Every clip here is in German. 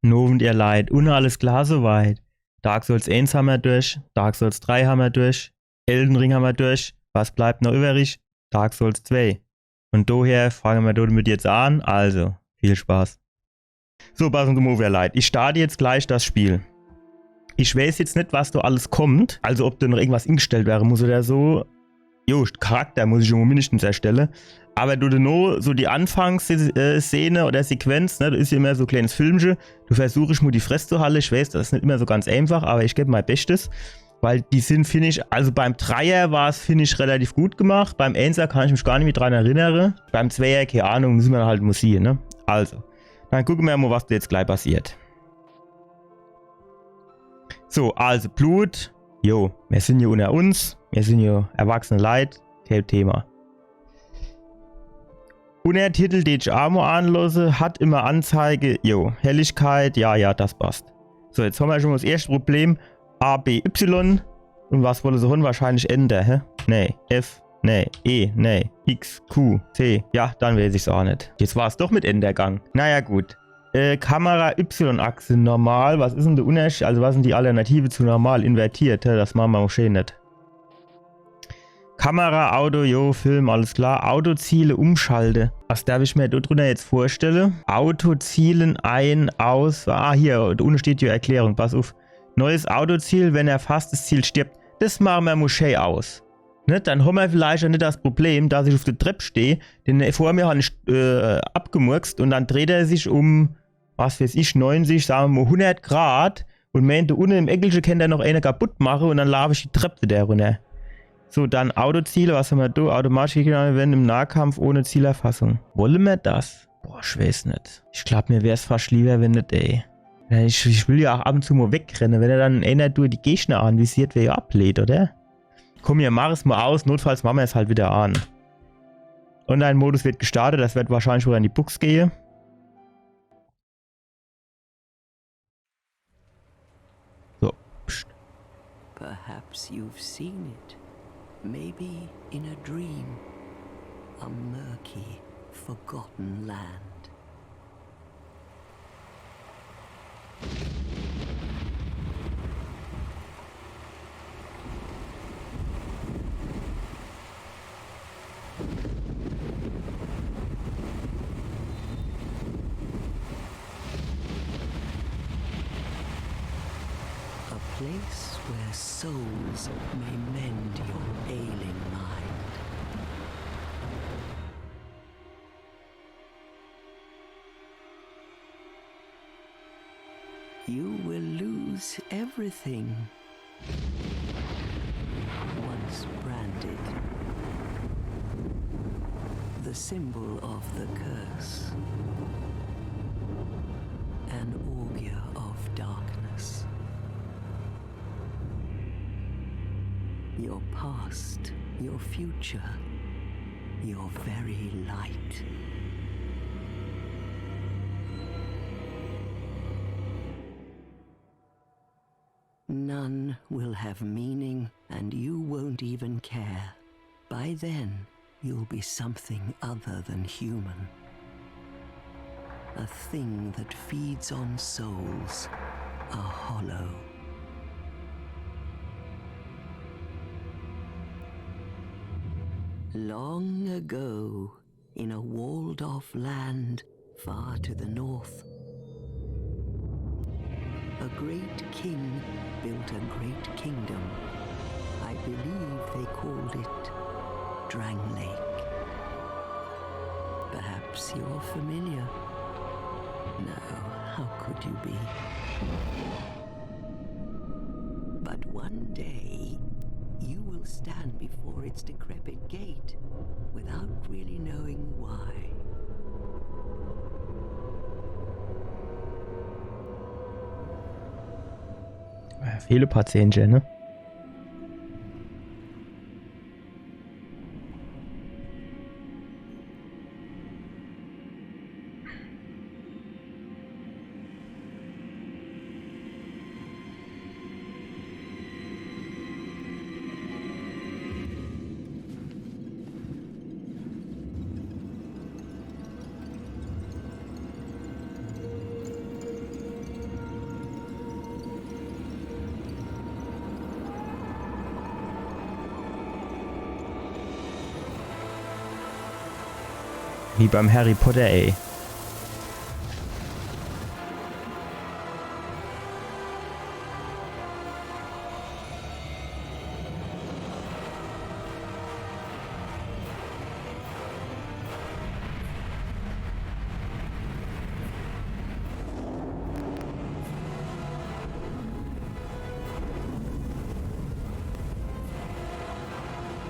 Novent ihr Leid, und alles klar soweit. Dark Souls 1 haben wir durch, Dark Souls 3 haben wir durch, Elden Ring haben wir durch, was bleibt noch übrig? Dark Souls 2. Und daher fangen wir damit jetzt an, also, viel Spaß. So, pass auf ihr Leid, ich starte jetzt gleich das Spiel. Ich weiß jetzt nicht, was da alles kommt, also ob da noch irgendwas eingestellt werden muss oder so. Jo, Charakter muss ich schon mindestens erstellen. Aber du nur so die Anfangsszene oder Sequenz, ne, da ist ja immer so ein kleines Filmchen. Du versuchst mal die Fresse zu halten. Ich weiß, das ist nicht immer so ganz einfach, aber ich gebe mein Bestes. Weil die sind, finde ich, also beim Dreier war es, finde ich, relativ gut gemacht. Beim Einser kann ich mich gar nicht mehr dran erinnern. Beim Zweier, keine Ahnung, müssen wir halt musieren, ne? Also, dann gucken wir mal, was da jetzt gleich passiert. So, also Blut. Jo, wir sind hier unter uns. Wir sind hier erwachsene Leute. Kein Thema. Untertitel, den ich auch mal anlasse, hat immer Anzeige. Jo, Helligkeit. Ja, das passt. So, jetzt haben wir schon mal das erste Problem. A, B, Y. Und was wollen sie haben? Wahrscheinlich Enter, hä? Nee. F, nee. E, nee. X, Q, C. Ja, dann weiß ich es auch nicht. Jetzt war es doch mit Entergang. Naja, gut. Kamera Y-Achse normal. Was ist denn der Unterschied? Also was sind die Alternative zu normal? Invertiert, das machen wir auch schön nicht. Kamera, Auto, jo, Film, alles klar. Autoziele umschalte. Was darf ich mir darunter jetzt vorstellen? Autozielen ein, aus. Ah, hier, unten steht die Erklärung. Pass auf. Neues Autoziel, wenn erfasst das Ziel stirbt. Das machen wir Moschee aus. Ne? Dann haben wir vielleicht auch nicht das Problem, dass ich auf der Treppe stehe, den vor mir habe ich abgemurkst und dann dreht er sich um, was weiß ich, 90, sagen wir mal 100 Grad und meinte, unten im Eckelchen kann er noch eine kaputt machen und dann laufe ich die Treppe wieder runter. So, dann Autoziele, was haben wir da? Automatisch wenn im Nahkampf ohne Zielerfassung. Wollen wir das? Boah, ich weiß nicht. Ich glaube, mir wäre es fast lieber, wenn nicht, ey. Ich will ja auch ab und zu mal wegrennen, wenn er dann einer durch die Gegner anvisiert, wer ja ablehnt, oder? Komm, hier, mach es mal aus, notfalls machen wir es halt wieder an. Online-Modus wird gestartet, das wird wahrscheinlich wieder in die Box gehen. So, pst. Perhaps you've seen it. Maybe in a dream. A murky, forgotten land. A place where souls may mend your ailing mind. You will lose everything once branded. The symbol of the curse. An augur of darkness. Your past, your future, your very light. None will have meaning, and you won't even care. By then, you'll be something other than human. A thing that feeds on souls, a hollow. Long ago, in a walled-off land far to the north, a great king built a great kingdom. I believe they called it Drang Lake. Perhaps you're familiar. No, how could you be? But one day, you will stand before its decrepit gate without really knowing why. Viele Patienten, ne? Wie beim Harry Potter, ey.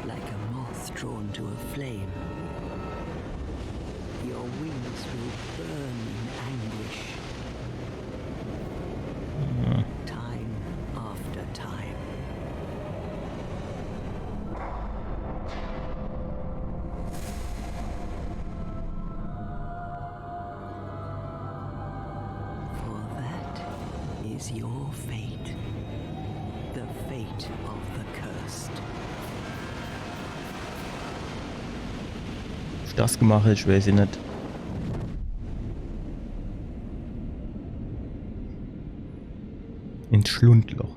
Like a moth drawn to a flame. Your wings will burn in anguish. Time after time. For that is your fate. The fate of the cursed. Das gemacht, ich weiß nicht. Ins Schlundloch.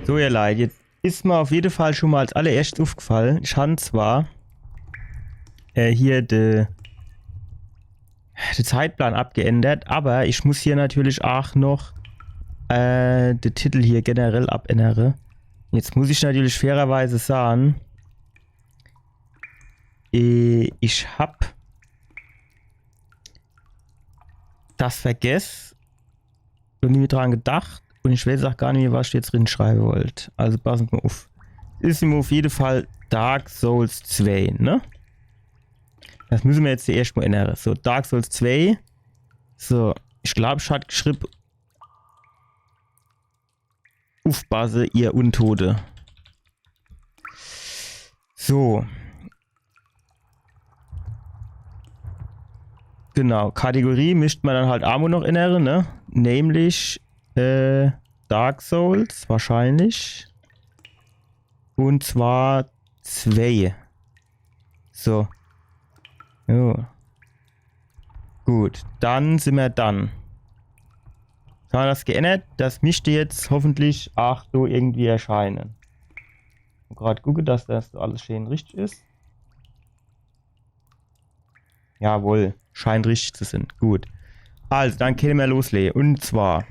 So, ihr Leid, jetzt ist mir auf jeden Fall schon mal als allererstes aufgefallen. Ich habe zwar hier den Zeitplan abgeändert, aber ich muss hier natürlich auch noch den Titel hier generell abändern. Jetzt muss ich natürlich fairerweise sagen, ich habe das vergessen und nie dran gedacht. Und ich weiß auch gar nicht, was ich jetzt drin schreiben wollte. Also passen wir auf. Ist ihm auf jeden Fall Dark Souls 2, ne? Das müssen wir jetzt zuerst mal ändern. So, Dark Souls 2. So, ich glaube, ich hatte geschrieben. Aufpasse, ihr Untote. So. Genau, Kategorie mischt man dann halt Amo noch ändern, ne? Nämlich Dark Souls wahrscheinlich. Und zwar 2. So. Jo. Gut, dann sind wir dann. Haben wir das geändert? Das müsste jetzt hoffentlich auch so irgendwie erscheinen. Ich gerade gucke, dass das alles schön richtig ist. Jawohl, scheint richtig zu sein. Gut. Also, dann können wir loslegen. Und zwar.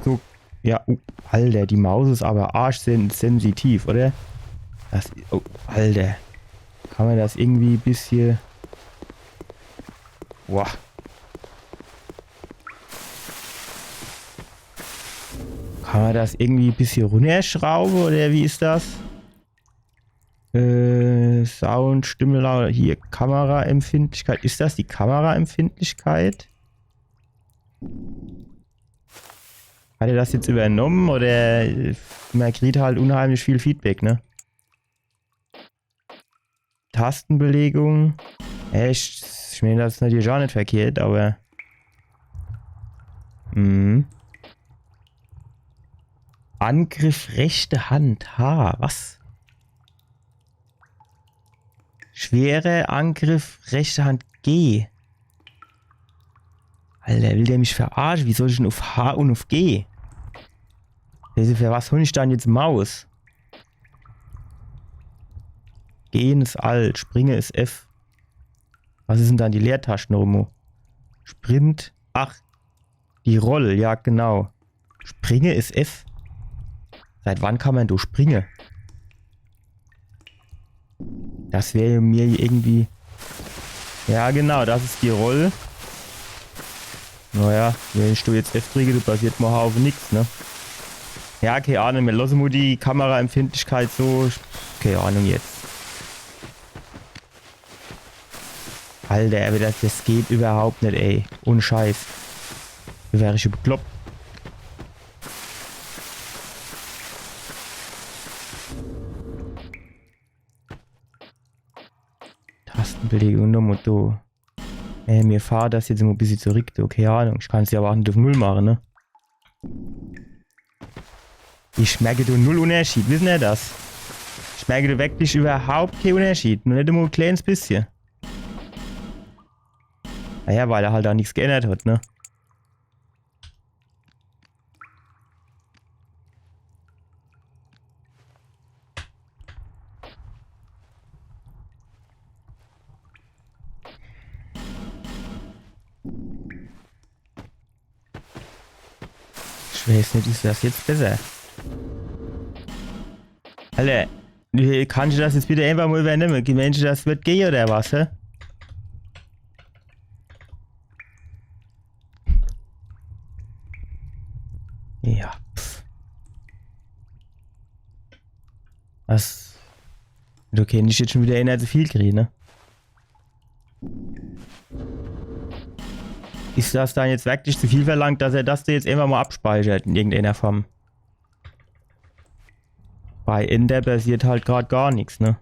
So. Ja, Alter, die Maus ist aber arschsensitiv, oder? Das. Oh, Alter. Kann man das irgendwie ein bisschen. Boah. Kann man das irgendwie ein bisschen runterschrauben, oder wie ist das? Sound, Stimme, laut. Hier, Kameraempfindlichkeit. Ist das die Kameraempfindlichkeit? Hat er das jetzt übernommen oder man kriegt halt unheimlich viel Feedback, ne? Tastenbelegung. Echt? Ich meine, das ist natürlich auch nicht verkehrt, aber. Angriff rechte Hand. Ha, was? Schwere Angriff rechte Hand G. Alter, will der mich verarschen? Wie soll ich denn auf H und auf G? Für was hol ich dann jetzt Maus? Gehen ist Alt, Springe ist F. Was ist denn dann die Leertasten, Romo? Sprint, ach, die Roll, ja genau. Springe ist F. Seit wann kann man durch Springe? Das wäre mir irgendwie... Ja genau, das ist die Roll. Naja, wenn ich jetzt F kriege, passiert mal Haufen nichts, ne? Ja, keine Ahnung, wir lassen mal die Kameraempfindlichkeit so. Keine Ahnung jetzt. Alter, aber das geht überhaupt nicht, ey. Ohne Scheiß. Wie wäre ich bekloppt? Tastenbelegung der Motto. Mir fahr das jetzt immer ein bisschen zurück. Keine Ahnung. Ich kann es ja aber auch nicht auf Null machen, ne? Ich merke da null Unterschied. Wissen ihr das? Ich merke da wirklich überhaupt keinen Unterschied. Nur nicht immer ein kleines bisschen. Naja, weil er halt auch nichts geändert hat, ne? Ich weiß nicht, ist das jetzt besser? Alter, kann ich das jetzt bitte einfach mal übernehmen? Mensch, das wird gehen oder was, hä? Ja. Was? Du kennst dich jetzt schon wieder nicht so viel kriegen, ne? Ist das dann jetzt wirklich zu viel verlangt, dass er das da jetzt einfach mal abspeichert in irgendeiner Form? Bei Ender passiert halt gerade gar nichts, ne?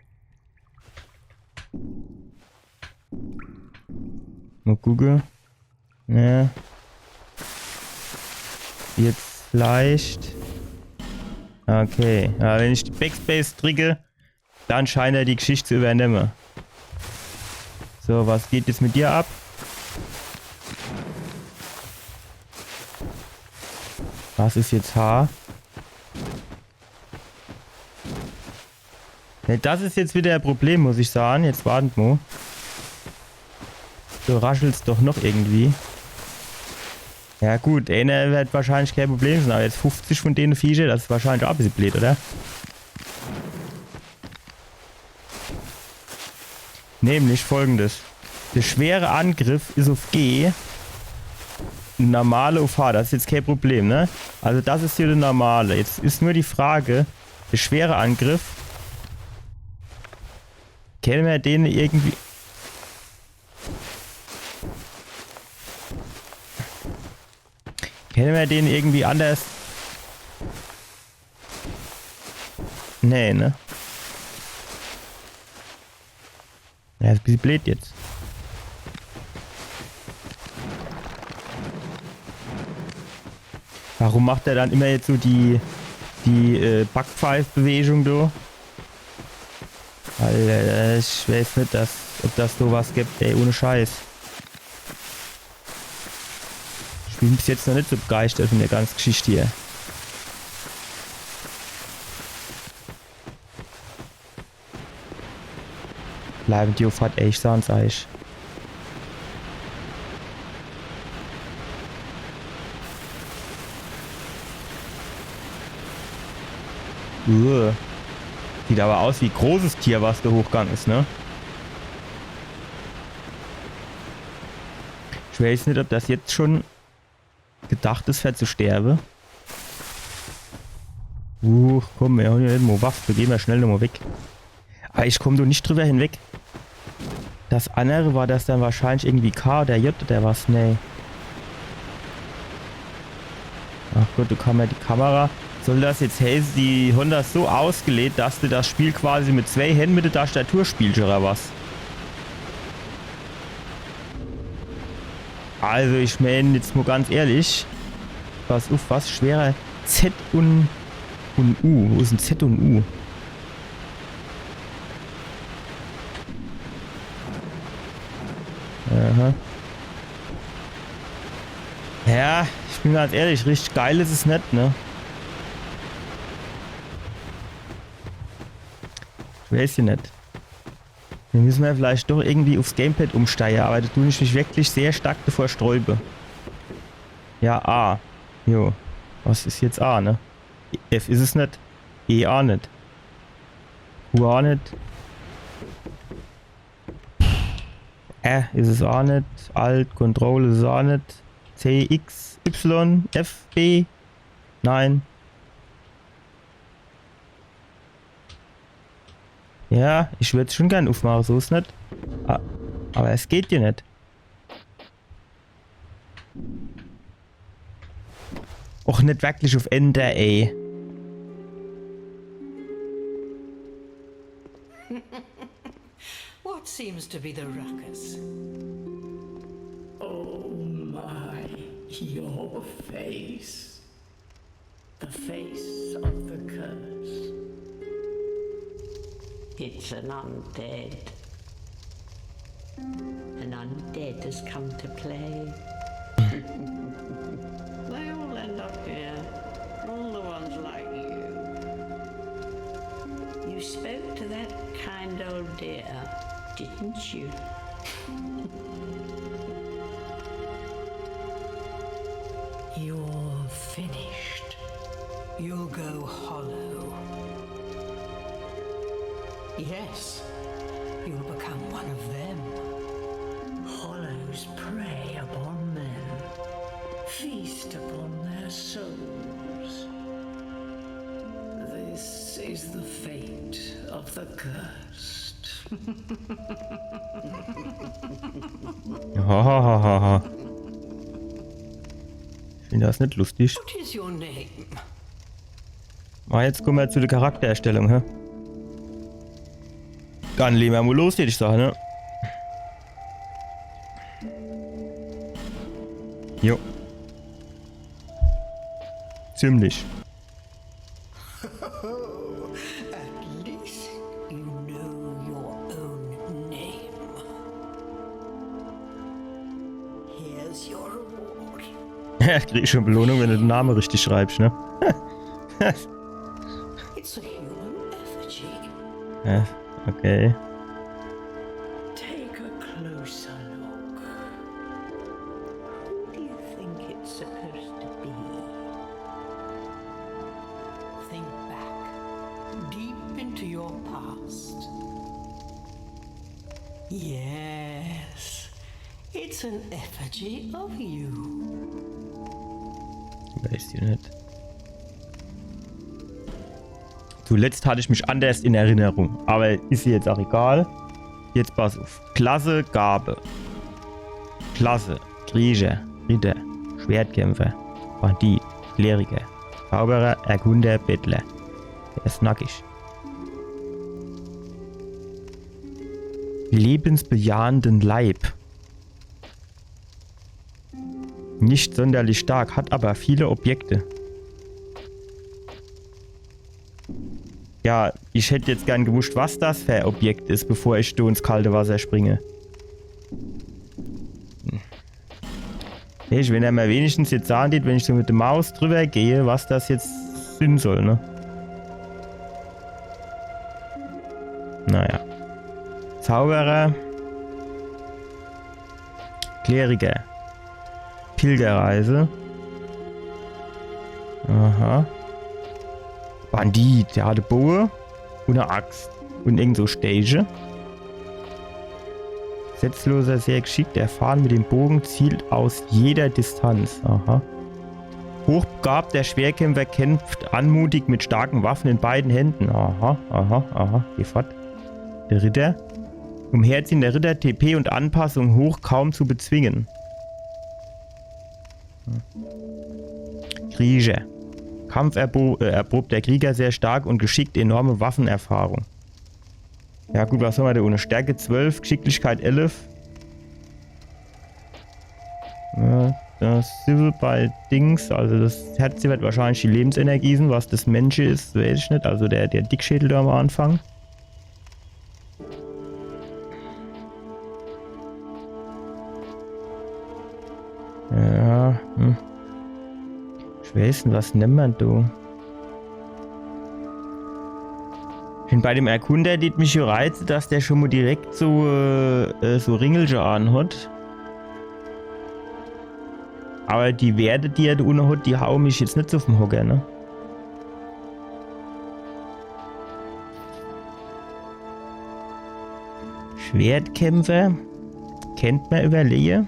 Mal gucken. Ja. Jetzt vielleicht. Okay. Ja, wenn ich die Backspace drücke, dann scheint er die Geschichte zu übernehmen. So, was geht jetzt mit dir ab? Was ist jetzt H? Ne, das ist jetzt wieder ein Problem, muss ich sagen. Jetzt warten wir. Du raschelst doch noch irgendwie. Ja gut, einer wird wahrscheinlich kein Problem sein, aber jetzt 50 von denen Viecher, das ist wahrscheinlich auch ein bisschen blöd, oder? Nämlich folgendes. Der schwere Angriff ist auf G. Normale auf H, das ist jetzt kein Problem, ne? Also das ist hier der normale. Jetzt ist nur die Frage, der schwere Angriff. Kennen wir den irgendwie... Kennen wir den irgendwie anders? Nee, ne? Ja, ist ein bisschen blöd jetzt. Warum macht er dann immer jetzt so die Backpfeif-Bewegung da? Alter, ich weiß nicht, ob das sowas gibt, ey, ohne Scheiß. Ich bin bis jetzt noch nicht so begeistert von der ganzen Geschichte hier. Bleiben die auf hat echt sonst eigentlich. Sieht aber aus wie ein großes Tier, was da hochgegangen ist, ne? Ich weiß nicht, ob das jetzt schon gedacht ist, für zu sterben. Komm, wir haben ja nicht mal Waffe, gehen wir schnell nochmal weg. Aber ich komme doch nicht drüber hinweg. Das andere war das dann wahrscheinlich irgendwie K oder J oder was? Nee. Ach Gott, du kannst ja die Kamera. Soll das jetzt heißen, die Honda ist so ausgelegt, dass du das Spiel quasi mit 2 Händen mit der Tastatur spielst oder was? Also ich meine jetzt mal ganz ehrlich. Was auf was schwerer? Z und U. Wo ist ein Z und U? Aha. Ja, ich bin ganz ehrlich, richtig geil ist es nicht, ne? Ich weiß ja nicht. Wir müssen ja vielleicht doch irgendwie aufs Gamepad umsteigen, aber da tue ich mich wirklich sehr stark davor sträube. Ja, A. Jo. Was ist jetzt A, ne? F ist es nicht. E auch nicht. U auch nicht. R ist es auch nicht. Alt, Control ist es auch nicht. C, X, Y, F, B. Nein. Ja, ich würde es schon gern aufmachen, so ist nicht. Aber es geht ja nicht. Och, nicht wirklich auf Enter, ey. What seems to be the ruckus? Oh my, your face. The face of the curse. It's an undead. An undead has come to play. They all end up here. All the ones like you. You spoke to that kind old dear, didn't you? You're finished. You'll go hollow. Yes, you'll become one of them. Hollows prey upon men, feast upon their souls. This is the fate of the cursed. Hahaha. Ich finde das nicht lustig. What is your name? Jetzt kommen wir zu der Charaktererstellung, hä? Dann legen wir mal los, hätte ich sagen, ne? Jo. Ziemlich. At least you know your own name. Here's your reward. Ja, krieg ich schon Belohnung, wenn du den Namen richtig schreibst, ne? It's a human effigy. Ja, okay. Take a closer look. Who do you think it's supposed to be? Think back, deep into your past. Yes, it's an effigy of you. Weiß ich nicht. Zuletzt hatte ich mich anders in Erinnerung, aber ist jetzt auch egal. Jetzt pass auf. Klasse, Gabe. Klasse, Krieger, Ritter, Schwertkämpfer, Bandit, Kleriker, Zauberer, Erkunder, Bettler. Der ist nackig. Lebensbejahenden Leib. Nicht sonderlich stark, hat aber viele Objekte. Ja, ich hätte jetzt gern gewusst, was das für ein Objekt ist, bevor ich da ins kalte Wasser springe. Ich will ja mal wenigstens jetzt sagen, wenn ich so mit der Maus drüber gehe, was das jetzt sein soll, ne? Naja. Zauberer. Kleriker. Pilgerreise. Aha. Bandit, der hatte Bowie und eine Axt und irgend so Stage. Setzloser, sehr geschickt, erfahren mit dem Bogen, zielt aus jeder Distanz. Aha. Hochbegabt, der Schwerkämpfer kämpft anmutig mit starken Waffen in beiden Händen. Aha, aha, aha. Geh fort. Der Ritter. Umherziehen der Ritter, TP und Anpassung hoch kaum zu bezwingen. Krieger. Kampf erprobt der Krieger sehr stark und geschickt, enorme Waffenerfahrung. Ja gut, was haben wir da ohne? Stärke 12, Geschicklichkeit 11. Ja, das ist bei Dings, also das Herz wird wahrscheinlich die Lebensenergie sein, was das Mensch ist, weiß ich nicht. Also der Dickschädel da am Anfang. Ja, ich weiß nicht, was nimmt man da? Ich finde bei dem Erkunder, die mich hier reizt, dass der schon mal direkt so Ringelchen anhat. Aber die Werte, die er da unten hat, die hauen mich jetzt nicht so vom Hocker, ne? Schwertkämpfer. Kennt man überlegen.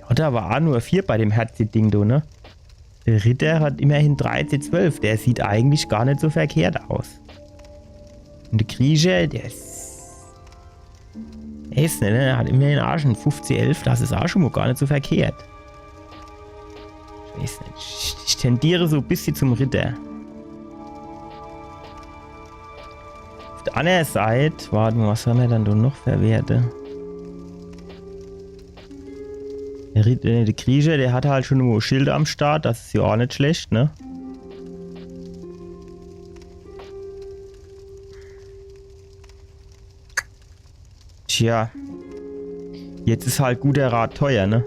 Ja, da war auch nur 4 bei dem Herz-Ding, da, ne? Der Ritter hat immerhin 13, 12. Der sieht eigentlich gar nicht so verkehrt aus. Und der Krieger, der ist Ist nicht, ne? Hat immer den Arsch. 50-11, das ist auch schon mal gar nicht so verkehrt. Ich weiß nicht. Ich tendiere so ein bisschen zum Ritter. Auf der anderen Seite, warte mal, was haben wir dann noch für Werte? Der Krieger, der hat halt schon nur Schilde am Start, das ist ja auch nicht schlecht, ne? Tja. Jetzt ist halt guter Rat teuer, ne?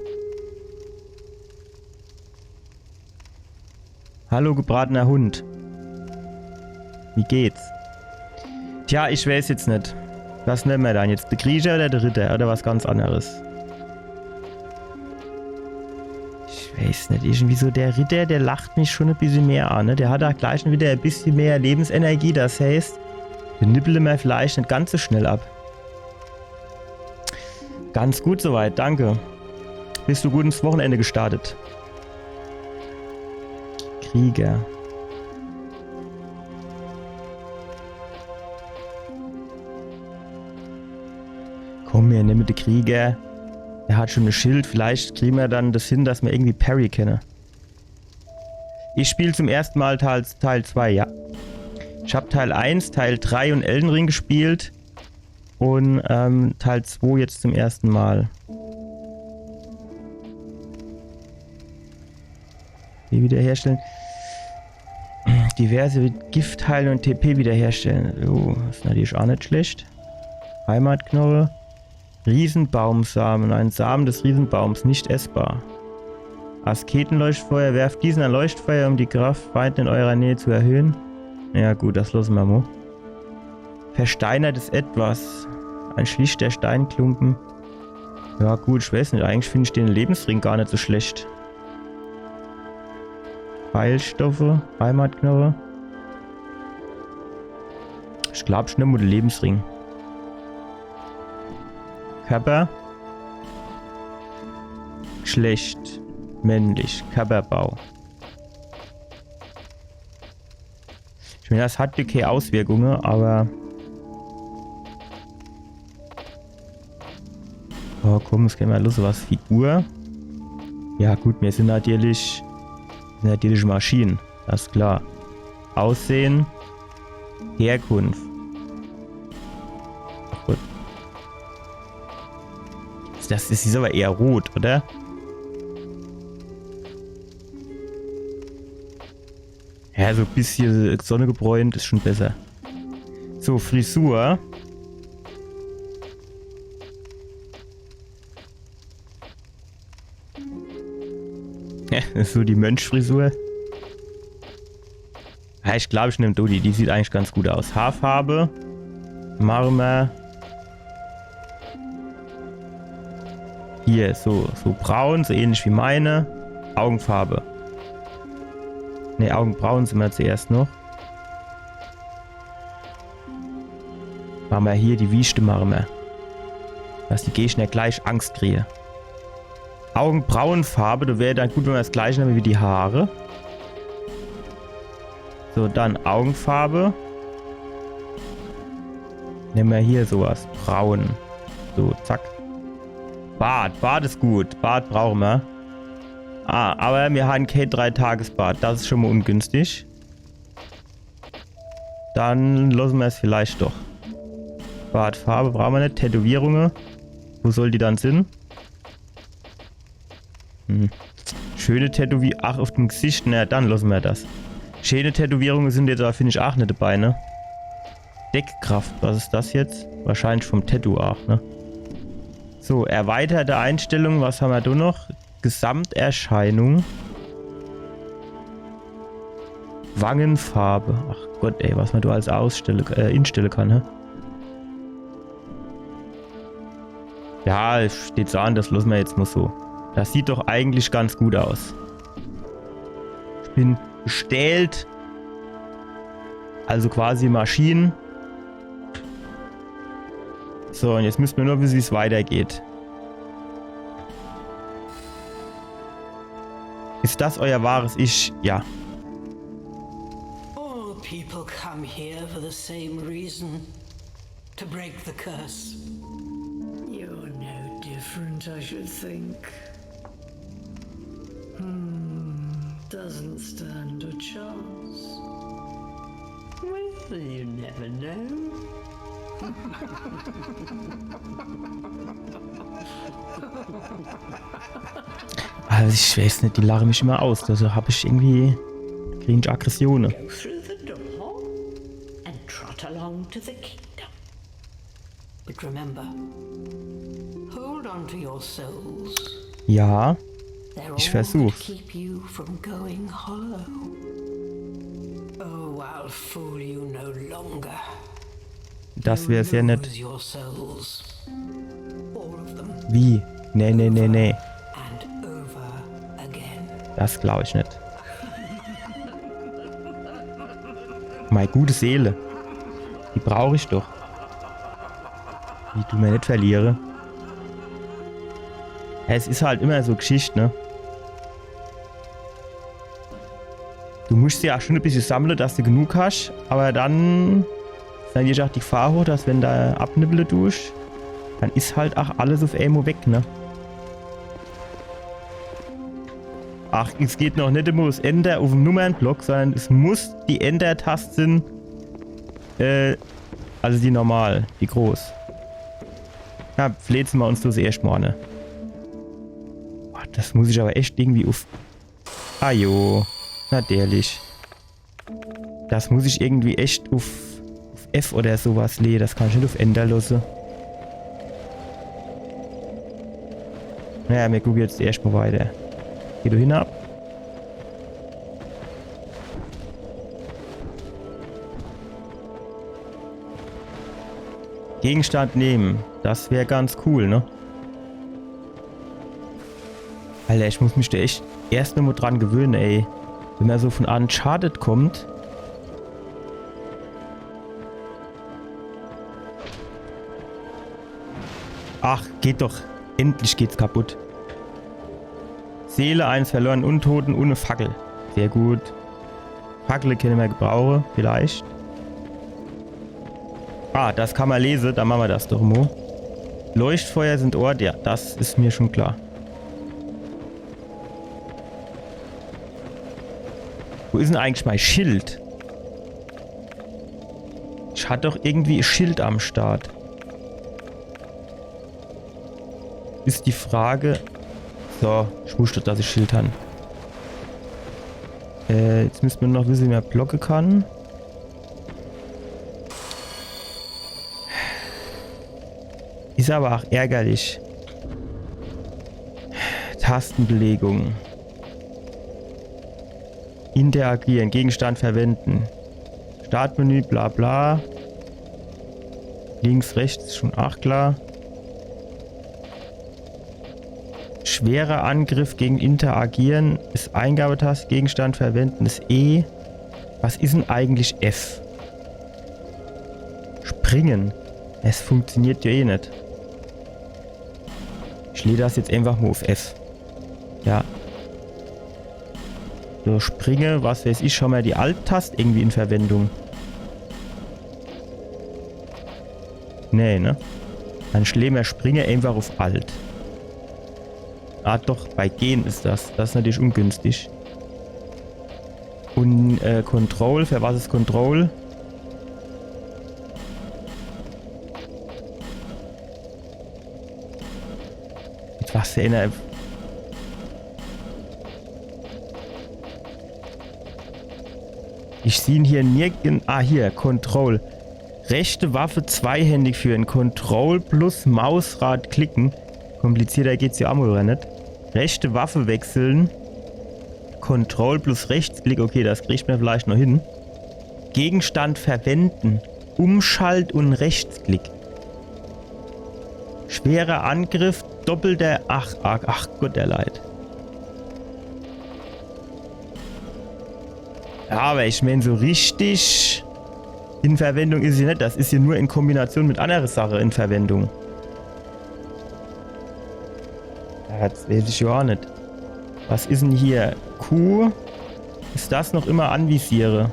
Hallo, gebratener Hund. Wie geht's? Tja, ich weiß jetzt nicht. Was nehmen wir dann jetzt? Der Krieger oder der Ritter? Oder was ganz anderes? Ich weiß nicht. Irgendwie so der Ritter, der lacht mich schon ein bisschen mehr an, ne? Der hat da gleich wieder ein bisschen mehr Lebensenergie. Das heißt, den nippeln wir vielleicht nicht ganz so schnell ab. Ganz gut soweit, danke. Bist du gut ins Wochenende gestartet? Krieger. Komm, wir nehmen den Krieger. Er hat schon ein Schild. Vielleicht kriegen wir dann das hin, dass wir irgendwie Parry kennen. Ich spiele zum ersten Mal Teil 2, ja. Ich habe Teil 1, Teil 3 und Elden Ring gespielt. Und Teil 2 jetzt zum ersten Mal. Wie wiederherstellen? Diverse Giftheile und TP wiederherstellen. Oh, das ist natürlich auch nicht schlecht. Heimatknolle. Riesenbaumsamen. Ein Samen des Riesenbaums, nicht essbar. Asketenleuchtfeuer. Werft diesen ein Leuchtfeuer, um die Kraft Feinde in eurer Nähe zu erhöhen. Ja gut, das lassen wir mal. Versteinertes Etwas. Ein schlichter Steinklumpen. Ja gut, ich weiß nicht. Eigentlich finde ich den Lebensring gar nicht so schlecht. Heilstoffe. Heimatknolle. Ich glaube, ich nehme den Lebensring. Körper. Geschlecht. Männlich. Körperbau. Ich meine, das hat keine Auswirkungen, aber... Oh komm, es geht mal los. Was? Figur? Ja gut, wir sind natürlich Maschinen. Das ist klar. Aussehen. Herkunft. Ach gut. Das ist aber eher rot, oder? Ja, so ein bisschen Sonne gebräunt ist schon besser. So, Frisur. Ja, so die Mönchfrisur. Ja, ich glaube, ich nehme Dodi. Die sieht eigentlich ganz gut aus. Haarfarbe. Marmer. Hier, so braun, so ähnlich wie meine. Augenfarbe. Ne, Augenbrauen sind wir zuerst noch. Machen wir hier die Wieste, machen wir. Dass die Gegner gleich Angst kriege. Augenbrauenfarbe, da wäre dann gut, wenn wir das gleiche nehmen wie die Haare. So, dann Augenfarbe. Nehmen wir hier sowas. Braun. So, zack. Bart ist gut. Bart brauchen wir. Ah, aber wir haben kein 3-Tages-Bad. Das ist schon mal ungünstig. Dann lassen wir es vielleicht doch. Bartfarbe brauchen wir nicht. Tätowierungen. Wo soll die dann sind? Schöne Tätowierungen. Ach, auf dem Gesicht. Na, dann lassen wir das. Schöne Tätowierungen sind jetzt aber, finde ich, auch nicht dabei, ne? Deckkraft. Was ist das jetzt? Wahrscheinlich vom Tattoo auch, ne? So, erweiterte Einstellungen. Was haben wir da noch? Gesamterscheinung. Wangenfarbe. Ach Gott, ey, was man da als instellen kann, ne? Ja, steht so an, das lassen wir jetzt mal so. Das sieht doch eigentlich ganz gut aus. Ich bin bestellt. Also quasi Maschinen. So, und jetzt müssen wir nur wissen, wie es weitergeht. Ist das euer wahres Ich? Ja. All people come here for the same reason. To break the curse. different, I should think. Doesn't stand a chance. Well, you never know. Also ich weiß nicht, die lachen mich immer aus. Also habe ich irgendwie kriege Aggressionen. Go through the door and trot along to the kingdom. But remember, hold on to your souls. Ja, They're ich all versuch's. to keep you from going hollow. Oh, I'll fool you no longer. Das wäre sehr nett. Lose your souls. All of them. Wie? Nee. And over again. Das glaube ich nicht. Meine gute Seele. Die brauche ich doch. Die du mir nicht verliere. Ja, es ist halt immer so Geschichte, ne? Du musst ja auch schon ein bisschen sammeln, dass du genug hast. Aber dann geht auch die Gefahr hoch, dass wenn da abnibbeln tust, dann ist halt auch alles auf einmal weg, ne? Ach, es geht noch nicht immer das Enter auf dem Nummernblock, sondern es muss die Enter-Taste sind, also die normal, die groß. Ja, flezen wir uns das erstmal, ne? Boah, das muss ich aber echt irgendwie auf... Ah jo, natürlich. Das muss ich irgendwie echt auf F oder sowas legen, das kann ich nicht auf Enter lassen. Naja, wir gucken jetzt erstmal weiter. Geh du hinab. Gegenstand nehmen. Das wäre ganz cool, ne? Alter, ich muss mich da echt erst mal dran gewöhnen, ey. Wenn man so von Uncharted kommt. Ach, geht doch. Endlich geht's kaputt. Seele eines verlorenen Untoten ohne Fackel. Sehr gut. Fackel können wir gebrauchen, vielleicht. Ah, das kann man lesen, dann machen wir das doch mal. Leuchtfeuer sind Ort, ja, das ist mir schon klar. Wo ist denn eigentlich mein Schild? Ich hatte doch irgendwie ein Schild am Start. Ist die Frage... So, ich wusste, dass ich Schild habe. Jetzt müssen wir noch wissen, wie man blocken kann. Ist aber auch ärgerlich. Tastenbelegung. Interagieren, Gegenstand verwenden. Startmenü, bla bla. Links, rechts, schon auch klar. Schwerer Angriff gegen Interagieren ist Eingabetaste, Gegenstand verwenden ist E. Was ist denn eigentlich F? Springen. Es funktioniert ja eh nicht. Ich lege das jetzt einfach mal auf F. Ja. So, springe, was weiß ich, schon mal die Alt-Taste irgendwie in Verwendung. Nee, ne? Dann schlägen wir Springe einfach auf Alt. Ah doch, bei Gehen ist das. Das ist natürlich ungünstig. Und Control, für was ist Control? Mit was erinnert... Ich sehe ihn hier nirgends... Ah, hier, Control. Rechte Waffe zweihändig führen. Control plus Mausrad klicken. Komplizierter geht's ja auch mal nicht. Rechte Waffe wechseln. Control plus Rechtsklick. Okay, das kriegt man vielleicht noch hin. Gegenstand verwenden. Umschalt und Rechtsklick. Schwerer Angriff. Doppelter... Ach Gott, der Leid. Ja, aber ich meine, so richtig in Verwendung ist sie nicht. Das ist hier nur in Kombination mit anderen Sachen in Verwendung. Ja, das weiß ich ja auch nicht. Was ist denn hier? Q? Ist das noch immer anvisiere?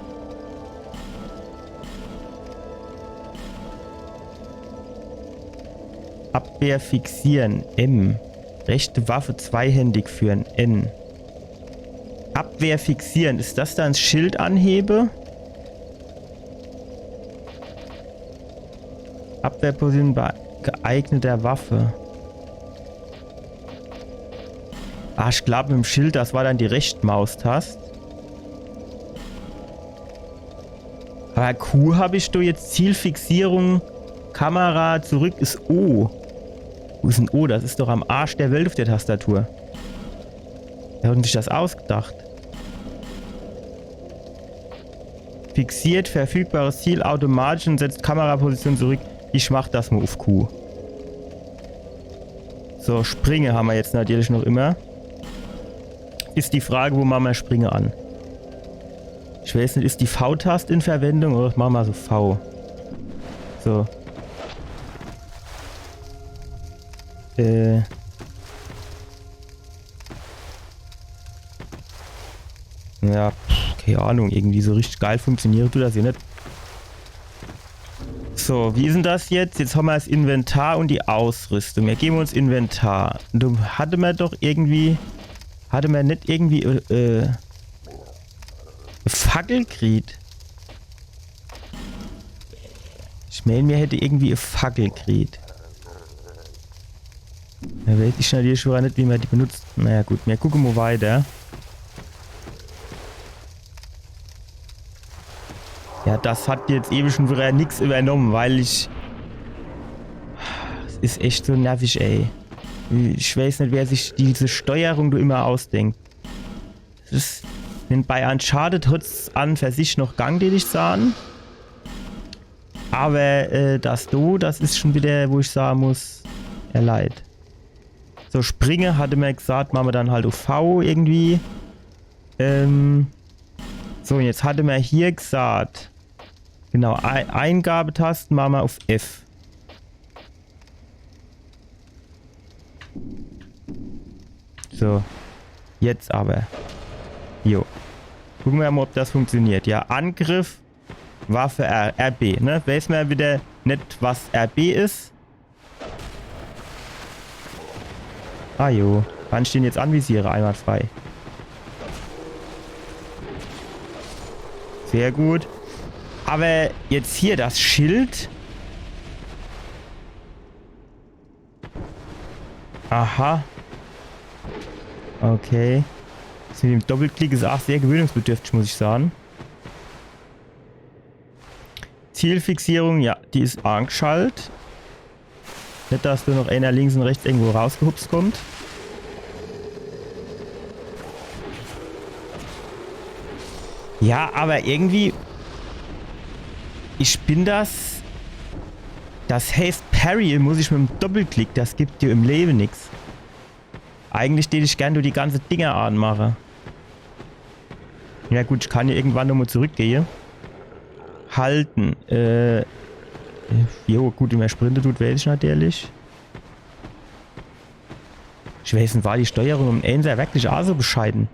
Abwehr fixieren. M. Rechte Waffe zweihändig führen. N. Abwehr fixieren. Ist das dann Schild anhebe? Abwehrposition bei geeigneter Waffe. Ah, ich glaube mit dem Schild, das war dann die Rechtmaustaste. Aber Q habe ich doch jetzt Zielfixierung, Kamera, zurück ist O. Wo ist ein O? Das ist doch am Arsch der Welt auf der Tastatur. Wer hat sich das ausgedacht? Fixiert verfügbares Ziel automatisch und setzt Kameraposition zurück. Ich mach das mal auf Q. So, Springe haben wir jetzt natürlich noch immer. Ist die Frage, wo machen wir Springe an? Ich weiß nicht, ist die V-Taste in Verwendung oder machen wir so V? So. Ja, keine Ahnung, irgendwie so richtig geil funktioniert tut das hier nicht. So, wie ist denn das jetzt? Jetzt haben wir das Inventar und die Ausrüstung. Wir geben uns Inventar. Du hatte man doch irgendwie... Hatte man nicht irgendwie... Fackel kriegt. Ich meine, mir hätte irgendwie eine Fackel kriegt. Da weiß ich natürlich schon nicht, wie man die benutzt. Naja gut, wir gucken mal weiter. Ja, das hat jetzt ewig schon wieder nichts übernommen, weil ich... Es ist echt so nervig, ey. Ich weiß nicht, wer sich diese Steuerung immer ausdenkt. Das ist... Denn bei Uncharted hat es an für sich noch Gang, den ich sagen. Aber das ist schon wieder, wo ich sagen muss, leid. So, Springe hatte mir gesagt, machen wir dann halt auf V irgendwie. So, und jetzt hatte man hier gesagt, genau, Eingabetasten machen wir auf F. So, jetzt aber. Jo. Gucken wir mal, ob das funktioniert. Ja, Angriff, Waffe R, RB, ne? Weiß man wieder nicht, was RB ist. Ah jo, wann stehen jetzt Anvisiere einwandfrei? Sehr gut. Aber jetzt hier das Schild. Aha. Okay. Das mit dem Doppelklick ist auch sehr gewöhnungsbedürftig, muss ich sagen. Zielfixierung, ja, die ist angeschaltet. Nicht, dass du noch einer links und rechts irgendwo rausgehupst kommt. Ja, aber irgendwie... Ich bin das... Das heißt Parry muss ich mit dem Doppelklick, das gibt dir im Leben nichts. Eigentlich hätte ich gern nur die ganze Dinger anmachen. Ja gut, ich kann hier irgendwann nochmal zurückgehen. Halten. Jo, gut, wie man sprinten tut, weiß ich natürlich. Ich weiß nicht, war die Steuerung im Einser wirklich auch so bescheiden?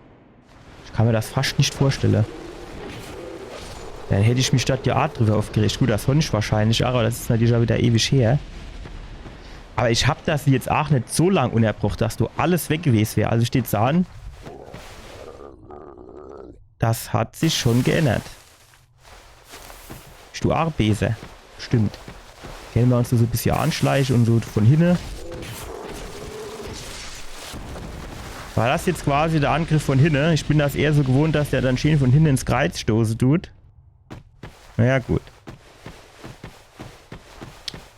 Ich kann mir das fast nicht vorstellen. Dann hätte ich mich statt der Art drüber aufgeregt. Gut, das Honsch wahrscheinlich, aber das ist natürlich auch wieder ewig her. Aber ich habe das jetzt auch nicht so lang unterbrochen, dass du alles weg gewesen wäre. Also steht sagen, das hat sich schon geändert. Du auch besser. Stimmt. Können wir uns so ein bisschen anschleichen und so von hinten. War das jetzt quasi der Angriff von hinten? Ich bin das eher so gewohnt, dass der dann schön von hinten ins Kreuz stoßen tut. Naja, gut.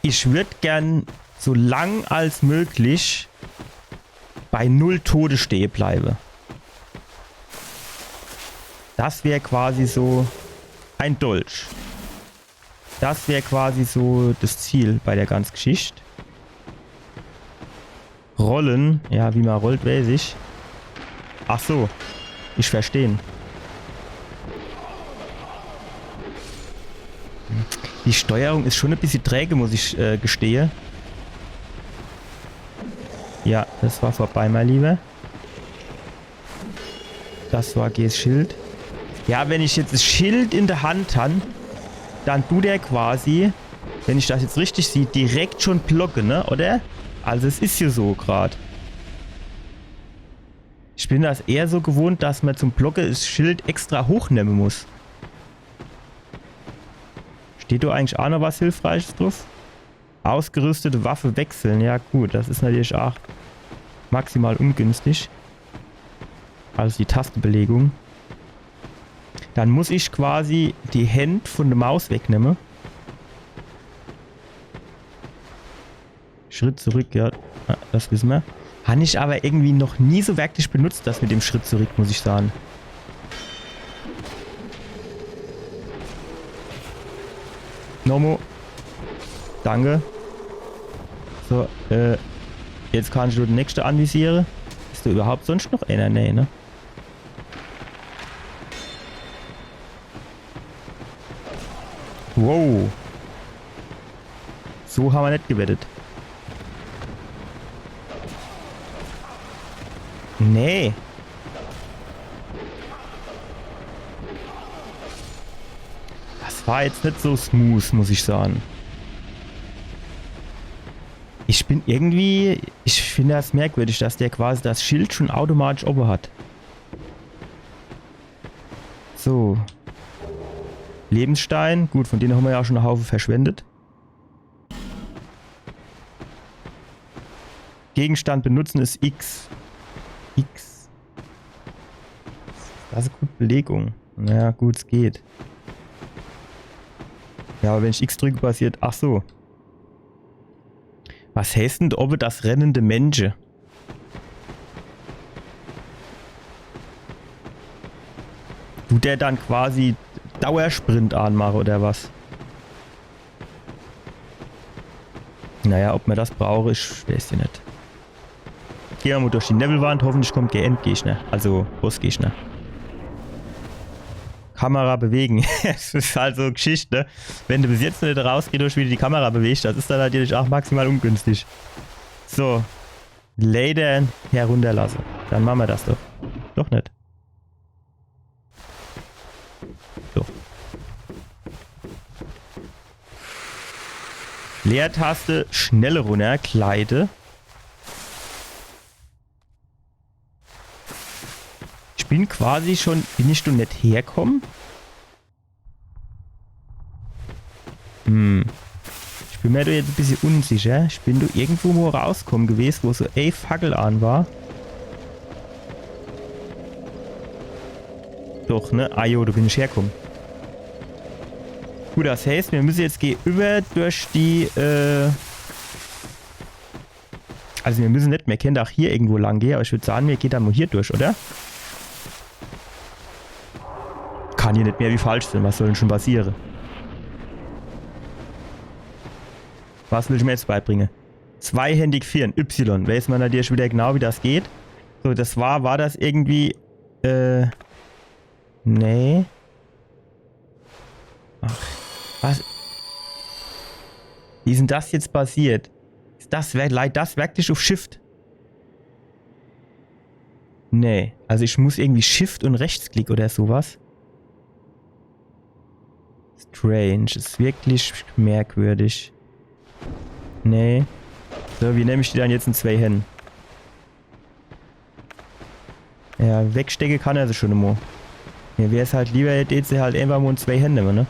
Ich würde gern so lang als möglich bei 0 Tode stehen bleiben. Das wäre quasi so ein Dolch. Das wäre quasi so das Ziel bei der ganzen Geschichte. Rollen. Ja, wie man rollt, weiß ich. Ach so. Ich verstehe. Die Steuerung ist schon ein bisschen träge, muss ich gestehen. Ja, das war vorbei, mein Lieber. Das war Gs Schild. Ja, wenn ich jetzt das Schild in der Hand habe, dann tut er quasi wenn ich das jetzt richtig sehe, direkt schon Blocke, ne? Oder? Also es ist ja so gerade. Ich bin das eher so gewohnt, dass man zum Blocke das Schild extra hochnehmen muss. Steht da eigentlich auch noch was Hilfreiches drauf? Ausgerüstete Waffe wechseln. Ja gut, das ist natürlich auch maximal ungünstig. Also die Tastenbelegung. Dann muss ich quasi die Hände von der Maus wegnehmen. Schritt zurück, ja. Das wissen wir. Habe ich aber irgendwie noch nie so wirklich benutzt, das mit dem Schritt zurück, muss ich sagen. Nomo. Danke. So, jetzt kann ich nur den nächsten anvisieren. Ist da überhaupt sonst noch einer? Nee, ne? Wow. So haben wir nicht gewettet. Nee. Das war jetzt nicht so smooth, muss ich sagen. Ich bin irgendwie... Ich finde das merkwürdig, dass der quasi das Schild schon automatisch oben hat. So. Lebensstein. Gut, von denen haben wir ja auch schon einen Haufen verschwendet. Gegenstand benutzen ist X. X. Das ist gut Belegung. Naja, gut, es geht. Ja, aber wenn ich X drücke, passiert... Ach so. Was heißt denn, ob das rennende Menschen? Tut der dann quasi Dauersprint anmachen oder was? Naja, ob man das brauche, ich weiß ja nicht. Gehen wir mal durch die Nebelwand, hoffentlich kommt Endgegner, also Bossgegner. Kamera bewegen. Das ist halt so eine Geschichte, ne? Wenn du bis jetzt nicht rausgehst, wie du die Kamera bewegst, das ist dann natürlich auch maximal ungünstig. So. Later herunterlassen. Dann machen wir das doch. Doch nicht. So. Leertaste, schnelle runter, Kleide. Ich bin quasi schon... Bin ich schon nicht herkommen? Ich bin mir da jetzt ein bisschen unsicher. Ich bin da irgendwo wo rauskommen gewesen, wo so Fackel an war. Doch, ne? Ah jo, da bin ich herkommen. Gut, das heißt, wir müssen jetzt über durch die... Also wir müssen nicht mehr kennen, auch hier irgendwo lang gehen, aber ich würde sagen, wir gehen dann mal hier durch, oder? Kann hier nicht mehr wie falsch sein. Was soll denn schon passieren? Was will ich mir jetzt beibringen? Zweihändig führen. Y. Weiß man natürlich wieder genau, wie das geht. So, das war das irgendwie... Nee. Ach, was? Wie ist denn das jetzt passiert? Ist das, leitet das wirklich auf Shift? Nee. Also ich muss irgendwie Shift und Rechtsklick oder sowas. Strange. Ist wirklich merkwürdig. Nee. So, wie nehme ich die dann jetzt in zwei Händen? Ja, wegstecken kann er sie schon immer. Mir wäre es halt lieber, hätte sie halt einfach nur in zwei Hände, ne?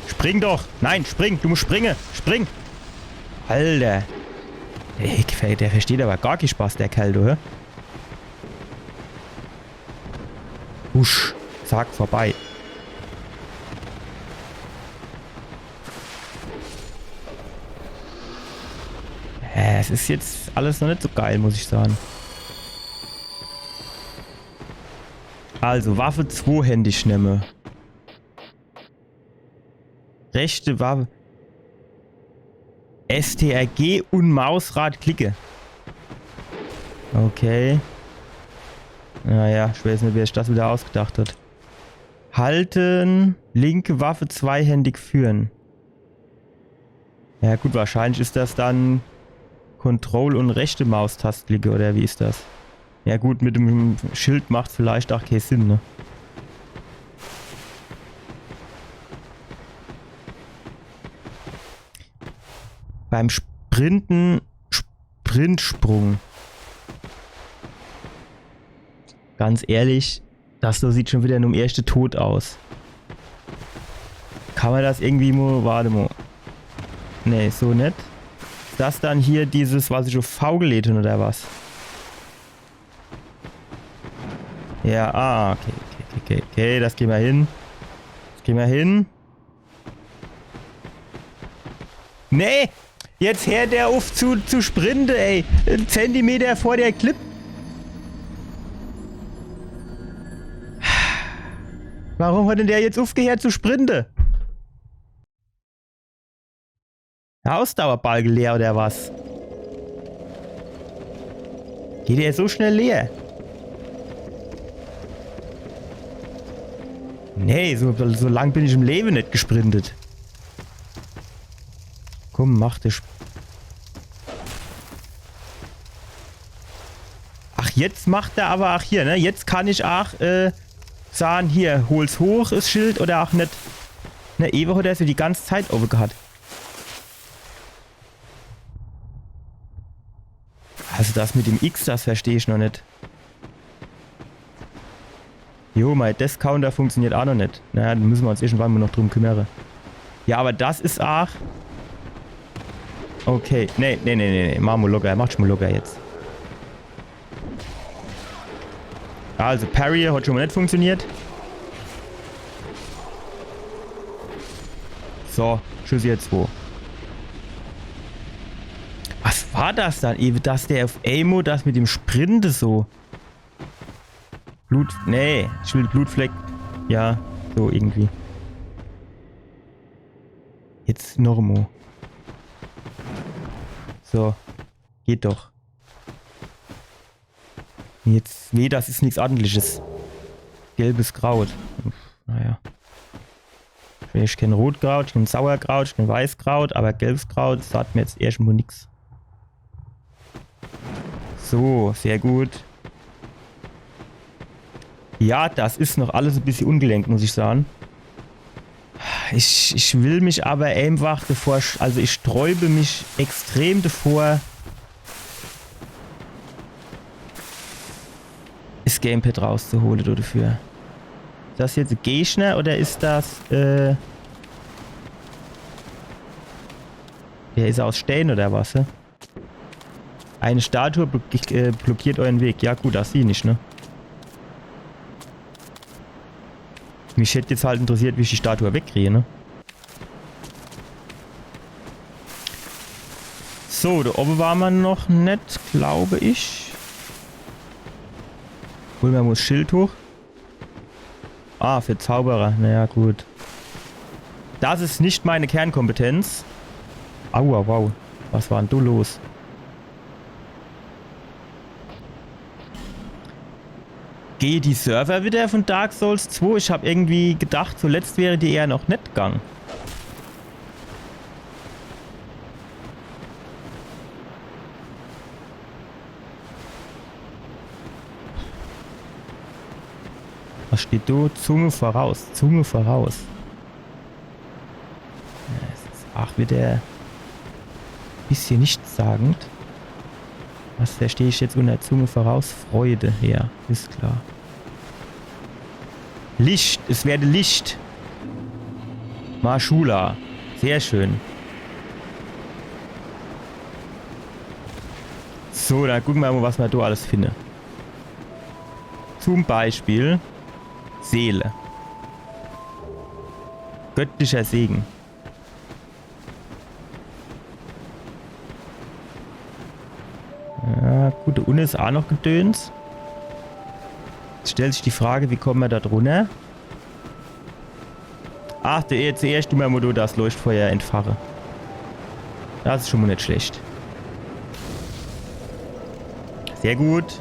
Spring doch! Nein, spring! Du musst springen! Spring! Alter! Der versteht aber gar keinen Spaß, der Kerl, du, hä? Husch! Zack, vorbei! Es ist jetzt alles noch nicht so geil, muss ich sagen. Also, Waffe zweihändig nehme. Rechte Waffe. STRG und Mausrad klicke. Okay. Naja, ich weiß nicht, wer sich das wieder ausgedacht hat. Halten. Linke Waffe zweihändig führen. Ja gut, wahrscheinlich ist das dann Control- und rechte Maustaste oder wie ist das? Ja gut, mit dem Schild macht vielleicht auch keinen Sinn, ne? Beim Sprinten, Sprintsprung. Ganz ehrlich, das so sieht schon wieder nur im ersten Tod aus. Kann man das irgendwie mal, warte mal. Nee, so nicht. Ist das dann hier dieses, was ich auf V gelegt habe oder was? Ja, okay, das gehen wir hin. Das gehen wir hin. Nee! Jetzt hört der auf zu sprinten, ey. Ein Zentimeter vor der Clip. Warum hat denn der jetzt aufgehört zu sprinten? Der Ausdauerbalg leer oder was? Geht der so schnell leer? Nee, so lang bin ich im Leben nicht gesprintet. Komm, mach dich. Ach, jetzt macht er aber auch hier, ne? Jetzt kann ich auch sagen, hier, hol's hoch, das Schild, oder auch nicht. Ne, Ewe hat er so die ganze Zeit oben gehabt. Also das mit dem X, das verstehe ich noch nicht. Jo, mein Death-Counter funktioniert auch noch nicht. Naja, dann müssen wir uns irgendwann mal noch drum kümmern. Ja, aber das ist auch... Okay, nee. Mach mal locker, mach schon mal locker jetzt. Also, Parry hat schon mal nicht funktioniert. So, Schuss jetzt 2. Was war das dann? Dass der auf Aimo, das mit dem Sprinten so... Blut... Nee, ich will Blutfleck... Ja, so irgendwie. Jetzt Normo. So. Geht doch. Jetzt... Nee, das ist nichts Ordentliches. Gelbes Kraut. Naja. Ich kenne Rotkraut, ich kenne Sauerkraut, ich kenne Weißkraut, aber gelbes Kraut, das sagt mir jetzt erstmal nichts. So, sehr gut. Ja, das ist noch alles ein bisschen ungelenkt, muss ich sagen. Ich will mich aber einfach davor, also ich sträube mich extrem davor, das Gamepad rauszuholen dafür. Ist das jetzt ein Gegner oder ist das, der ist aus Stein oder was, he? Eine Statue blockiert euren Weg. Ja gut, das sie nicht, ne? Mich hätte jetzt halt interessiert, wie ich die Statue wegkriege, ne? So, da oben war man noch nicht, glaube ich. Holen wir mal das Schild hoch. Ah, für Zauberer. Naja, gut. Das ist nicht meine Kernkompetenz. Aua, wow. Was war denn da los? Gehe die Server wieder von Dark Souls 2? Ich habe irgendwie gedacht, zuletzt wäre die eher noch nicht gegangen. Was steht da? Zunge voraus. Zunge voraus. Ja, es ist auch wieder ein bisschen nichtssagend. Was verstehe ich jetzt unter Zunge voraus? Freude, ja, ist klar. Licht, es werde Licht. Marshula, sehr schön. So, dann gucken wir mal, was wir da alles finden. Zum Beispiel Seele. Göttlicher Segen. Ja, gut, da unten ist auch noch Gedöns. Jetzt stellt sich die Frage, wie kommen wir da drunter? Ach, zuerst tun wir mal das Leuchtfeuer entfachen. Das ist schon mal nicht schlecht. Sehr gut.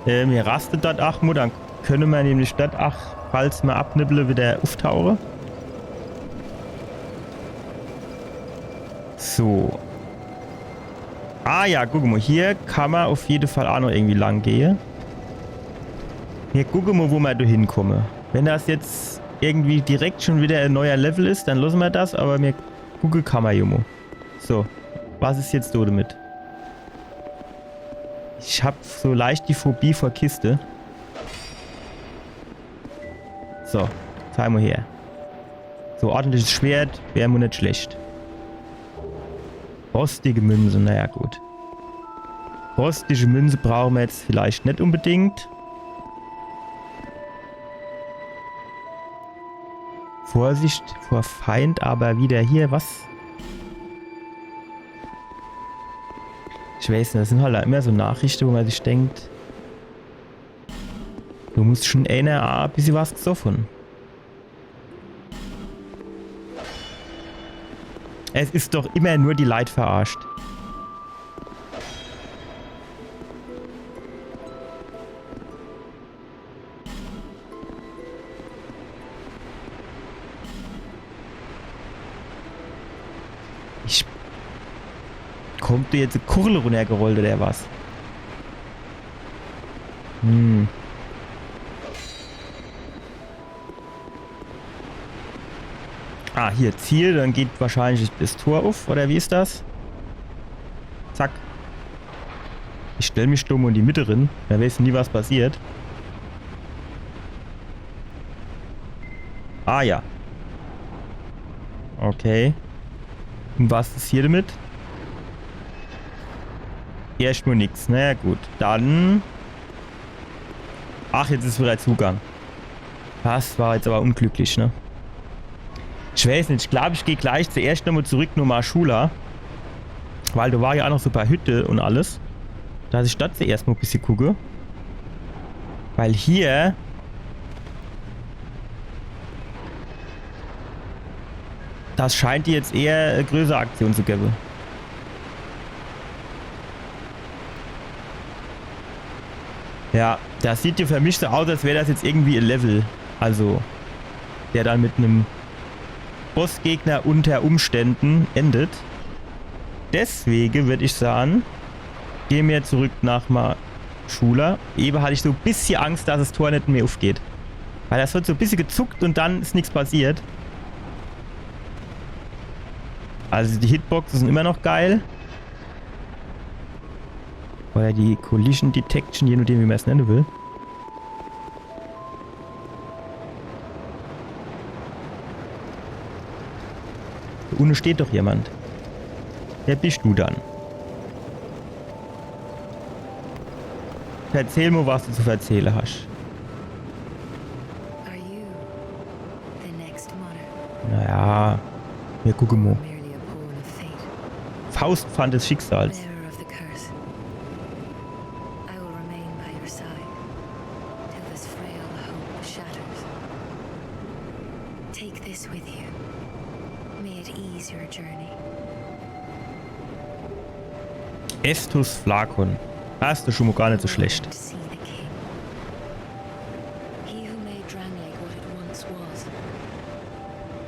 Mir rastet das auch mal, dann können wir nämlich das auch, falls wir abnibbeln, wieder auftauchen. So. Ah ja, guck mal, hier kann man auf jeden Fall auch noch irgendwie lang gehen. Hier gucken wir, wo wir da hinkommen. Wenn das jetzt irgendwie direkt schon wieder ein neuer Level ist, dann lassen wir das, aber mir gucken kann man, Junge. So, was ist jetzt da damit? Ich habe so leicht die Phobie vor Kiste. So, zeig mal her. So, ordentliches Schwert wäre mir nicht schlecht. Rostige Münze, naja gut. Rostige Münze brauchen wir jetzt vielleicht nicht unbedingt. Vorsicht vor Feind, aber wieder hier, was? Ich weiß nicht, das sind halt immer so Nachrichten, wo man sich denkt, du musst schon einer ein bisschen was gesoffen. Es ist doch immer nur die Leid verarscht. Kommt dir jetzt eine Kurle runtergerollt oder was? Ah, hier Ziel, dann geht wahrscheinlich das Tor auf, oder wie ist das? Zack. Ich stelle mich stumm in die Mitte drin, da weiß nie, was passiert. Ah ja. Okay. Und was ist hier damit? Erstmal nichts. Naja gut, dann... Ach, jetzt ist wieder Zugang. Das war jetzt aber unglücklich, ne? Ich weiß nicht, ich glaube, ich gehe gleich zuerst nochmal zurück nach Schula. Weil da war ja auch noch so ein paar Hütte und alles. Dass ich das zuerst mal ein bisschen gucke. Weil hier... Das scheint die jetzt eher eine größere Aktion zu geben. Ja, das sieht ja für mich so aus, als wäre das jetzt irgendwie ein Level. Also, der dann mit einem Bossgegner unter Umständen endet. Deswegen würde ich sagen, gehen wir zurück nach Schula. Eben hatte ich so ein bisschen Angst, dass das Tor nicht mehr aufgeht. Weil das wird so ein bisschen gezuckt und dann ist nichts passiert. Also die Hitboxen sind immer noch geil. Oder die Collision Detection, je nachdem wie man es nennen will. Da unten steht doch jemand. Wer bist du dann? Erzähl mir, was du zu erzählen hast. Are you the next monarch? Naja, wir gucken mal. Merely a pawn of fate, Faustpfand des Schicksals. bearer of the curse. I will remain by your side till this frail hope shatters. Take this with you. May it ease your journey. Estus Flakon. Hast du schon mal gar nicht so schlecht. To see the king. He who made Drangleic what it once was.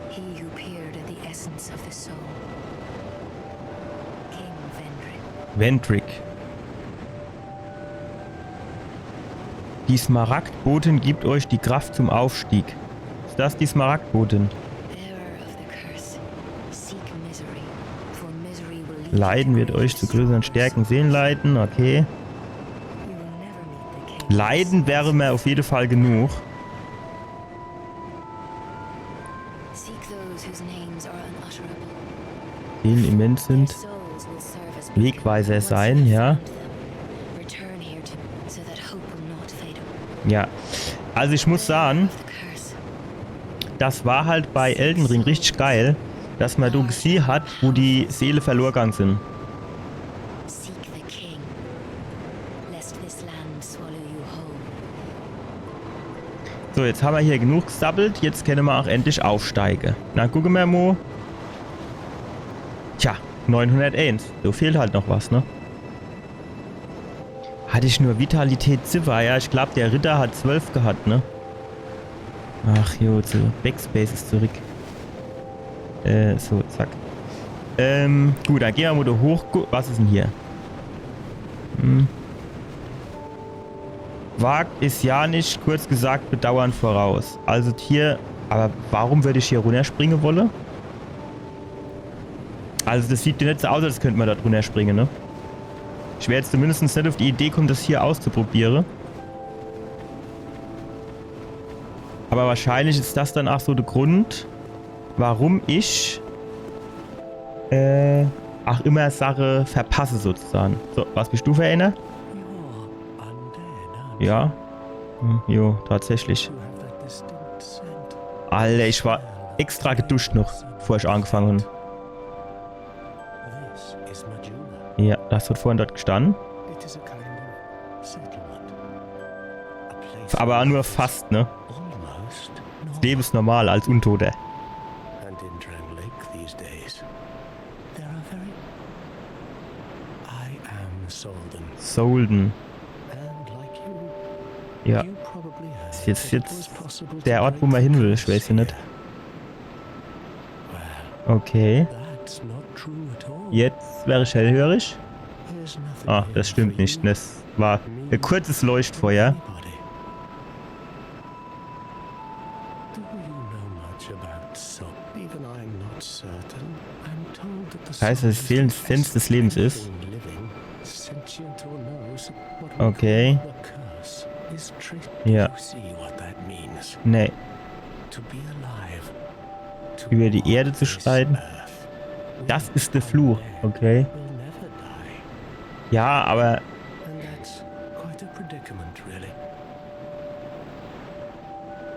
He who peered at the essence of the soul. King Vendrick. Vendrick. Die Smaragdbotin gibt euch die Kraft zum Aufstieg. Ist das die Smaragdbotin? Bearer of the curse. Seek misery, for misery will lead you Leiden to wird euch zu größeren great Stärken Seelen leiten, okay. You will never meet the king. Leiden wäre mir auf jeden Fall genug. Seek those whose names are unutterable. Seelen immens sind. Their souls will serve as Wegweiser beacons. sein, Once you ja. have found them, return here to so that hope will not fade away. Ja. Also ich muss sagen, Of the curse. das war halt bei Elden Ring richtig geil, dass man da gesehen hat, wo die Seele verloren gegangen sind. Seek the king, lest this land swallow you whole. So, jetzt haben wir hier genug gesabbelt. Jetzt können wir auch endlich aufsteigen. Na, gucken wir mal. Tja, 901. So fehlt halt noch was, ne? Hatte ich nur Vitalität Ziffer? Ja, ich glaube, der Ritter hat 12 gehabt, ne? Ach jo, so. Backspace ist zurück. So, zack. Gut, dann gehen wir mal da hoch. Was ist denn hier? Wagt ist ja nicht, kurz gesagt, bedauern voraus. Also hier, aber warum würde ich hier runterspringen wollen? Also das sieht ja nicht so aus, als könnte man da drunter springen, ne? Ich wäre jetzt zumindest nicht auf die Idee kommen, das hier auszuprobieren. Aber wahrscheinlich ist das dann auch so der Grund, warum ich immer Sache verpasse sozusagen. So, was bist du für einer? Ja. Jo, tatsächlich. Alter, ich war extra geduscht noch, bevor ich angefangen habe. Ja, das wird vorhin dort gestanden. Aber nur fast, ne? Das Leben ist normal als Untoter. Solden. Ja. Ist jetzt der Ort, wo man hin will, ich weiß ja nicht. Okay. Jetzt wäre ich hellhörig. Ah, das stimmt nicht. Das war ein kurzes Leuchtfeuer. Das heißt, dass es fehlende Essenz des Lebens ist. Okay. Ja. Nee. Über die Erde zu schreiten. Das ist der Fluch. Okay. Ja, aber...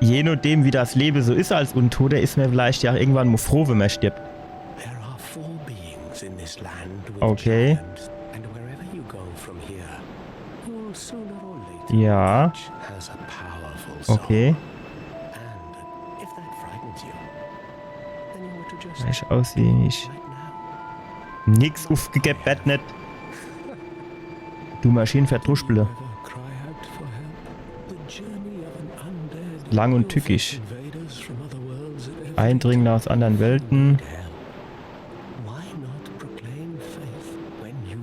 Je nachdem, wie das Leben so ist als Untoter, ist man vielleicht ja irgendwann mal froh, wenn man stirbt. Okay. Ja. Okay. Ich aussehe nicht. Nix aufgegeben, Bett nicht. Du Maschinenverdruschble. Lang und tückisch. Eindringler aus anderen Welten.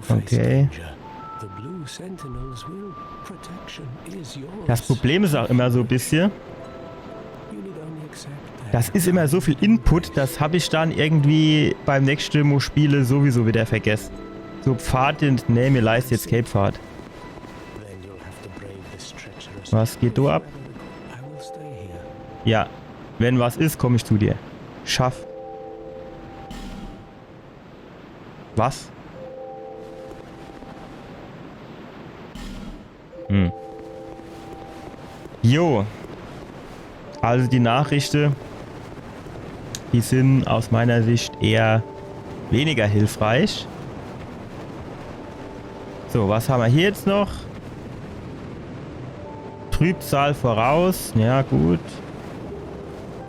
Okay. Das Problem ist auch immer so ein bisschen. Das ist immer so viel Input, das habe ich dann irgendwie beim nächsten Mal Spiele sowieso wieder vergessen. So Pfad in Name Lies Escape Pfad. Was geht da ab? Ja, wenn was ist, komme ich zu dir. Schaff. Was? Jo. Also die Nachrichten, die sind aus meiner Sicht eher weniger hilfreich. So, was haben wir hier jetzt noch? Trübsal voraus. Ja, gut.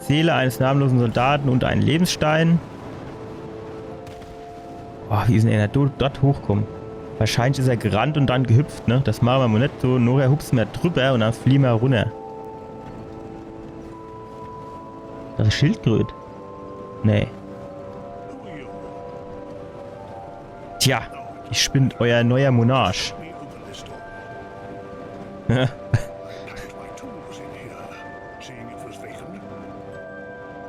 Seele eines namenlosen Soldaten und einen Lebensstein. Boah, wie ist denn er dort hochkommen? Wahrscheinlich ist er gerannt und dann gehüpft, ne? Das machen wir mal nicht so. Nur er hupst mir drüber und dann fliehen wir runter. Das ist Schildkröte. Nee. Tja, ich bin euer neuer Monarch.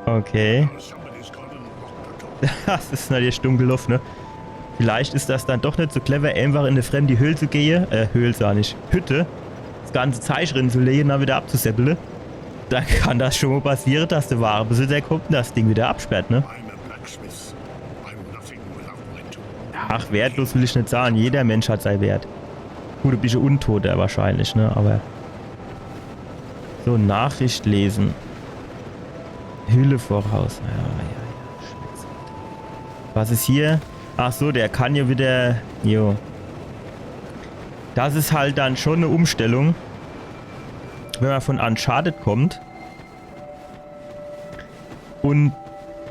Okay. Das ist natürlich dunkel Luft, ne? Vielleicht ist das dann doch nicht so clever, einfach in eine fremde Höhle zu gehen. Höhle sah nicht. Hütte. Das ganze Zeug drin zu legen und dann wieder abzuseppeln. Dann kann das schon mal passieren, dass der wahre Besitzer kommt und das Ding wieder absperrt, ne? Ach, wertlos will ich nicht sagen. Jeder Mensch hat seinen Wert. Gut, ein bisschen Untoter wahrscheinlich, ne? Aber... So, Nachricht lesen. Hülle voraus. Ja. Scheiße. Was ist hier? Ach so, der kann ja wieder... Jo. Das ist halt dann schon eine Umstellung. Wenn man von Uncharted kommt. Und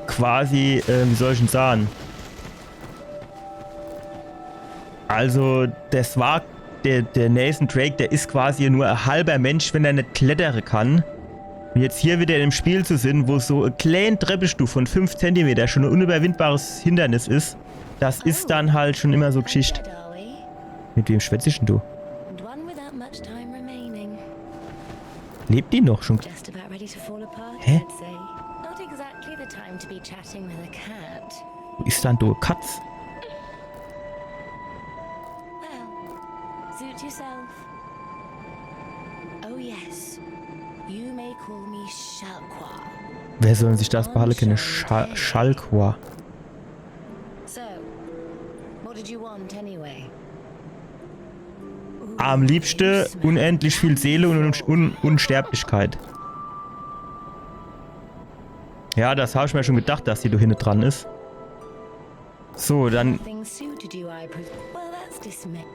quasi, wie soll ich denn sagen? Also, das war... Der Nathan Drake, der ist quasi nur ein halber Mensch, wenn er nicht klettern kann. Und jetzt hier wieder im Spiel zu sind, wo so ein kleiner Treppenstufe von 5 cm schon ein unüberwindbares Hindernis ist, das ist dann halt schon immer so Geschichte. Mit wem schwätze ich denn du? And one without much time remaining. Lebt die noch schon? Just about ready to fall apart, Hä? I'd say. Not exactly the time to be chatting with a cat. Wo ist dann du? Katz? Well, suit yourself. Oh yes, you may call me Shalqua. Wer soll sich das behalten können? Schalqua. So, what did you want anyway? Am liebsten unendlich viel Seele und Unsterblichkeit. Ja, das habe ich mir schon gedacht, dass die da hinten dran ist. So, dann... Nothing suited you, I presume. Well, that's dismissed.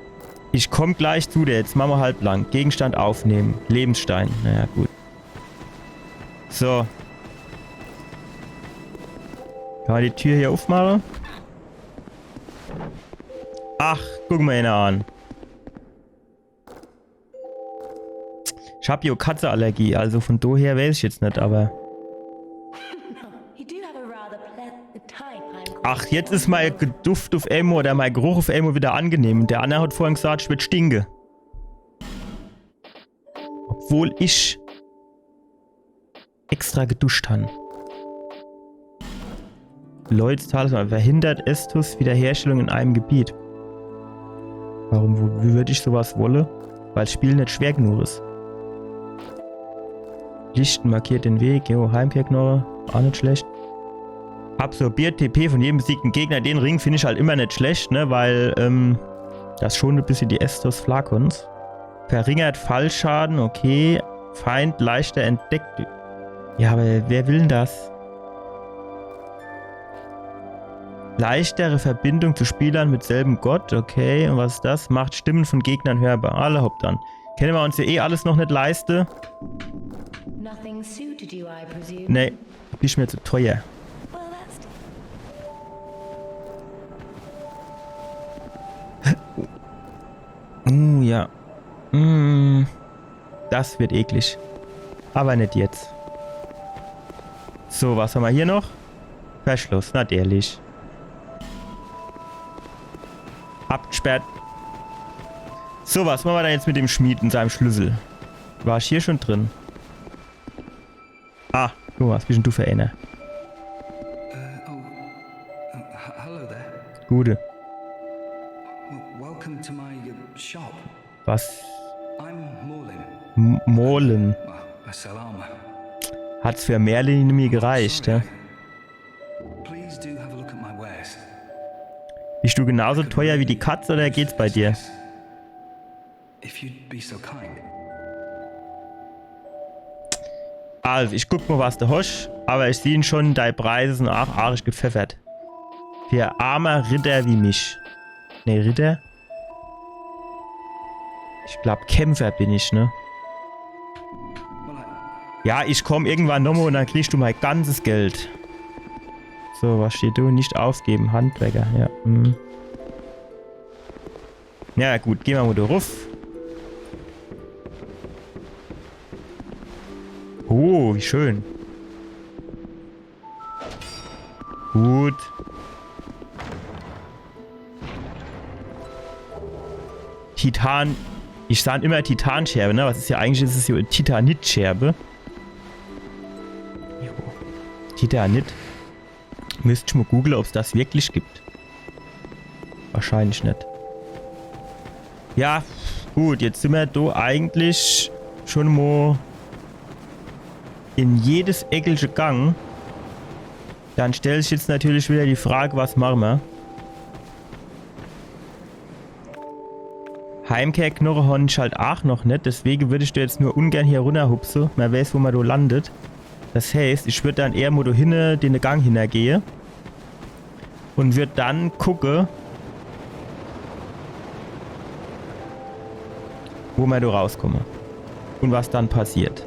Ich komme gleich zu dir. Jetzt machen wir halblang. Gegenstand aufnehmen. Lebensstein. Naja, gut. So. Kann man die Tür hier aufmachen? Ach, guck mal ihn an. Ich habe hier Katzenallergie, also von daher weiß ich jetzt nicht, aber... You do have a rather pleasant type, I'm Ach, jetzt ist mein Duft auf Elmo oder mein Geruch auf Elmo wieder angenehm. Der Anna hat vorhin gesagt, ich würde stinken. Obwohl ich extra geduscht habe. Lloyds Talisman verhindert Estus Wiederherstellung in einem Gebiet. Warum, wie würde ich sowas wollen? Weil das Spiel nicht schwer genug ist. Lichten markiert den Weg. Jo, Heimkehrknorre. Auch nicht schlecht. Absorbiert TP von jedem besiegten Gegner. Den Ring finde ich halt immer nicht schlecht, ne? Weil, das schont ein bisschen die Estus Flakons. Verringert Fallschaden, okay. Feind leichter entdeckt. Ja, aber wer will denn das? Leichtere Verbindung zu Spielern mit selben Gott, okay. Und was ist das? Macht Stimmen von Gegnern hörbar. Alle Haupt an. Können wir uns ja eh alles noch nicht leisten? nothing suited you, I presume. Nee, ist mir zu teuer. Well, that's Ja. Das wird eklig. Aber nicht jetzt. So, was haben wir hier noch? Verschluss, natürlich. Abgesperrt. So, was machen wir da jetzt mit dem Schmied und seinem Schlüssel? War ich hier schon drin? Ah, guck mal, was bist denn du für einer? Hello there. Gute. Welcome to my shop. Was? I'm Morlin. Molen. Salama. Hat's für Merlin mir gereicht, ja? Please do have a look at my wares. Bist du genauso teuer wie die Katze oder geht's bei dir? If you'd be so kind. Also, ich guck mal, was du hast, aber ich sehe schon, deine Preise sind auch arisch gepfeffert. Für armer Ritter wie mich. Ne, Ritter? Ich glaube, Kämpfer bin ich, ne? Ja, ich komme irgendwann nochmal und dann kriegst du mein ganzes Geld. So, was steht du? Nicht aufgeben, Handwerker, ja. Ja, gut, gehen wir mal da ruf. Oh, wie schön. Gut. Titan. Ich sage immer Titanscherbe, ne? Was ist ja eigentlich? Ist es hier Titanitscherbe. Jo. Titanit. Müsste ich mal googeln, ob es das wirklich gibt. Wahrscheinlich nicht. Ja, gut. Jetzt sind wir da eigentlich schon mal in jedes eckige Gang. Dann stellt sich jetzt natürlich wieder die Frage, was machen wir? Heimkehrknorre habe ich halt auch noch nicht, deswegen würde ich da jetzt nur ungern hier runterhupsen. Man weiß, wo man da landet. Das heißt, ich würde dann eher mal da hinten den Gang hintergehen und würde dann gucken, wo man da rauskommen und was dann passiert.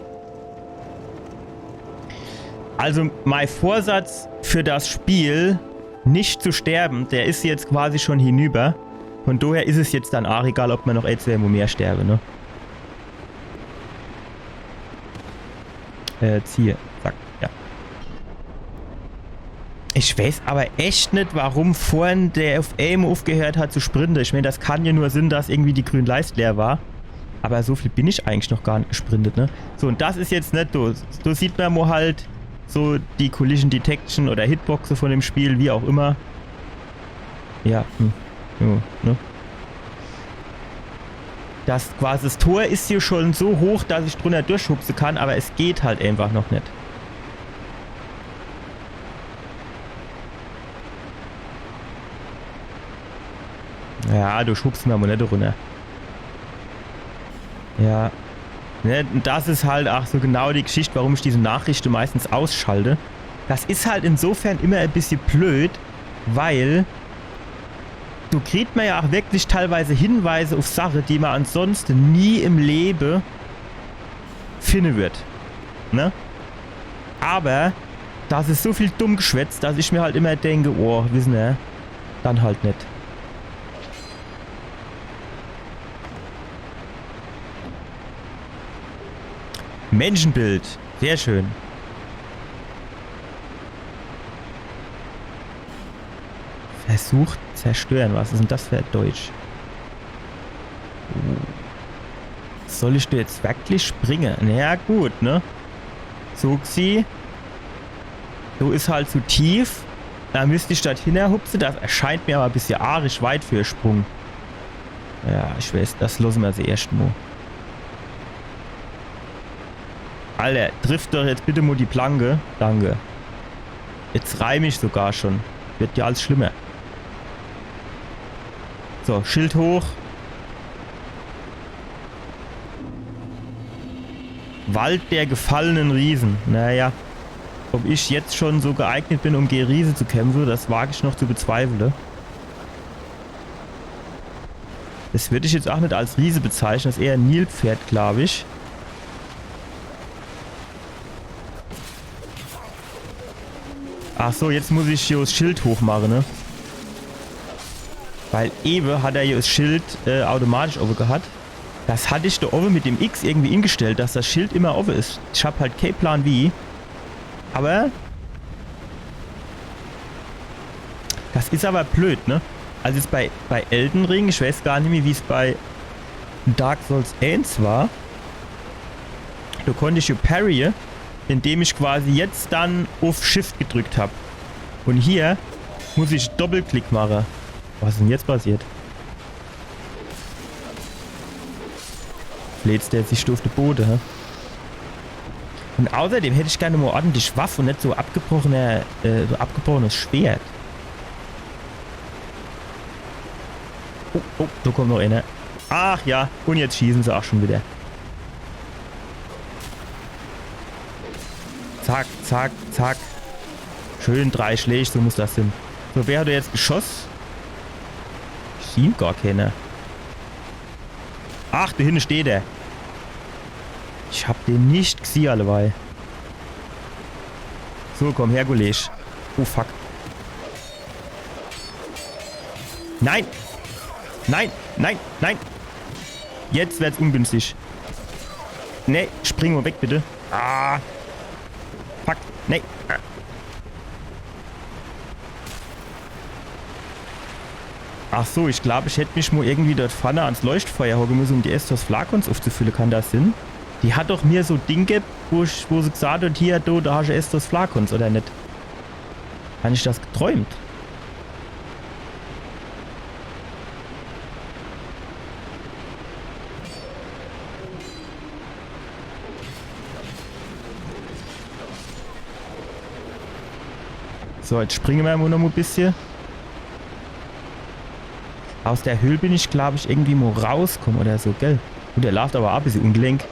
Also mein Vorsatz für das Spiel, nicht zu sterben, der ist jetzt quasi schon hinüber. Von daher ist es jetzt dann auch egal, ob man noch etwas mehr sterbe, ne? Ziehe. Zack, ja. Ich weiß aber echt nicht, warum vorhin der auf Aim aufgehört hat zu sprinten. Ich meine, das kann ja nur Sinn, dass irgendwie die grüne Leiste leer war. Aber so viel bin ich eigentlich noch gar nicht gesprintet, ne? So, und das ist jetzt nicht so. So sieht man mal halt so die Collision Detection oder Hitboxe von dem Spiel, wie auch immer. Ja, jo, ne? Das quasi das Tor ist hier schon so hoch, dass ich drunter durchschubsen kann, aber es geht halt einfach noch nicht. Ja, du schubst mir Monette runter. Ja. Ne, das ist halt auch so genau die Geschichte, warum ich diese Nachrichten meistens ausschalte. Das ist halt insofern immer ein bisschen blöd, weil du kriegst man ja auch wirklich teilweise Hinweise auf Sachen, die man ansonsten nie im Leben finden wird. Ne? Aber das ist so viel dumm geschwätzt, dass ich mir halt immer denke, oh, wissen wir, dann halt nicht. Menschenbild. Sehr schön. Versucht zerstören. Was ist denn das für Deutsch? Soll ich da jetzt wirklich springen? Naja, gut, ne? Suxi. So ist halt zu tief. Da müsste ich das hinterhupsen. Das erscheint mir aber ein bisschen arisch weit für Sprung. Ja, ich weiß, das lassen wir sie erst mal. Alter, trifft doch jetzt bitte mal die Planke. Danke. Jetzt reime ich sogar schon. Wird ja alles schlimmer. So, Schild hoch. Wald der gefallenen Riesen. Naja. Ob ich jetzt schon so geeignet bin, um gegen Riese zu kämpfen, das wage ich noch zu bezweifeln. Das würde ich jetzt auch nicht als Riese bezeichnen. Das ist eher ein Nilpferd, glaube ich. Ach so, jetzt muss ich hier das Schild hochmachen, ne? Weil eben hat er hier das Schild automatisch offen gehabt. Das hatte ich da oben mit dem X irgendwie eingestellt, dass das Schild immer offen ist. Ich habe halt keinen Plan wie. Aber das ist aber blöd, ne? Also jetzt bei Elden Ring, ich weiß gar nicht mehr, wie es bei Dark Souls 1 war. Da konnte ich ja parryen, indem ich quasi jetzt dann auf Shift gedrückt habe. Und hier muss ich Doppelklick machen. Was ist denn jetzt passiert? Lädst der sich auf den Boden, hä? Und außerdem hätte ich gerne mal ordentlich Waffe und nicht so abgebrochenes Schwert. Oh, da kommt noch einer. Ach ja, und jetzt schießen sie auch schon wieder. Zack, zack, zack. Schön 3 Schläge, so muss das sein. So, wer hat jetzt geschossen? Schien gar keiner. Ach, da hinten steht er. Ich hab den nicht gesehen, alleweil. So, komm her, Gulesch. Oh, fuck. Nein! Nein, nein, nein! Jetzt wird's ungünstig. Ne, spring mal weg, bitte. Ah! Fuck, ne. Ach so, ich glaube, ich hätte mich mal irgendwie dort vorne ans Leuchtfeuer hocken müssen, um die Estus Flakons aufzufüllen. Kann das Sinn? Die hat doch mir so Dinge, wo sie gesagt hat, hier, da hast du Estus Flakons, oder nicht? Habe ich das geträumt? So, jetzt springen wir noch mal ein bisschen. Aus der Höhle bin ich, glaube ich, irgendwie mal rauskommen oder so, gell? Und der läuft aber auch ein bisschen ungelenk.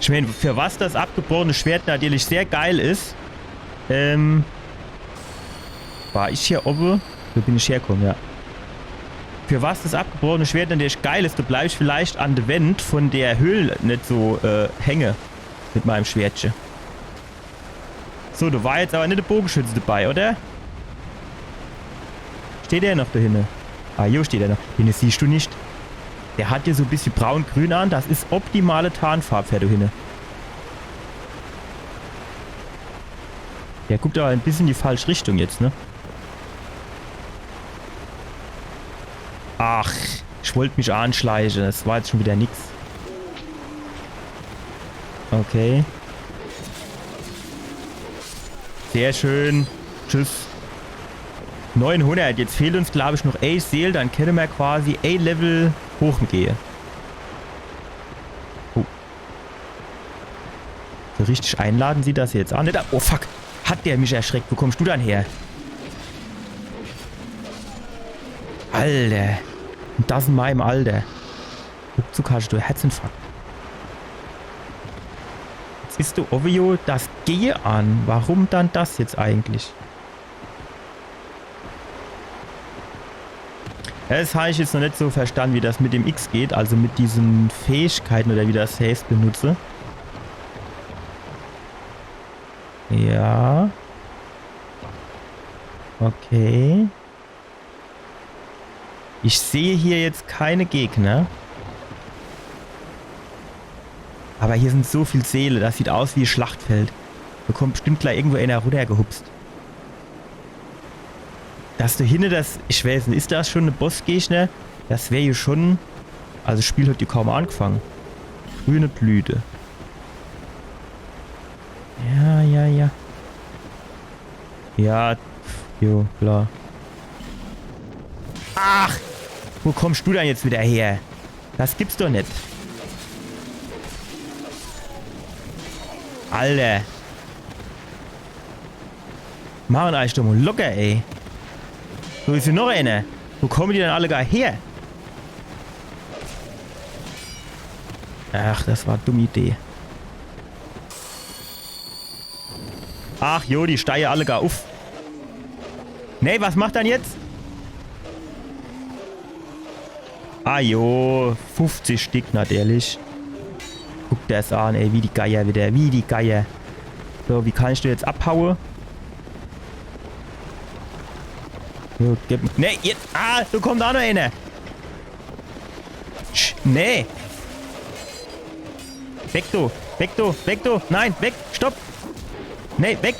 Ich meine, für was das abgebrochene Schwert natürlich sehr geil ist, war ich hier oben? Wo bin ich hergekommen, ja. Für was das abgebrochene Schwert natürlich geil ist, da bleibe ich vielleicht an der Wand von der Höhle nicht so hänge mit meinem Schwertchen. So, da war jetzt aber nicht der Bogenschütze dabei, oder? Steht der noch da hinten? Ah, hier steht er noch. Den siehst du nicht. Der hat hier so ein bisschen braun-grün an. Das ist optimale Tarnfarbe für da hinten. Der guckt aber ein bisschen in die falsche Richtung jetzt, ne? Ach, ich wollte mich anschleichen. Das war jetzt schon wieder nix. Okay. Sehr schön. Tschüss. 900. Jetzt fehlt uns, glaube ich, noch A-Seele. Dann können wir quasi A-Level hochgehen. Oh. So richtig einladen sieht das jetzt an. Oh, fuck. Hat der mich erschreckt. Wo kommst du dann her? Alter. Und das in meinem Alter. Ruckzuck hast du Herzinfarkt. Jetzt ist du Ovio das Gehe an. Warum dann das jetzt eigentlich? Ja, das habe ich jetzt noch nicht so verstanden, wie das mit dem X geht. Also mit diesen Fähigkeiten oder wie das Saves benutze. Ja. Okay. Ich sehe hier jetzt keine Gegner. Aber hier sind so viel Seele. Das sieht aus wie ein Schlachtfeld. Da kommt bestimmt gleich irgendwo einer runtergehupst. Dass du hinten das... Ich weiß nicht, ist das schon eine Bossgegner? Das wäre ja schon... Also das Spiel hat ja kaum angefangen. Grüne Blüte. Ja, ja, ja. Ja, jo, klar. Ach! Wo kommst du denn jetzt wieder her? Das gibt's doch nicht. Alter. Machen eigentlich doch mal locker, ey. So ist hier noch einer. Wo kommen die denn alle gar her? Ach, das war eine dumme Idee. Ach jo, die steigen alle gar auf. Nee, was macht dann jetzt? Ah jo, 50 Stück natürlich. Guck das an, ey, wie die Geier wieder, wie die Geier. So, wie kann ich dir jetzt abhauen? Jo, gib... Nee, jetzt... Ah, so kommt da noch einer. Nee. Weg du, weg du, weg du. Nein, weg, stopp. Nee, weg.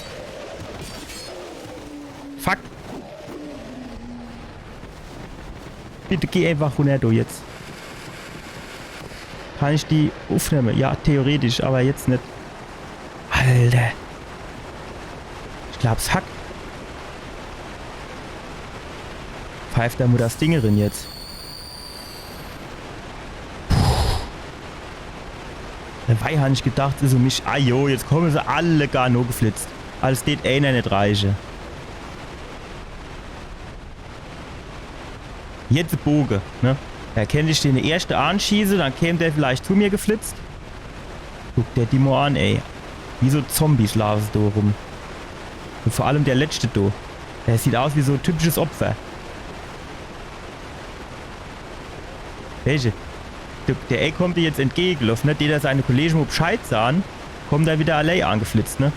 Fuck. Bitte geh einfach runter, du jetzt. Kann ich die aufnehmen? Ja, theoretisch, aber jetzt nicht. Alter. Ich glaub's hackt. Pfeift da nur das Ding drin jetzt. Dabei habe ich gedacht, ist um mich. Ah jo, jetzt kommen sie alle gar nur geflitzt. Als geht einer nicht reichen. Jetzt Bogen, ne? Da könnte ich den erste anschießen, dann käme der vielleicht zu mir geflitzt. Guck der die mal an, ey. Wie so Zombies laufen da rum. Und vor allem der letzte da. Der sieht aus wie so ein typisches Opfer. Welche? Der A kommt dir jetzt entgegengelaufen, ne? Der seine Kollegen mal Bescheid sahen, kommt da wieder allein angeflitzt, ne?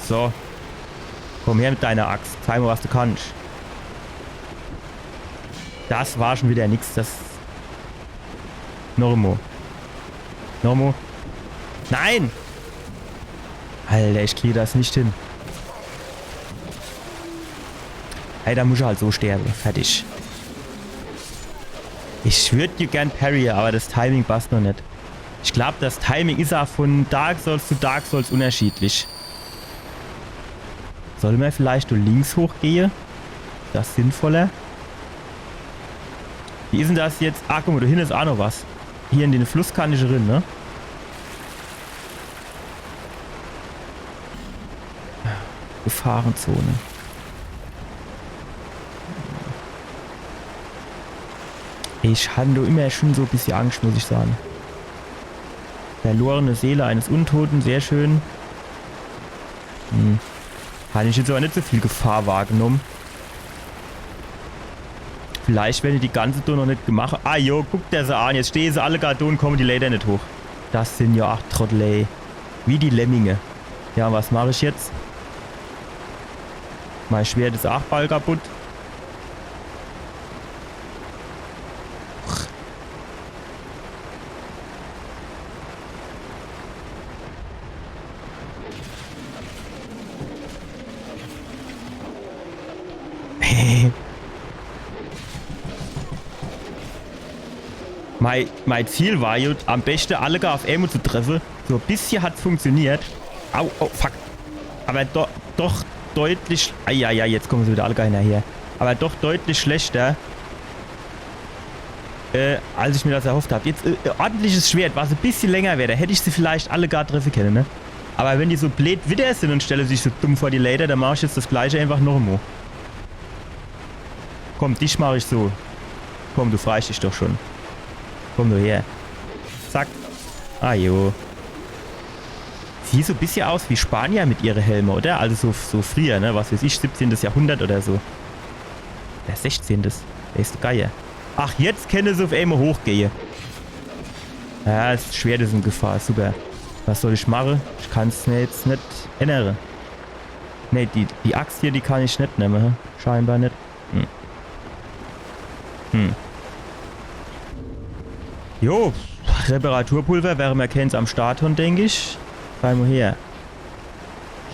So. Komm her mit deiner Axt. Zeig mal, was du kannst. Das war schon wieder nix. Das... Normo. Normo. Nein! Alter, ich kriege das nicht hin. Ey, da muss er halt so sterben. Fertig. Ich würde dir gern parryen, aber das Timing passt noch nicht. Ich glaube, das Timing ist auch von Dark Souls zu Dark Souls unterschiedlich. Sollen wir vielleicht nur links hochgehen? Das ist sinnvoller. Wie ist denn das jetzt? Ah, guck mal, da hinten ist auch noch was. Hier in den Fluss kann ich rein, ne? Gefahrenzone. Ich hatte immer schon so ein bisschen Angst, muss ich sagen. Verlorene Seele eines Untoten, sehr schön. Habe ich jetzt aber nicht so viel Gefahr wahrgenommen. Vielleicht, wenn ich die ganze Tour noch nicht gemacht habe. Ah jo, guck der sie an. Jetzt stehen sie alle gerade da und kommen die leider nicht hoch. Das sind ja 8 Trottel, ey. Wie die Lemminge. Ja, was mache ich jetzt? Mein Schwert ist auch bald kaputt. Nee. Mein Ziel war ja, am besten alle gar auf einmal zu treffen. So ein bisschen hat es funktioniert. Au, oh, fuck. Aber doch deutlich... Ja, jetzt kommen sie wieder alle hinterher. Aber doch deutlich schlechter, als ich mir das erhofft habe. Jetzt ordentliches Schwert, was ein bisschen länger wäre. Da hätte ich sie vielleicht alle gar treffen können, ne? Aber wenn die so blöd wieder sind und stellen sich so dumm vor die Later, dann mache ich jetzt das gleiche einfach noch einmal. Komm, dich mache ich so. Komm, du freust dich doch schon. Komm du her. Zack. Ah jo. Sieht so ein bisschen aus wie Spanier mit ihren Helmen, oder? Also so früher, ne? Was weiß ich, 17. Jahrhundert oder so. Der 16. Der ist so geil. Ach, jetzt können sie auf einmal hochgehen. Ja, das Schwert ist in Gefahr. Super. Was soll ich machen? Ich kann es mir jetzt nicht ändern. Ne, die Axt hier, die kann ich nicht nehmen. Scheinbar nicht. Jo, Reparaturpulver wäre mir keins am Starthorn, denke ich. Schau mal her.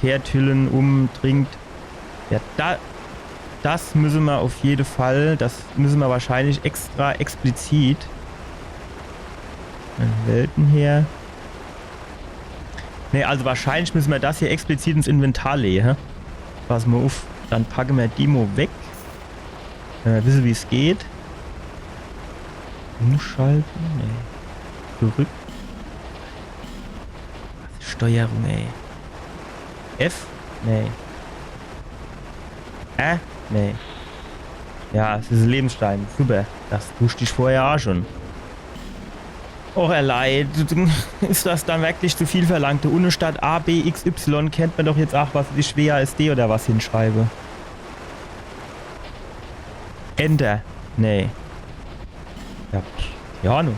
Kehrthüllen umtrinkt. Ja, das müssen wir auf jeden Fall. Das müssen wir wahrscheinlich extra explizit. Welten her. Ne, also wahrscheinlich müssen wir das hier explizit ins Inventar legen. Pass mal auf. Dann packen wir Demo weg. Wissen, wie es geht. Umschalten? Nee. Zurück. Steuerung, ey. F? Nee. Nee. Ja, es ist ein Lebensstein. Super. Das wusste ich vorher auch schon. Oh, leid. Ist das dann wirklich zu viel verlangt? Ohne statt A, B, X, Y kennt man doch jetzt auch, was ich WASD oder was hinschreibe. Enter. Nee. Ja, keine Ahnung.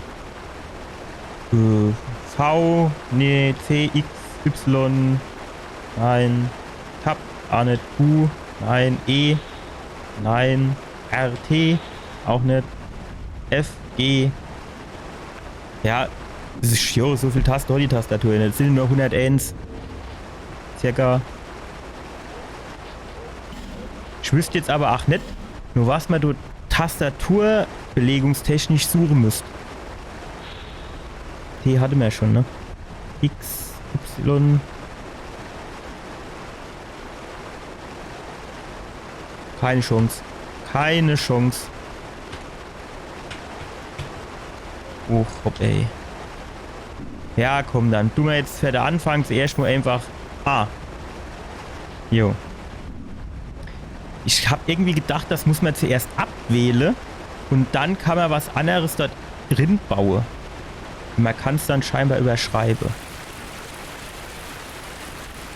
V, nee, C, X, Y, nein, Tab, auch nicht, Q, nein, E, nein, R, T, auch nicht, F, G, ja, das ist jo, so viel Tasten hat die Tastatur nicht, es sind nur 101, circa. Ich wüsste jetzt aber auch nicht, nur was man dort tastaturbelegungstechnisch suchen müsst. T hatte man ja schon, ne? X, Y. Keine Chance. Keine Chance. Oh, hopp, ey. Ja, komm, dann tun wir jetzt für den Anfang zuerst mal einfach A. Jo. Ich habe irgendwie gedacht, das muss man zuerst abwählen und dann kann man was anderes dort drin bauen. Man kann es dann scheinbar überschreiben.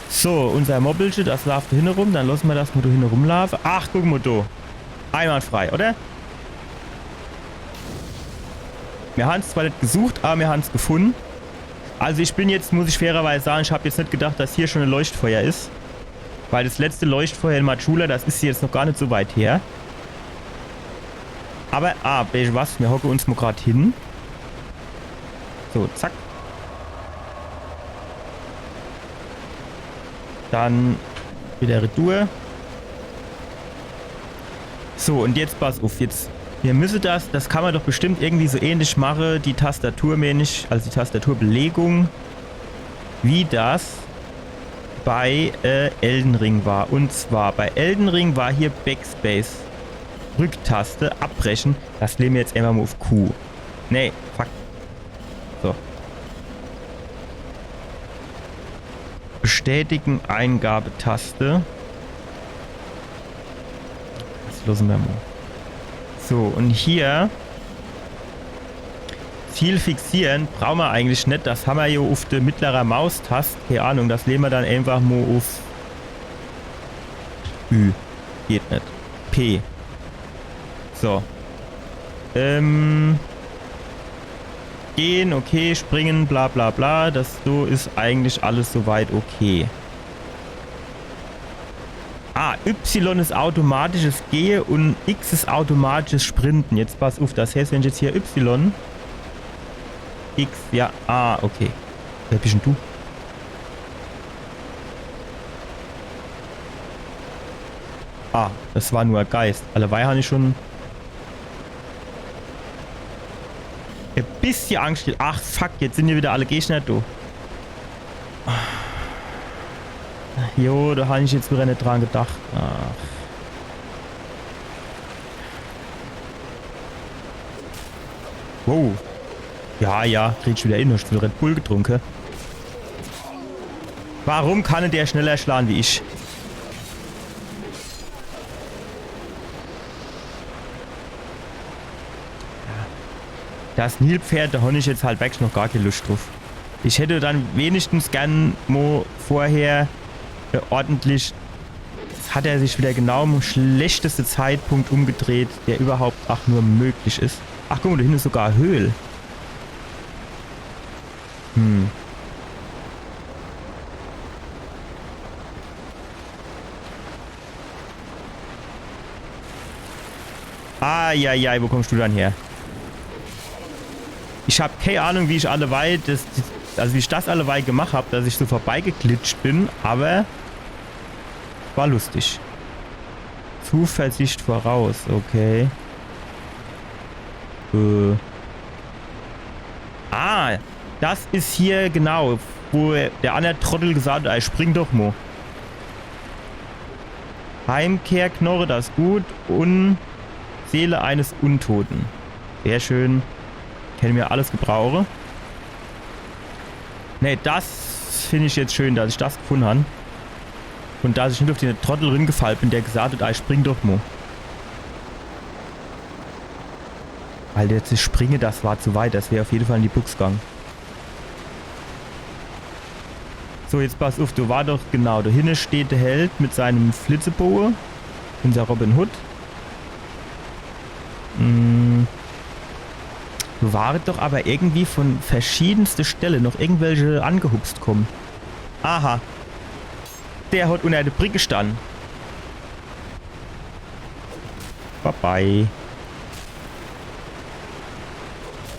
So, unser Mobbelchen, das läuft da hinten rum. Dann lassen wir das Motor hinten rumlaufen. Ach, guck mal da. Einwandfrei, oder? Wir haben es zwar nicht gesucht, aber wir haben es gefunden. Also ich bin jetzt, muss ich fairerweise sagen, ich habe jetzt nicht gedacht, dass hier schon ein Leuchtfeuer ist. Weil das letzte Leuchtfeuer in Majula, das ist jetzt noch gar nicht so weit her. Aber, was? Wir hocken uns mal gerade hin. So, zack. Dann wieder Retour. So, und jetzt pass auf, jetzt. Wir müssen das kann man doch bestimmt irgendwie so ähnlich machen, die Tastaturmäßig, also die Tastaturbelegung, wie das bei Elden Ring war. Und zwar bei Elden Ring war hier Backspace, Rücktaste, abbrechen. Das legen wir jetzt einfach mal auf Q. Nee, fuck. So. Bestätigen, Eingabetaste. Das lassen wir mal. So, und hier Ziel fixieren brauchen wir eigentlich nicht. Das haben wir hier auf der mittleren Maustaste. Keine Ahnung, das legen wir dann einfach mal auf Ü. Geht nicht. P. So. Gehen, okay, springen, bla bla bla. Das so ist eigentlich alles soweit okay. Y ist automatisches Gehen und X ist automatisches Sprinten. Jetzt pass auf, das heißt, wenn ich jetzt hier Y, X, ja, okay. Wer bist denn du? Ah, das war nur ein Geist. Alleweil habe ich schon ein bisschen Angst. Ach, fuck, jetzt sind hier wieder alle Gegner, du. Jo, da habe ich jetzt wieder nicht dran gedacht. Ach. Wow. Ja, krieg ich wieder hin. Ich will Red Bull getrunken. Warum kann der schneller schlagen wie ich? Das Nilpferd, da habe ich jetzt halt wirklich noch gar keine Lust drauf. Ich hätte dann wenigstens gern mal vorher ordentlich... Jetzt hat er sich wieder genau am schlechtesten Zeitpunkt umgedreht, der überhaupt auch nur möglich ist. Ach guck mal, da hinten ist sogar eine Höhle. Ja, wo kommst du dann her? Ich habe keine Ahnung, wie ich alleweil wie ich das alleweil gemacht habe, dass ich so vorbeigeglitscht bin, aber war lustig. Zuversicht voraus, okay. Das ist hier genau, wo der andere Trottel gesagt hat, spring doch mal. Heimkehrknorre, das ist gut. Und Seele eines Untoten. Sehr schön. Ich hätte mir alles gebrauche. Ne, das finde ich jetzt schön, dass ich das gefunden habe. Und dass ich nicht auf den Trottel reingefallen bin, der gesagt hat, spring doch mal. Weil jetzt springe, das war zu weit. Das wäre auf jeden Fall in die Buchs gegangen. So, jetzt pass auf, du war doch genau. Da hinten steht der Held mit seinem Flitzeboe. Unser Robin Hood. Du waret doch aber irgendwie von verschiedensten Stellen noch irgendwelche angehupst kommen. Aha. Der hat unter der Brücke gestanden. Bye-bye.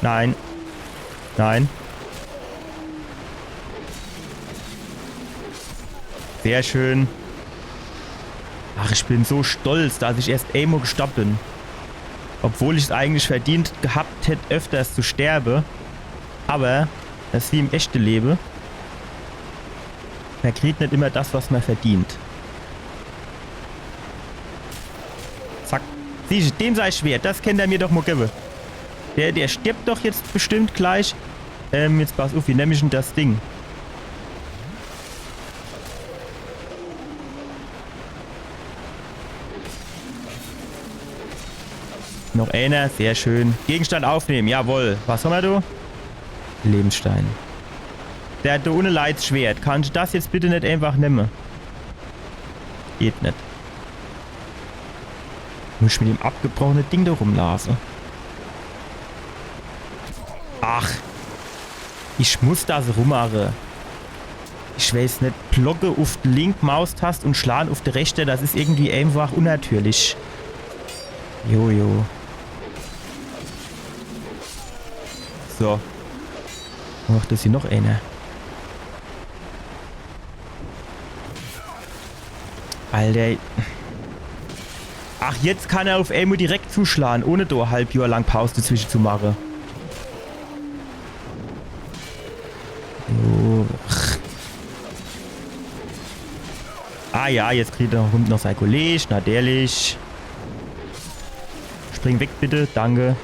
Nein. Nein. Sehr schön. Ach, ich bin so stolz, dass ich erst einmal gestoppt bin. Obwohl ich es eigentlich verdient gehabt hätte, öfters zu sterben. Aber das ist wie im echten Leben. Man kriegt nicht immer das, was man verdient. Zack. Siehst du, dem sei Schwert. Das kennt er mir doch mal geben. Der stirbt doch jetzt bestimmt gleich. Jetzt pass auf, wie nehme ich denn das Ding? Noch einer, sehr schön. Gegenstand aufnehmen, jawohl. Was haben wir da? Lebensstein. Der hat da ohne Leitschwert. Kannst du das jetzt bitte nicht einfach nehmen? Geht nicht. Muss ich mit dem abgebrochenen Ding da rumlaufen? Ach. Ich muss das rummachen. Ich weiß nicht. Blocke auf die linke Maustaste und schlagen auf die rechte. Das ist irgendwie einfach unnatürlich. Jojo. So. Ach, das ist hier noch einer. Alter. Ach, jetzt kann er auf Elmo direkt zuschlagen, ohne da halb Jahr lang Pause dazwischen zu machen. Oh. Ah ja, jetzt kriegt er noch sein Kollege, natürlich. Spring weg bitte, danke.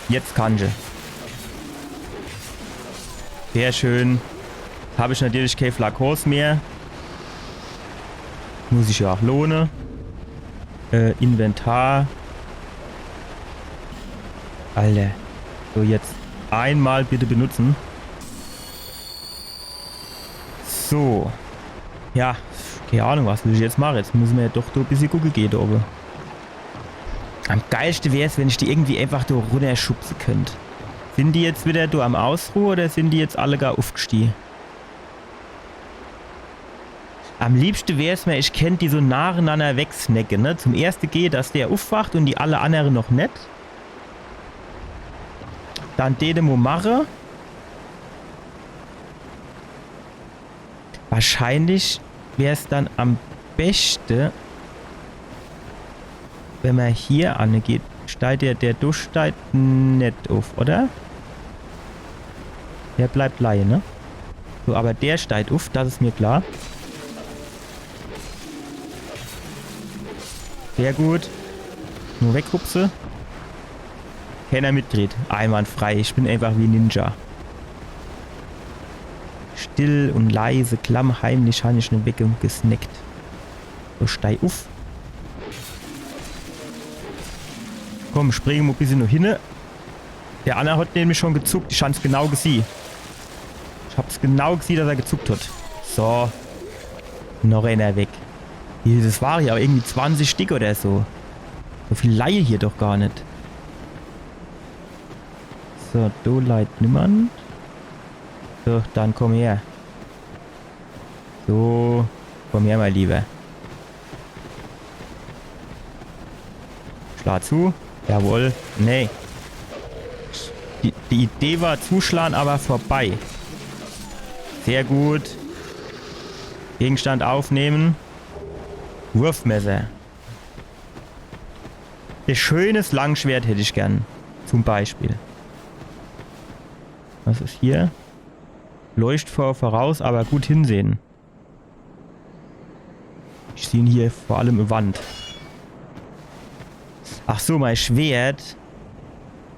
Jetzt kann ich. Sehr schön. Habe ich natürlich kein Flakos mehr. Muss ich ja auch lohnen. Inventar. Alter. So, jetzt einmal bitte benutzen. So. Ja, keine Ahnung, was will ich jetzt machen. Jetzt müssen wir ja doch ein bisschen gucken gehen da oben. Am geilsten wäre es, wenn ich die irgendwie einfach da runterschubsen könnte. Sind die jetzt wieder da am Ausruhen oder sind die jetzt alle gar aufgestiegen? Am liebsten wäre es mir, ich könnte die so nacheinander wegsnacken, ne? Zum ersten geht, dass der aufwacht und die alle anderen noch nicht. Dann den mo mache. Wahrscheinlich wäre es dann am besten, wenn man hier angeht. Steigt der durchsteigt nicht auf, oder? Der bleibt Laie, ne? So, aber der steigt auf, das ist mir klar. Sehr gut. Nur weghupse. Keiner mitdreht. Einwandfrei. Ich bin einfach wie Ninja. Still und leise, klammheimlich habe ich eine Wecke gesnackt. So, steig auf. Komm, springen wir ein bisschen noch hin. Der Anna hat nämlich schon gezuckt. Ich habe es genau gesehen. Ich habe es genau gesehen, dass er gezuckt hat. So. Noch einer weg. Das war ja irgendwie 20 Stück oder so. So viel Laie hier doch gar nicht. So, du leid niemand. So, dann komm her. So, komm her, mein Lieber. Schlag zu. Jawohl. Nee. Die Idee war zuschlagen, aber vorbei. Sehr gut. Gegenstand aufnehmen. Wurfmesser. Ein schönes Langschwert hätte ich gern. Zum Beispiel. Was ist hier? Leuchtfeuer voraus, aber gut hinsehen. Ich sehe ihn hier vor allem eine Wand. Ach so, mein Schwert.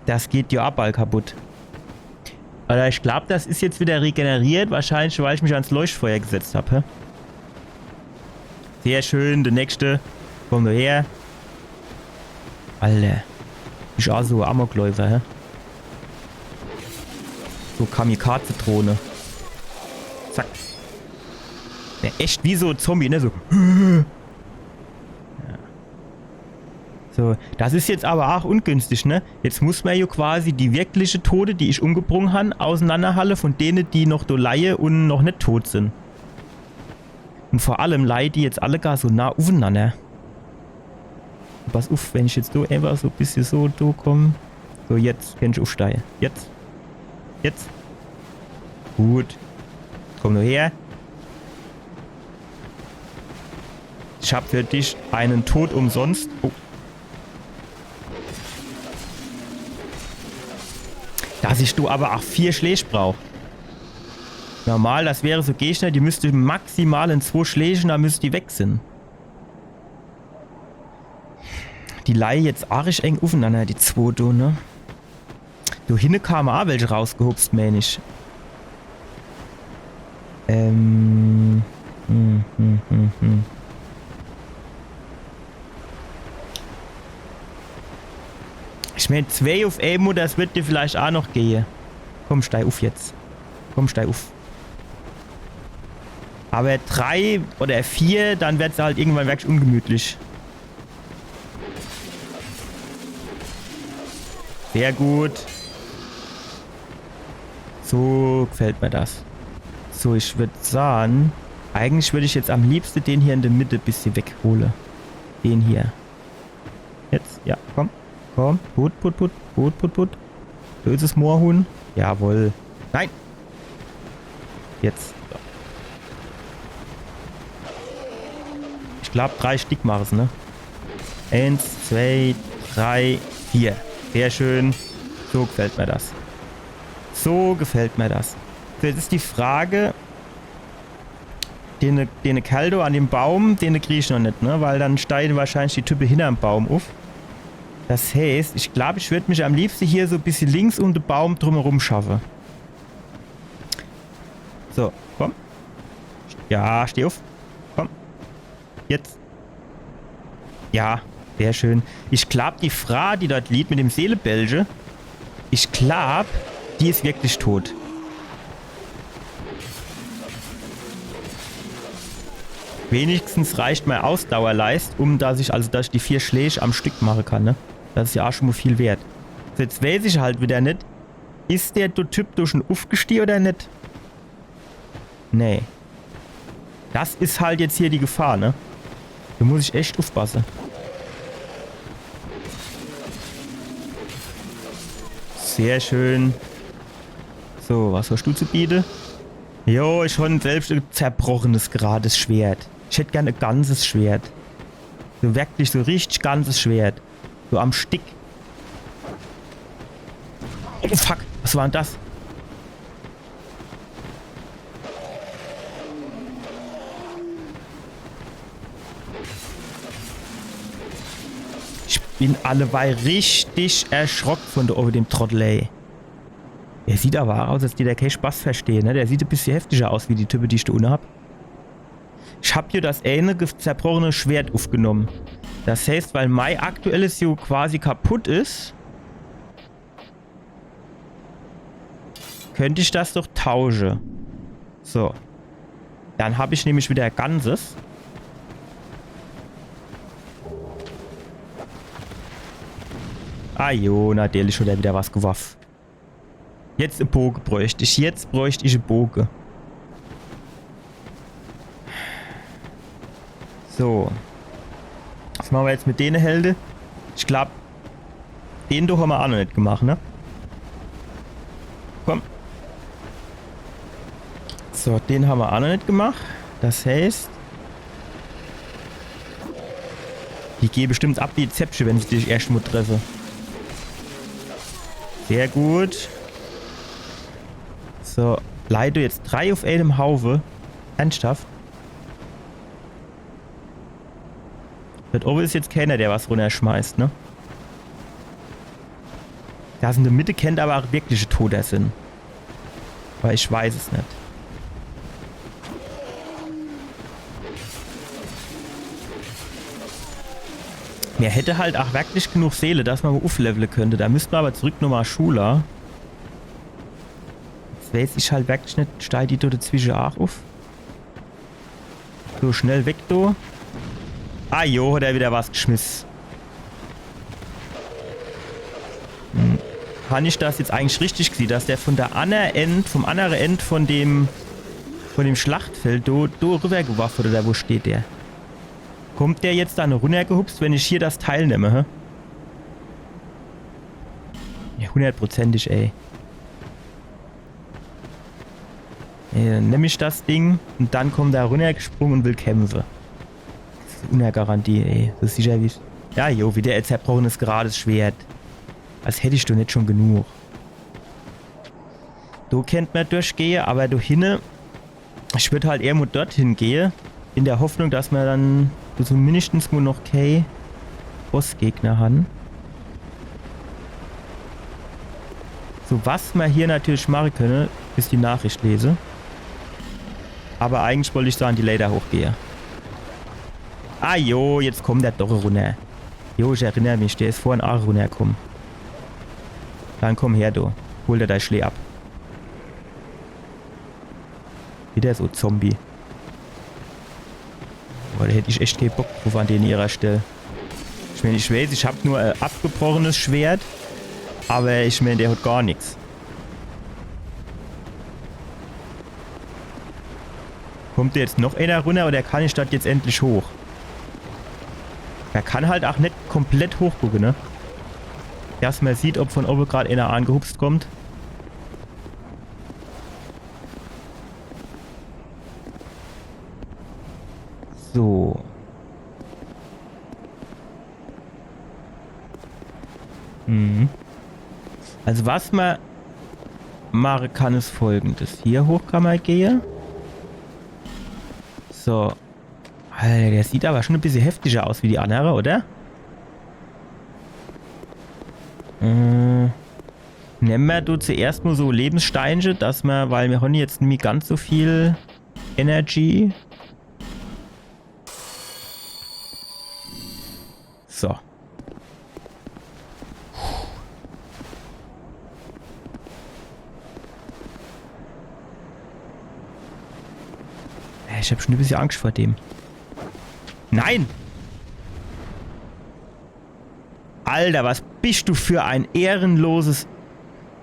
Das geht ja ab all kaputt. Aber ich glaube, das ist jetzt wieder regeneriert. Wahrscheinlich, weil ich mich ans Leuchtfeuer gesetzt habe. Sehr schön. Der nächste. Komm nur her. Alter. Ich auch so Amokläufer, hä? So Kamikaze-Drohne. Zack. Ja, echt wie so ein Zombie, ne? So. Ja. So, das ist jetzt aber auch ungünstig, ne? Jetzt muss man ja quasi die wirkliche Tote, die ich umgebrungen habe, auseinanderhalten von denen, die noch Leihe und noch nicht tot sind. Und vor allem Leihe, die jetzt alle gar so nah aufeinander. Pass auf, wenn ich jetzt so einfach so ein bisschen so komme. So, jetzt kann ich aufsteigen. Jetzt. Jetzt. Gut. Komm nur her. Ich habe für dich einen Tod umsonst. Oh. Dass ich du aber auch 4 Schläge brauche. Normal, das wäre so Gegner, die müsste maximal in 2 Schlägen, da müsste die weg sind. Die Leihe jetzt arisch eng aufeinander, die 2, du, ne? Du, hinne kamen auch welche rausgehupst, mänisch. Ich meine, 2 auf Emo, das wird dir vielleicht auch noch gehen. Komm, steig auf jetzt. Komm, steig auf. Aber 3 oder 4, dann wird es halt irgendwann wirklich ungemütlich. Sehr gut. So gefällt mir das. So, ich würde sagen, eigentlich würde ich jetzt am liebsten den hier in der Mitte ein bisschen wegholen. Den hier. Jetzt, ja, komm. Komm. Put. Böses Moorhuhn. Jawohl. Nein. Jetzt. Ich glaube 3 Stück machen es, ne? 1, 2, 3, 4. Sehr schön. So gefällt mir das. So gefällt mir das. So, jetzt ist die Frage, den Kaldo an dem Baum, den kriege ich noch nicht, ne? Weil dann steigen wahrscheinlich die Typen hinterm Baum auf. Das heißt, ich glaube, ich würde mich am liebsten hier so ein bisschen links um den Baum drumherum schaffen. So, komm. Ja, steh auf. Komm. Jetzt. Ja, sehr schön. Ich glaube, die Frau, die dort liegt mit dem Seelebelge, ich glaube, die ist wirklich tot. Wenigstens reicht mein Ausdauerleist, dass ich die 4 Schläge am Stück machen kann, ne? Das ist ja auch schon mal viel wert. So, jetzt weiß ich halt wieder nicht, ist der Typ durch schon aufgestiegen oder nicht? Nee. Das ist halt jetzt hier die Gefahr, ne? Da muss ich echt aufpassen. Sehr schön. So, was hast du zu bieten? Jo, ich habe selbst ein zerbrochenes, gerades Schwert. Ich hätte gerne ein ganzes Schwert. So wirklich so richtig ganzes Schwert. So am Stick. Oh fuck, was war denn das? Ich bin alleweil richtig erschrocken von dem Trottel, ey. Der sieht aber aus, als die der keinen Spaß verstehen, ne? Der sieht ein bisschen heftiger aus, wie die Typen, die ich da unten hab. Ich hab hier das eine zerbrochene Schwert aufgenommen. Das heißt, weil mein aktuelles hier quasi kaputt ist, könnte ich das doch tauschen. So. Dann habe ich nämlich wieder ein ganzes. Ah jo, natürlich schon wieder was geworfen. Jetzt ein Bogen bräuchte ich. Jetzt bräuchte ich einen Bogen. So. Was machen wir jetzt mit denen Helden? Ich glaube, den doch haben wir auch noch nicht gemacht, ne? Komm. So, den haben wir auch noch nicht gemacht. Das heißt, die gehen bestimmt ab wie Zäpfchen, wenn ich dich erst mal treffe. Sehr gut. So, leider jetzt 3 auf einem Haufe. Ernsthaft? Das oben ist jetzt keiner, der was runterschmeißt, ne? Das in der Mitte kennt aber auch wirkliche Toter sind. Weil ich weiß es nicht. Mir hätte halt auch wirklich genug Seele, dass man aufleveln könnte. Da müssten wir aber zurück nochmal Schula. Jetzt weiß ich halt wirklich nicht, steigt die da dazwischen auch auf. So, schnell weg, du. Ah jo, hat er wieder was geschmissen. Habe ich das jetzt eigentlich richtig gesehen, dass der von der anderen End, vom anderen End von dem Schlachtfeld do rübergeworfen oder da wo steht der? Kommt der jetzt da noch runtergehupst, wenn ich hier das Teil nehme, hä? Ja, 100%ig, ey. Dann nehme ich das Ding und dann kommt er runtergesprungen und will kämpfen. Das ist eine Garantie, ey. Das ist sicher wie... Ja, jo, wieder ein zerbrochenes gerades Schwert. Als hätte ich doch nicht schon genug. Du kennt man durchgehen, aber du hinne... Ich würde halt eher mal dorthin gehen, in der Hoffnung, dass man dann so mindestens nur noch kein Bossgegner haben. So, was wir hier natürlich machen können, ist die Nachricht lese. Aber eigentlich wollte ich so an die Leiter hochgehen. Ah jo, jetzt kommt der doch runter. Jo, ich erinnere mich, der ist vorhin auch runtergekommen. Dann komm her, du. Hol dir dein Schlee ab. Wieder so Zombie. Boah, da hätte ich echt keinen Bock drauf an den ihrer Stelle. Ich meine, ich weiß, ich habe nur ein abgebrochenes Schwert. Aber ich meine, der hat gar nichts. Kommt der jetzt noch einer runter oder kann ich das jetzt endlich hoch? Er kann halt auch nicht komplett hochgucken, ne? Erst mal sieht, ob von oben gerade einer angehupst kommt. So. Also was man machen kann, ist folgendes. Hier hoch kann man gehen. So. Alter, der sieht aber schon ein bisschen heftiger aus wie die andere, oder? Nehmen wir du zuerst mal so Lebenssteinchen, dass wir, weil wir haben jetzt nicht ganz so viel Energy. So. Ich habe schon ein bisschen Angst vor dem. Nein! Alter, was bist du für ein ehrenloses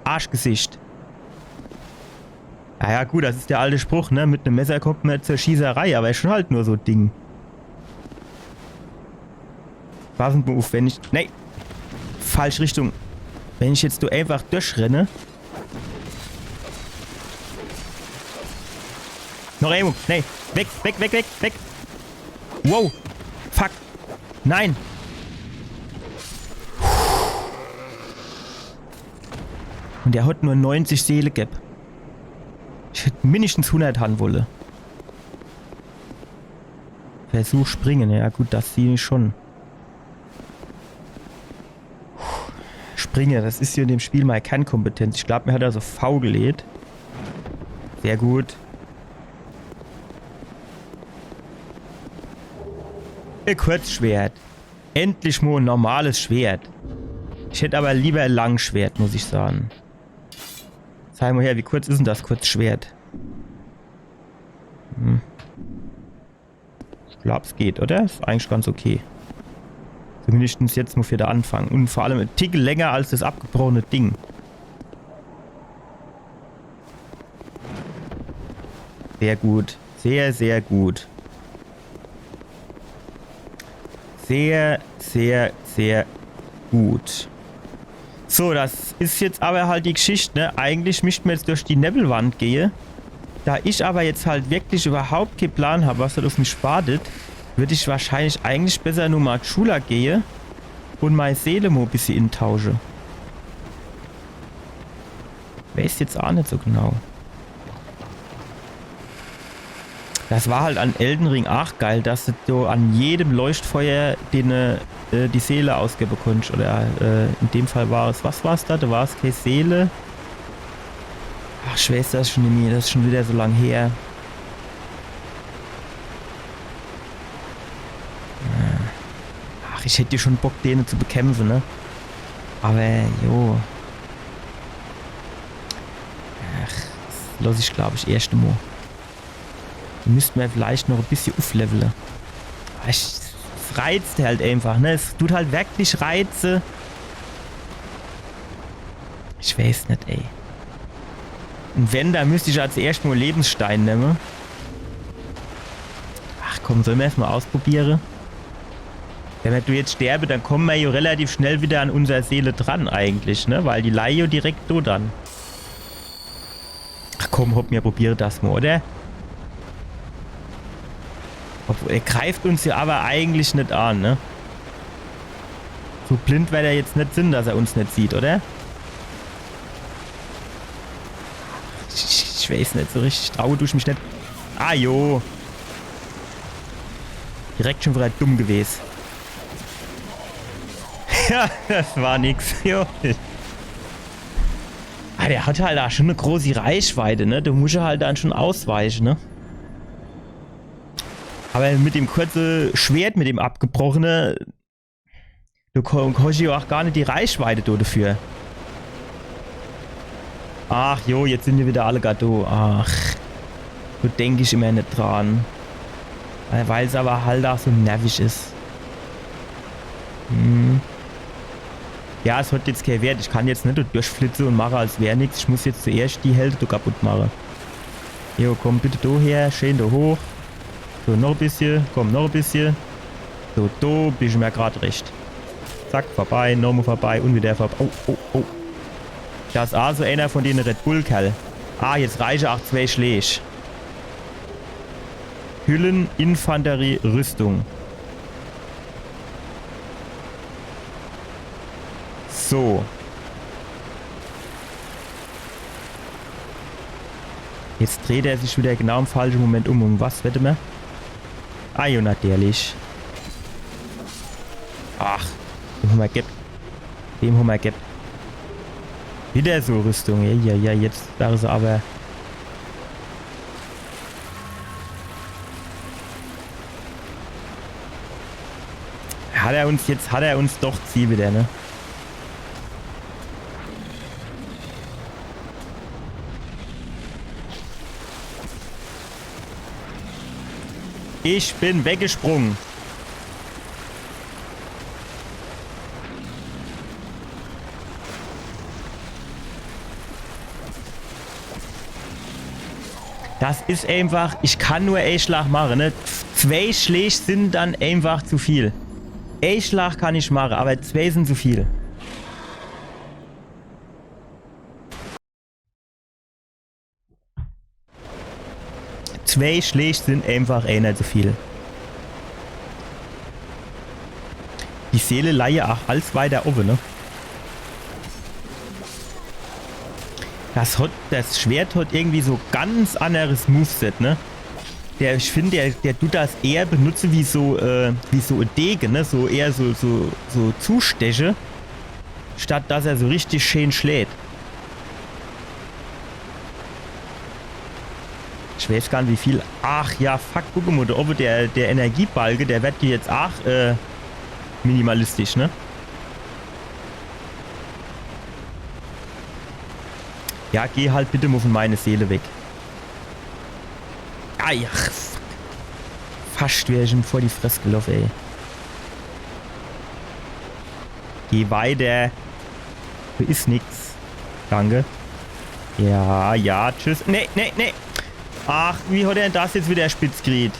Arschgesicht? Naja gut, das ist der alte Spruch, ne? Mit einem Messer kommt man zur Schießerei, aber ist schon halt nur so ein Ding. Passen wir auf, wenn ich... Nee! Falsche Richtung. Wenn ich jetzt einfach durchrenne. Noch Emo. Nee. Weg, weg, weg, weg, weg. Wow. Fuck. Nein. Und der hat nur 90 Seele gehabt. Ich hätte mindestens 100 haben wollen. Versuch springen. Ja gut, das sehe ich schon. Springen, das ist hier in dem Spiel mal Kernkompetenz. Ich glaube, mir hat er so V gelegt. Sehr gut. Ein Kurzschwert. Endlich mal ein normales Schwert. Ich hätte aber lieber ein Langschwert, muss ich sagen. Zeig mal her, wie kurz ist denn das Kurzschwert? Ich glaube, es geht, oder? Ist eigentlich ganz okay. Zumindest jetzt muss wir da anfangen. Und vor allem ein Tick länger als das abgebrochene Ding. Sehr gut. Sehr, sehr gut. Sehr, sehr, sehr gut. So, das ist jetzt aber halt die Geschichte, ne? Eigentlich müssten wir jetzt durch die Nebelwand gehen. Da ich aber jetzt halt wirklich überhaupt keinen Plan habe, was da auf mich wartet, würde ich wahrscheinlich eigentlich besser nur mal Schula gehen und meine Seele mal ein bisschen intauschen. Weiß jetzt auch nicht so genau. Das war halt an Elden Ring auch geil, dass du an jedem Leuchtfeuer die Seele ausgeben konntest. Oder in dem Fall war es, was war es da? Da war es keine Seele. Ach, Schwester, das ist schon wieder so lang her. Ach, ich hätte schon Bock, denen zu bekämpfen, ne? Aber, jo. Ach, das lasse ich, glaube ich, erst einmal. Die müssten wir vielleicht noch ein bisschen aufleveln. Es reizt halt einfach, ne? Es tut halt wirklich Reize. Ich weiß nicht, ey. Und wenn, dann müsste ich als erstes mal Lebensstein nehmen. Ach komm, sollen wir erstmal ausprobieren? Wenn wir jetzt sterben, dann kommen wir ja relativ schnell wieder an unsere Seele dran eigentlich, ne? Weil die Laie direkt so dann. Ach komm, hopp, wir probieren das mal, oder? Obwohl, er greift uns ja aber eigentlich nicht an, ne? So blind wird er jetzt nicht sind, dass er uns nicht sieht, oder? Ich weiß nicht so richtig. Traue durch mich nicht. Ah, jo. Direkt schon wieder dumm gewesen. Ja, das war nix. Jo. Ah, der hat halt da schon eine große Reichweite, ne? Du musst ja halt dann schon ausweichen, ne? Aber mit dem kurzen Schwert, mit dem abgebrochenen, du kannst ja auch gar nicht die Reichweite dafür. Ach jo, jetzt sind wir wieder alle Gatto. Ach, so denke ich immer nicht dran. Weil es aber halt auch so nervig ist. Ja, es hat jetzt keinen Wert. Ich kann jetzt nicht durchflitzen und mache, als wäre nichts. Ich muss jetzt zuerst die Hälfte kaputt machen. Jo, komm bitte da her. Schön da hoch. So, noch ein bisschen. Komm, noch ein bisschen. So, da bin ich mir gerade recht. Zack, vorbei. Nochmal vorbei und wieder vorbei. Oh, oh, oh. Das ist also einer von den Red Bull-Kerl. Ah, jetzt reichen auch 2 Schläge. Hüllen, Infanterie, Rüstung. So. Jetzt dreht er sich wieder genau im falschen Moment um. Und was, wette mal? Ah, ja, natürlich. Ach, dem haben wir gehabt. Dem haben wir gehabt. Wieder so Rüstung. Ja, jetzt wäre sie aber... Hat er uns doch Ziel wieder, ne? Ich bin weggesprungen. Das ist einfach, ich kann nur E-Schlag machen, ne? 2 Schläge sind dann einfach zu viel. E-Schlag kann ich machen, aber 2 sind zu viel. 2 Schläge sind einfach nicht so viel. Die Seele leihe auch alles weiter oben, ne? Das Schwert hat irgendwie so ganz anderes Moveset, ne? Ich finde, der tut das eher benutzen wie so ein Degen, ne? So eher so Zusteche, statt dass er so richtig schön schlägt. Ich weiß gar nicht wie viel. Ach ja, fuck, guck mal, da oben der Energiebalge, der wird jetzt auch minimalistisch, ne? Ja, geh halt bitte mal von meiner Seele weg. Ah ja, fuck. Fast wäre ich ihm vor die Fresse gelaufen, ey. Geh weiter. Da ist nix. Danke. Ja, ja, tschüss. Nee, nee, nee. Ach, wie hat er denn das jetzt wieder spitz gekriegt?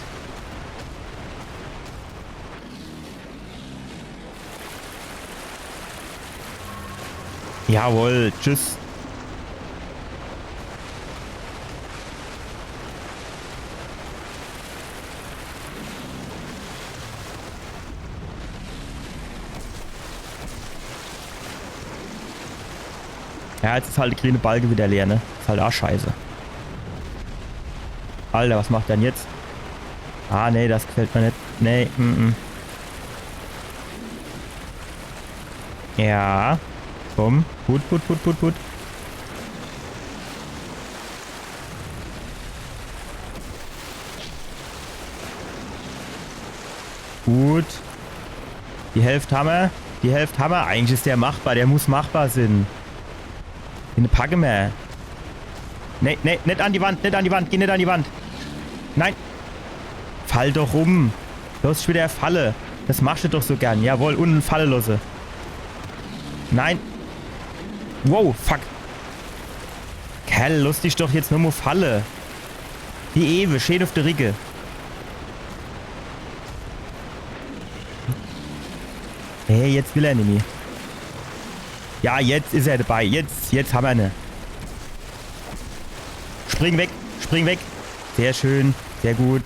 Jawohl, tschüss. Ja, jetzt ist halt die grüne Balge wieder leer, ne? Ist halt auch scheiße. Alter, was macht der denn jetzt? Ah, nee, das gefällt mir nicht. Nee, Ja. Komm. Gut. Gut. Die Hälfte haben wir. Eigentlich ist der machbar. Der muss machbar sein. Den packen wir. Nee, nicht an die Wand. Geh nicht an die Wand. Nein. Fall doch um. Los, ich wieder Falle. Das machst du doch so gern. Jawohl, unten Falle lose. Nein. Wow, fuck. Kerl, lass dich doch jetzt nur mal Falle. Die Ewe, schön auf der Ricke. Hey, jetzt will er nicht mehr. Ja, jetzt ist er dabei. Jetzt haben wir eine. Spring weg. Sehr schön. Sehr gut.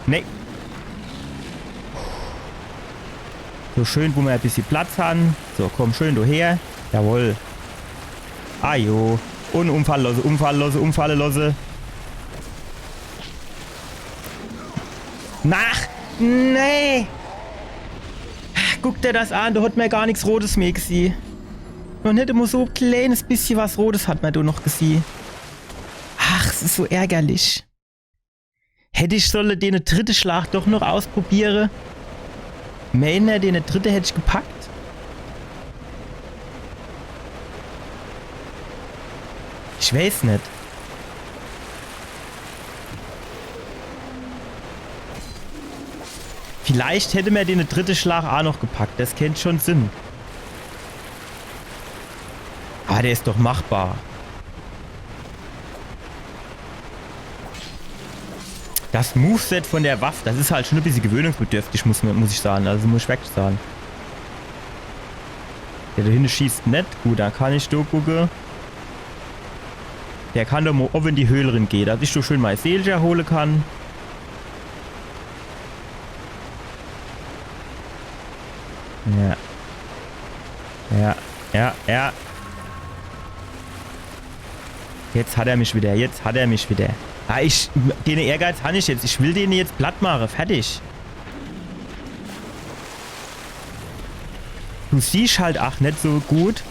Nee. So schön, wo wir ein bisschen Platz haben. So, komm schön du her. Jawohl. Ajo. Und umfalllose. Nee. Guck dir das an, da hat mir gar nichts Rotes mehr gesehen. Noch nicht immer so ein kleines bisschen was Rotes hat man da noch gesehen. Ach, es ist so ärgerlich. Hätte ich sollen den dritten Schlag doch noch ausprobieren? Meiner, den dritte hätte ich gepackt. Ich weiß nicht. Vielleicht hätte mir den dritten Schlag auch noch gepackt. Das kennt schon Sinn. Ah, der ist doch machbar. Das Moveset von der Waffe, das ist halt schon ein bisschen gewöhnungsbedürftig, muss ich sagen. Also muss ich wirklich sagen. Der da hinten schießt nicht. Gut, da kann ich da gucken. Der kann doch mal auf in die Höhle rein gehen, dass ich so schön meine Seele erholen kann. Ja. Jetzt hat er mich wieder. Ah, den Ehrgeiz habe ich jetzt. Ich will den jetzt platt machen. Fertig. Du siehst halt auch nicht so gut.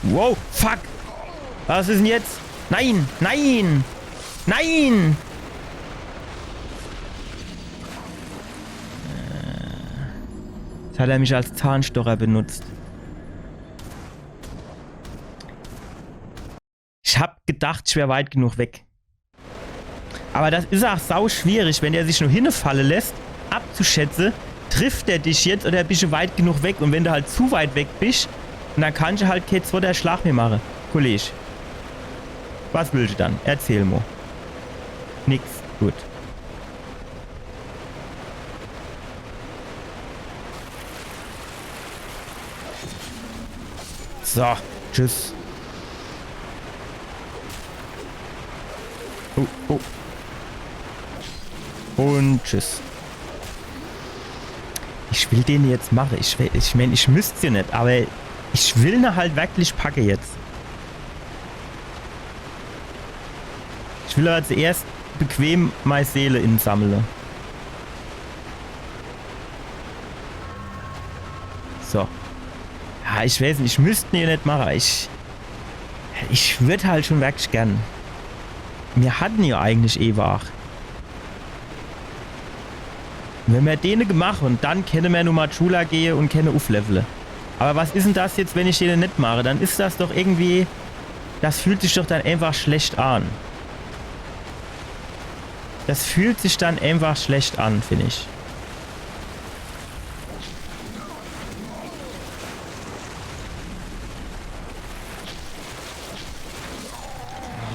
Wow, fuck. Was ist denn jetzt? Nein. Jetzt hat er mich als Zahnstocher benutzt. Ich hab gedacht, ich wäre weit genug weg. Aber das ist auch sau schwierig, wenn der sich nur hinfallen lässt, abzuschätzen, trifft er dich jetzt oder bist du weit genug weg? Und wenn du halt zu weit weg bist, dann kann ich halt keinen zweiten Schlag mehr machen. Kollege. Was willst du dann? Erzähl mal. Nix. Gut. So. Tschüss. Oh, oh. Und tschüss. Ich will den jetzt machen. Ich meine, ich müsste sie nicht, aber ich will ne halt wirklich packen jetzt. Ich will aber zuerst bequem meine Seele insammeln. So. Ja, ich weiß nicht, ich müsste ihn nicht machen. Ich würde halt schon wirklich gern. Wir hatten ja eigentlich wach. Wenn wir den gemacht und dann können wir nur mal Schula gehen und können aufleveln. Aber was ist denn das jetzt, wenn ich den nicht mache? Dann ist das doch irgendwie... Das fühlt sich doch dann einfach schlecht an. Das fühlt sich dann einfach schlecht an, finde ich.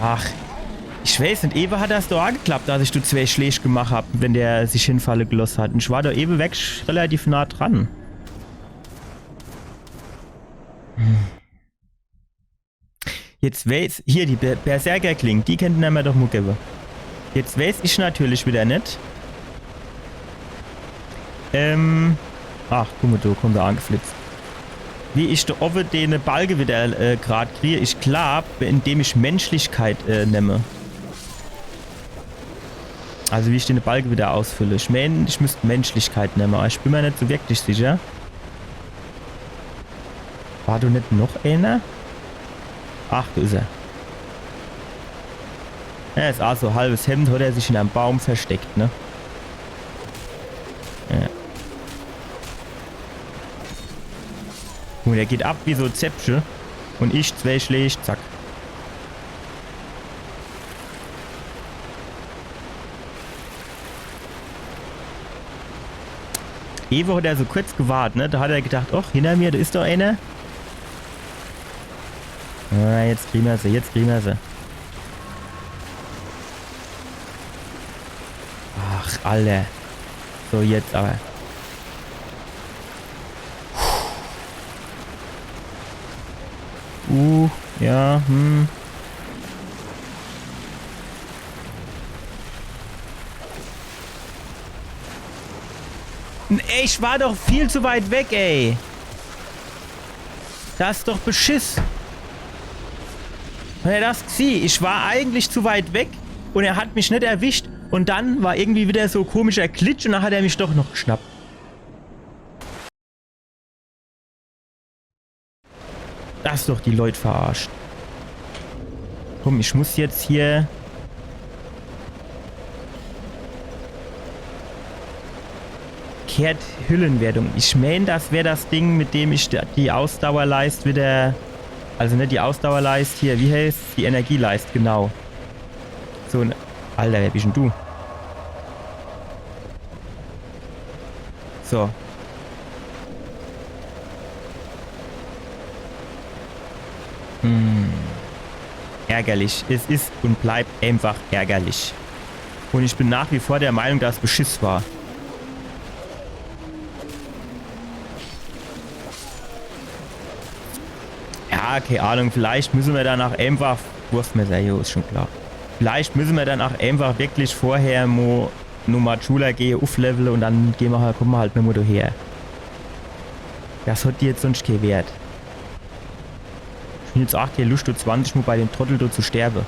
Ach, ich weiß nicht, Ewe hat das doch auch geklappt, als ich du 2 Schläge gemacht habe, wenn der sich hinfalle gelassen hat. Und ich war da Ewe weg relativ nah dran. Jetzt weiß, hier die Berserker-Klingen, die könnten wir doch mal geben. Jetzt weiß ich natürlich wieder nicht. Ach, guck mal, du kommt da angeflitzt. Wie ich da oben den Balge wieder gerade kriege, ich glaube, indem ich Menschlichkeit nehme. Also wie ich den Balge wieder ausfülle. Ich meine, ich müsste Menschlichkeit nehmen, aber ich bin mir nicht so wirklich sicher. War du nicht noch einer? Ach, da ist er. Er ist auch so halbes Hemd, hat er sich in einem Baum versteckt, ne? Ja. Und er geht ab wie so Zäpsche. Und ich 2 Schläge, zack. Ewe hat er so kurz gewartet, ne? Da hat er gedacht, ach, hinter mir, da ist doch einer. Ah, jetzt kriegen wir sie, jetzt kriegen wir sie. Ach, Alter. So, jetzt aber. Ja, Ey, ich war doch viel zu weit weg, ey. Das ist doch Beschiss. Wenn er das sieht, ich war eigentlich zu weit weg und er hat mich nicht erwischt. Und dann war irgendwie wieder so komischer Glitch und dann hat er mich doch noch geschnappt. Das ist doch die Leute verarscht. Komm, ich muss jetzt hier... Kehrt Hüllenwertung. Ich meine, das wäre das Ding, mit dem ich die Ausdauerleist wieder... Also nicht die Ausdauerleist hier, wie heißt die Energieleist, genau. So ein... Alter, wer bist denn du? So. Ärgerlich. Es ist und bleibt einfach ärgerlich. Und ich bin nach wie vor der Meinung, dass es Beschiss war. Ja, keine Ahnung. Vielleicht müssen wir danach einfach... Wurfmesser, jo, ist schon klar. Vielleicht müssen wir danach einfach wirklich vorher nur mal Schula gehen, aufleveln und dann gehen wir halt, kommen wir halt nur mal her. Das hat die jetzt sonst keinen Wert. Ich bin jetzt auch keine Lust, 20 mal bei dem Trottel zu sterben.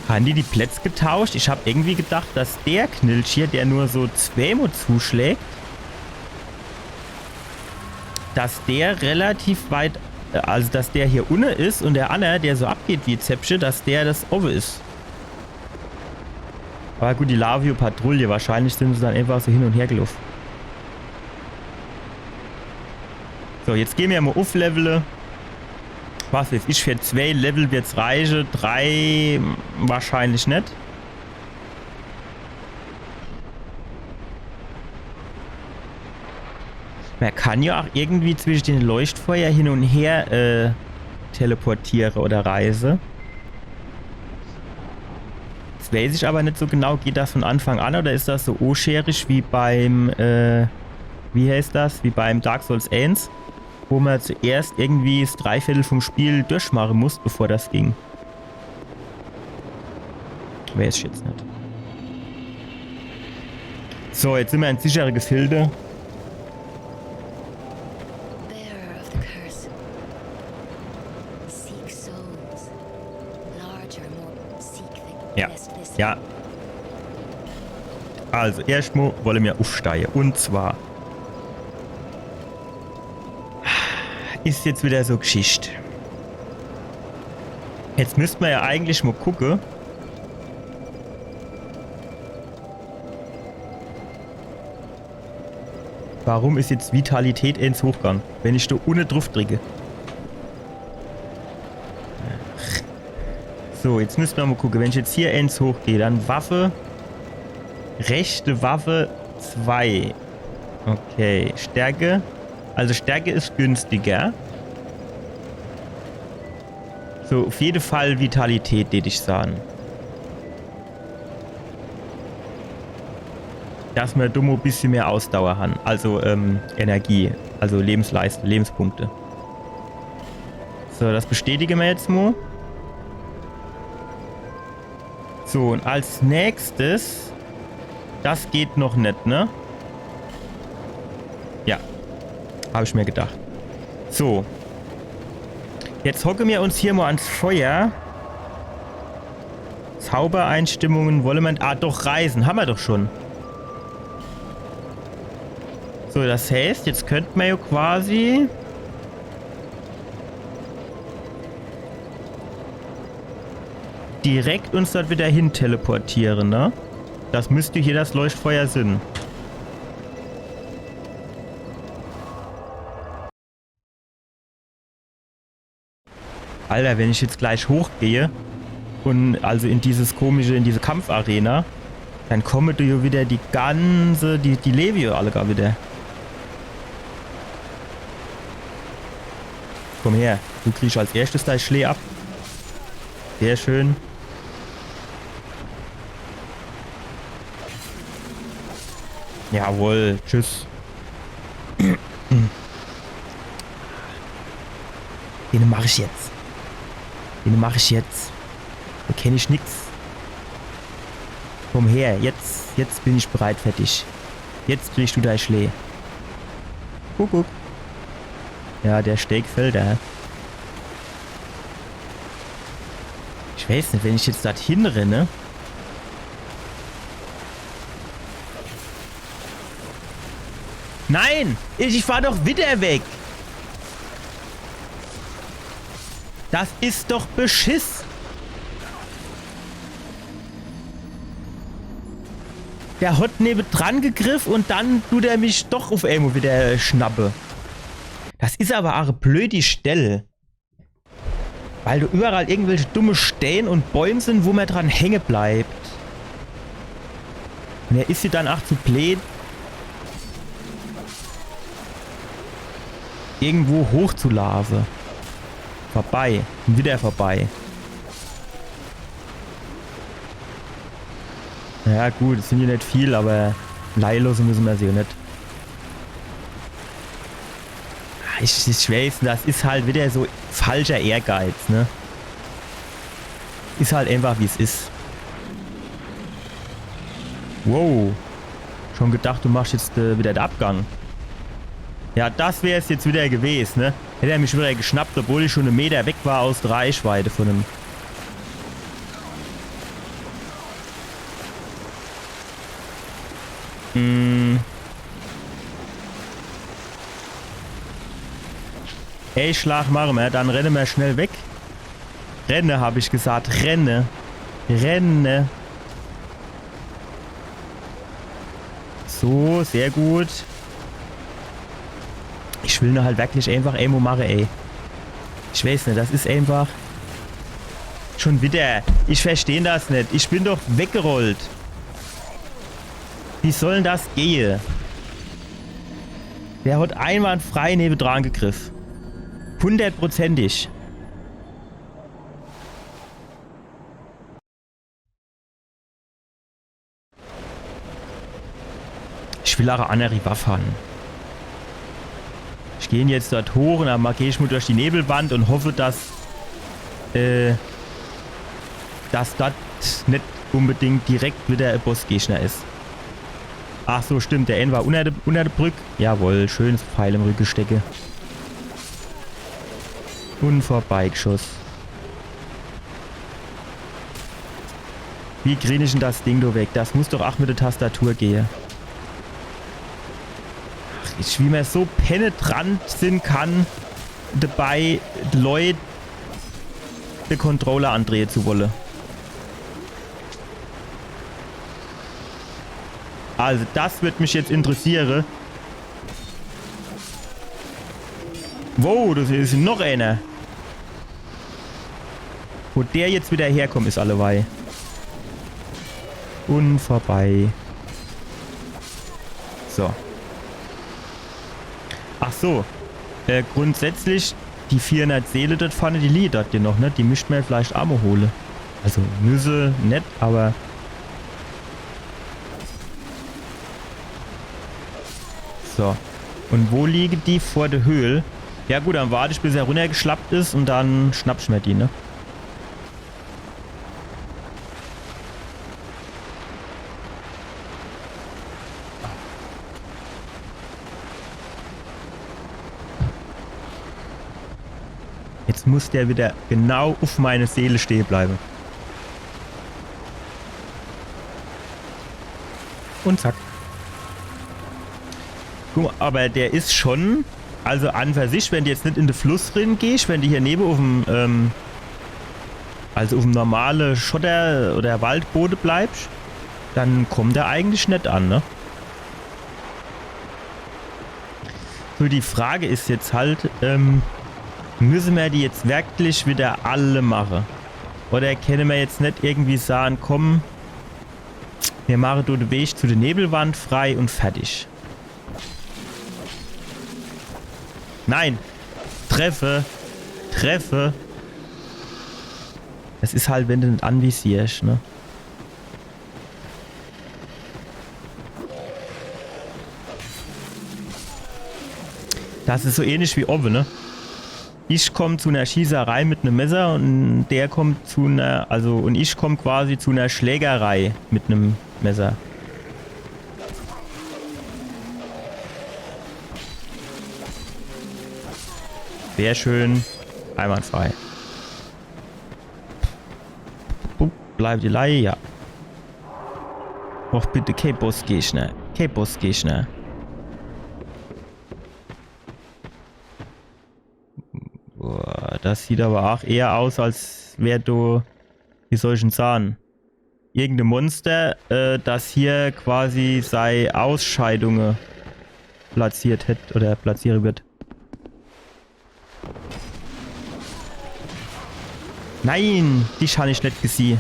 Haben die Plätze getauscht? Ich habe irgendwie gedacht, dass der Knilch hier, der nur so 2 mal zuschlägt, dass der relativ weit, also dass der hier unten ist und der andere, der so abgeht wie Zäpsche, dass der das oben ist. Aber gut, die Lavio-Patrouille, wahrscheinlich sind sie dann einfach so hin und her gelaufen. So, jetzt gehen wir mal aufleveln. Was weiß ich, für 2 Level wird es reichen, 3 wahrscheinlich nicht. Man kann ja auch irgendwie zwischen den Leuchtfeuer hin und her teleportieren oder reisen. Das weiß ich aber nicht so genau. Geht das von Anfang an oder ist das so oscherig wie beim, wie heißt das? Wie beim Dark Souls 1? wo man zuerst irgendwie das Dreiviertel vom Spiel durchmachen muss, bevor das ging. Weiß ich jetzt nicht. So, jetzt sind wir in sichere Gefilde. Bearer of the curse. Seek souls. Larger, more seek the Ja. best this. Ja. Also, erstmal wollen wir aufsteigen. Und zwar ist jetzt wieder so Geschichte. Jetzt müssten wir ja eigentlich mal gucken. Warum ist jetzt Vitalität ins Hochgang, wenn ich da ohne drauf drücke? So, jetzt müssen wir mal gucken. Wenn ich jetzt hier ins hochgehe, dann Waffe. Rechte Waffe 2. Okay, Stärke. Also Stärke ist günstiger. So, auf jeden Fall Vitalität, würde ich sagen. Dass wir dumm ein bisschen mehr Ausdauer haben. Also Energie. Also Lebensleistung, Lebenspunkte. So, das bestätigen wir jetzt mal. So, und als nächstes... Das geht noch nicht, ne? Ja. Habe ich mir gedacht. So. Jetzt hocken wir uns hier mal ans Feuer. Zaubereinstimmungen, wollen wir... Ah, doch, Reisen. Haben wir doch schon. So, das heißt, jetzt könnten wir ja quasi... direkt uns dort wieder hin teleportieren, ne? Das müsste hier das Leuchtfeuer sein. Alter, wenn ich jetzt gleich hochgehe und also in dieses komische, in diese Kampfarena, dann kommen du ja wieder die Levio alle gar wieder. Komm her, du kriegst als erstes dein Schlee ab. Sehr schön. Jawohl, tschüss. Den mache ich jetzt. Den mache ich jetzt. Da kenne ich nix. Komm her, jetzt bin ich bereit für dich. Jetzt kriegst du dein Schlee. Guck. Ja, der Steak fällt da. Ich weiß nicht, wenn ich jetzt dorthin renne. Nein! Ich fahr doch wieder weg! Das ist doch Beschiss! Der hat neben dran gegriffen und dann tut er mich doch auf einmal wieder schnappe. Das ist aber auch eine blöde Stelle. Weil du überall irgendwelche dumme Stellen und Bäume sind, wo man dran hängen bleibt. Und er ist sie dann auch zu blöd, irgendwo hochzulaufen. Vorbei. Und wieder vorbei. Ja gut, es sind hier nicht viel, aber leihlos müssen wir sie nicht. Ich weiß, das ist halt wieder so falscher Ehrgeiz, ne? Ist halt einfach, wie es ist. Wow. Schon gedacht, du machst jetzt wieder den Abgang. Ja, das wäre es jetzt wieder gewesen, ne? Hätte er mich wieder geschnappt, obwohl ich schon einen Meter weg war aus der Reichweite von ihm. Ey, Schlag machen wir, dann rennen wir schnell weg. Renne, habe ich gesagt. Renne. Renne. So, sehr gut. Ich will nur halt wirklich einfach Emo machen, ey. Ich weiß nicht, das ist einfach... Schon wieder. Ich verstehe das nicht. Ich bin doch weggerollt. Wie soll denn das gehen? Der hat einwandfrei neben dran gegriffen. 100%ig. Ich will auch eine andere Waffe haben. Ich gehe jetzt dort hoch und dann gehe ich mal durch die Nebelwand und hoffe, dass dort nicht unbedingt direkt wieder ein Bossgegner ist. Ach so, stimmt. Der N war unter der Brücke. Jawohl, schönes Pfeil im Rücken stecke. Und vorbeigeschoss. Wie kriege ich denn das Ding da weg? Das muss doch auch mit der Tastatur gehen. Ach, wie man so penetrant sind kann, dabei Leute den Controller andrehen zu wollen. Also das wird mich jetzt interessieren. Wow, das ist noch einer. Wo der jetzt wieder herkommt, ist alleweil. Und vorbei. So. Ach so. Grundsätzlich, die 400 Seele dort vorne, die liegt dort noch, ne? Die müsste man vielleicht auch mal holen. Also, Nüsse, nett, aber... So. Und wo liegen die? Vor der Höhle? Ja gut, dann warte ich, bis er runtergeschlappt ist und dann schnapp ich mir die, ne? Jetzt muss der wieder genau auf meine Seele stehen bleiben. Und zack. Guck mal, aber der ist schon, also an für sich, wenn du jetzt nicht in den Fluss drin gehst, wenn du hier neben auf dem, also auf dem normalen Schotter- oder Waldboden bleibst, dann kommt der eigentlich nicht an, ne? So, die Frage ist jetzt halt, müssen wir die jetzt wirklich wieder alle machen? Oder können wir jetzt nicht irgendwie sagen, komm, wir machen den Weg zu der Nebelwand frei und fertig. Nein! Treffe! Treffe! Es ist halt, wenn du nicht anvisierst, ne? Das ist so ähnlich wie oben, ne? Ich komme zu einer Schießerei mit einem Messer und der kommt zu einer, also und ich komme quasi zu einer Schlägerei mit einem Messer. Sehr schön. Einwandfrei. Bleibt die Leihe, ja. Och bitte, kein Bossgegner. Kein Bossgegner. Boah, das sieht aber auch eher aus, als wäre du, wie soll ich denn sagen, irgendein Monster, das hier quasi sei Ausscheidungen platziert hätte oder platzieren wird. Nein, dich habe ich nicht gesehen.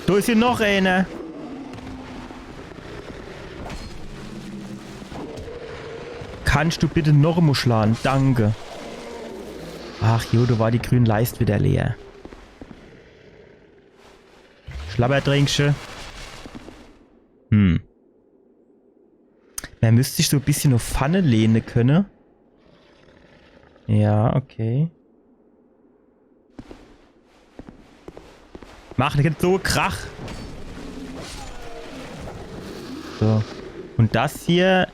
Da ist hier noch einer. Kannst du bitte noch einmal schlagen? Danke. Ach jo, da war die grüne Leiste wieder leer. Schlabbertrinkchen. Man müsste sich so ein bisschen auf Pfanne lehnen können. Ja, okay. Mach nicht so Krach. So. Und das hier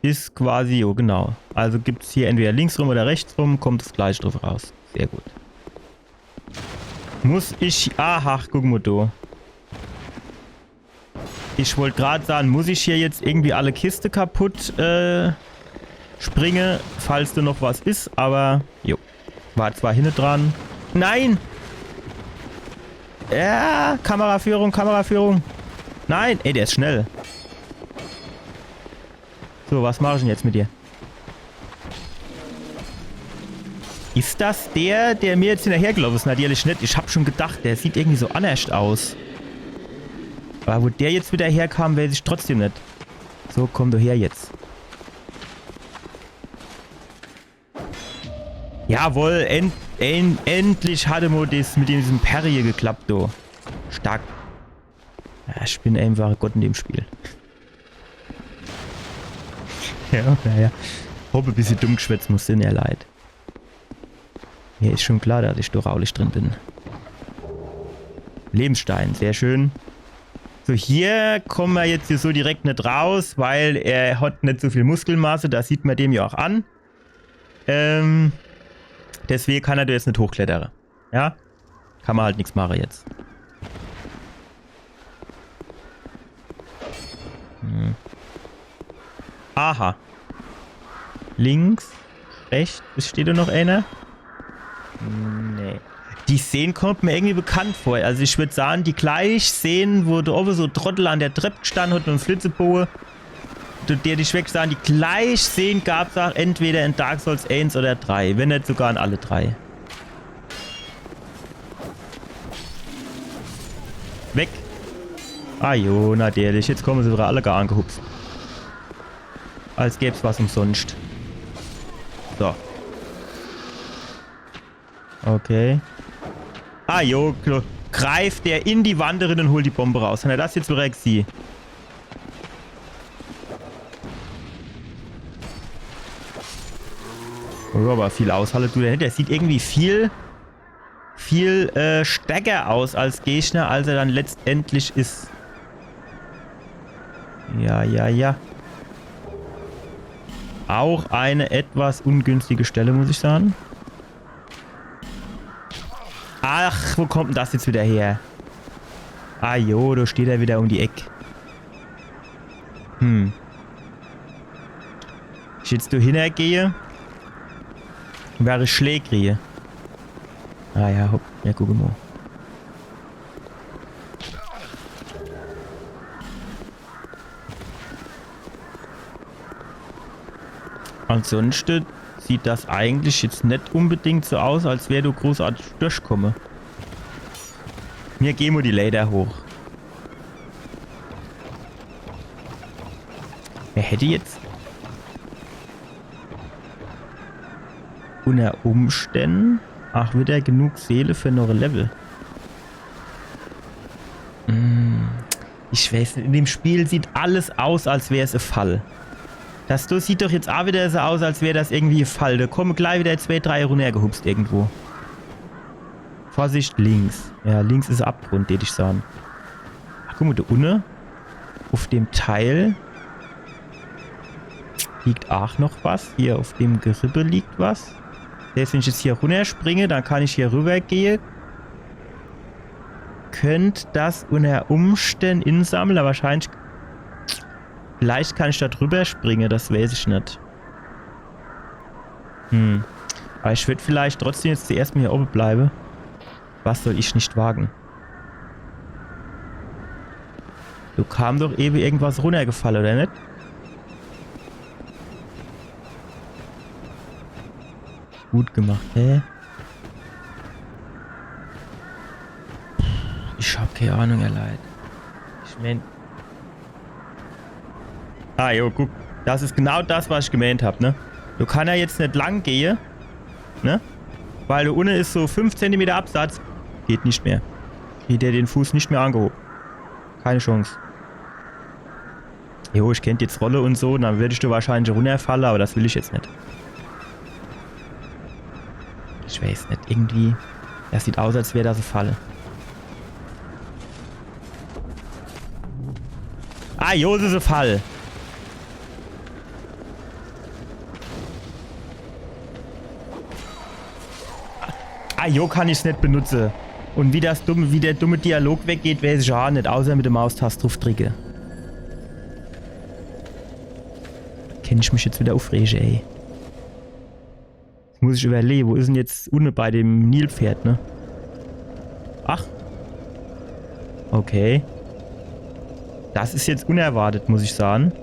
ist quasi, oh genau. Also gibt es hier entweder links rum oder rechts rum, kommt das gleich drauf raus. Sehr gut. Muss ich... Aha, guck mal da. Ich wollte gerade sagen, muss ich hier jetzt irgendwie alle Kiste kaputt springen, falls da noch was ist, aber jo. War zwar hinten dran. Nein! Ja, Kameraführung, Kameraführung. Nein, ey, der ist schnell. So, was mache ich denn jetzt mit dir? Ist das der mir jetzt hinterhergelaufen ist? Natürlich nicht. Ich habe schon gedacht, der sieht irgendwie so anders aus. Aber wo der jetzt wieder herkam, weiß ich trotzdem nicht. So, komm doch her jetzt. Jawohl, endlich hatte mir das mit diesem Perry geklappt, du. Stark. Ja, ich bin einfach Gott in dem Spiel. Ja, naja. Hoffe, ein bisschen dumm geschwätzt, muss dir ja leid. Mir ist schon klar, dass ich durchaulich drin bin. Lebensstein, sehr schön. So, hier kommen wir jetzt hier so direkt nicht raus, weil er hat nicht so viel Muskelmasse. Das sieht man dem ja auch an. Deswegen kann er da jetzt nicht hochklettern. Ja? Kann man halt nichts machen jetzt. Aha. Links, rechts, steht da noch einer? Nee. Die Szene kommt mir irgendwie bekannt vor. Also ich würde sagen, die gleichen Szenen, wo da oben so Trottel an der Treppe gestanden hat mit einem Flitzeboe, der dich weg sagen, die gleichen Szenen gab es auch entweder in Dark Souls 1 oder 3, wenn nicht sogar in alle 3. Weg. Ah jo, natürlich. Jetzt kommen sie wieder alle gar angehupst. Als gäbe es was umsonst. So. Okay. Ah jo, greift der in die Wand rein und holt die Bombe raus. Hat er das jetzt direkt sie? Oh, aber viel aushalten du der sieht irgendwie viel stärker aus als Gegner, als er dann letztendlich ist. Ja. Auch eine etwas ungünstige Stelle, muss ich sagen. Ach, wo kommt denn das jetzt wieder her? Ah jo, da steht er wieder um die Ecke. Ich jetzt da hingehe, wäre schlägrig. Ah ja, hopp. Ja, guck mal. Ansonsten sieht das eigentlich jetzt nicht unbedingt so aus, als wäre du großartig durchkomme. Mir gehen wir die Lader hoch. Wer hätte jetzt unter Umständen ach wieder genug Seele für noch ein Level? Ich weiß nicht, in dem Spiel sieht alles aus, als wäre es ein Fall. Das sieht doch jetzt auch wieder so aus, als wäre das irgendwie ein Fall. Da kommen gleich wieder 2, 3 runtergehupst irgendwo. Vorsicht, links. Ja, links ist Abgrund, würde ich sagen. Ach, guck mal, da unten auf dem Teil liegt auch noch was. Hier auf dem Gerippe liegt was. Selbst wenn ich jetzt hier runterspringe, dann kann ich hier rüber gehen. Könnte das unter Umständen insammeln, aber wahrscheinlich... Vielleicht kann ich da drüber springen, das weiß ich nicht. Aber ich würde vielleicht trotzdem jetzt zuerst mal hier oben bleiben. Was soll ich nicht wagen? Du kam doch eben irgendwas runtergefallen, oder nicht? Gut gemacht, hä? Ich hab keine Ahnung, Leid. Ich mein... Ah, jo, guck. Das ist genau das, was ich gemeint habe, ne? Du kannst ja jetzt nicht lang gehen, ne? Weil da unten ist so 5 cm Absatz. Geht nicht mehr. Kriegt der den Fuß nicht mehr angehoben. Keine Chance. Jo, ich kennt jetzt Rolle und so, dann würde ich da wahrscheinlich runterfallen, aber das will ich jetzt nicht. Ich weiß nicht, irgendwie... Das sieht aus, als wäre das ein Fall. Ah, jo, das ist ein Fall. Ah, jo, kann ich es nicht benutzen. Und wie der dumme Dialog weggeht, weiß ich auch nicht, außer mit der Maustaste drauf drücke. Kenne ich mich jetzt wieder aufregen, ey. Jetzt muss ich überlegen, wo ist denn jetzt unten bei dem Nilpferd, ne? Ach. Okay. Das ist jetzt unerwartet, muss ich sagen.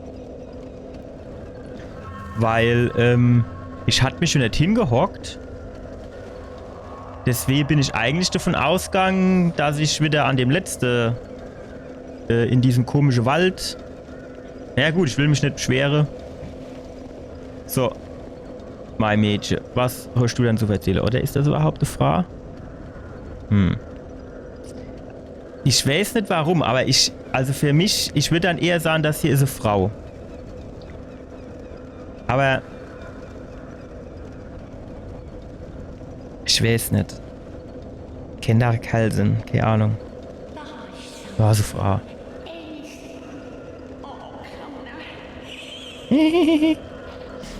Weil, ich hatte mich schon nicht hingehockt. Deswegen bin ich eigentlich davon ausgegangen, dass ich wieder an dem letzten in diesem komischen Wald... Ja gut, ich will mich nicht beschweren. So. Mein Mädchen, was hast du denn zu erzählen? Oder ist das überhaupt eine Frau? Ich weiß nicht warum, aber also für mich, ich würde dann eher sagen, das hier ist eine Frau. Aber ich weiß nicht. Kinder kalt sind, keine Ahnung. War so Frau.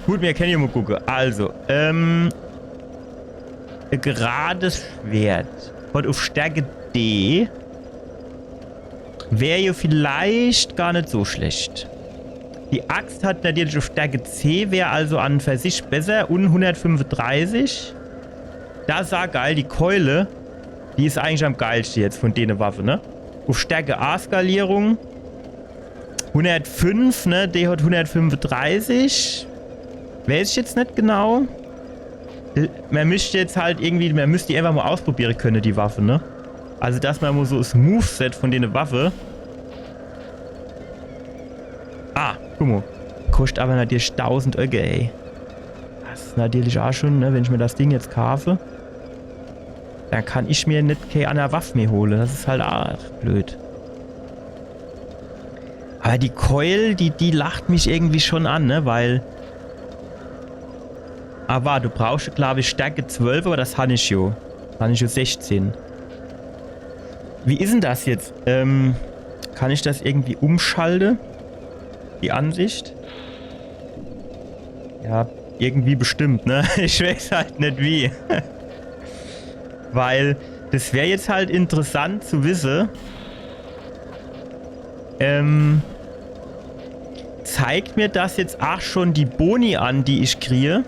Gut, wir können hier mal gucken. Also, ein gerades Schwert. Und auf Stärke D wäre ja vielleicht gar nicht so schlecht. Die Axt hat natürlich auf Stärke C, wäre also an für sich besser. Und 135. Das ist auch geil. Die Keule, die ist eigentlich am geilsten jetzt von denen Waffen, ne? Auf Stärke A-Skalierung 105, ne? Die hat 135. Weiß ich jetzt nicht genau. Man müsste jetzt halt irgendwie, man müsste die einfach mal ausprobieren können, die Waffe, ne? Also, dass man mal so das Moveset von denen Waffe. Ah, guck mal. Kostet aber natürlich 1000 Öge, ey. Das ist natürlich auch schon, ne? Wenn ich mir das Ding jetzt kaufe, dann kann ich mir nicht keine andere Waffe mehr holen. Das ist halt auch blöd. Aber die Keul, die lacht mich irgendwie schon an, ne? Weil... Aber du brauchst, glaube ich, Stärke 12, aber das habe ich ja. Das habe ich ja 16. Wie ist denn das jetzt? Kann ich das irgendwie umschalten? Die Ansicht? Ja, irgendwie bestimmt, ne? Ich weiß halt nicht wie. Weil das wäre jetzt halt interessant zu wissen. Zeigt mir das jetzt auch schon die Boni an, die ich kriege?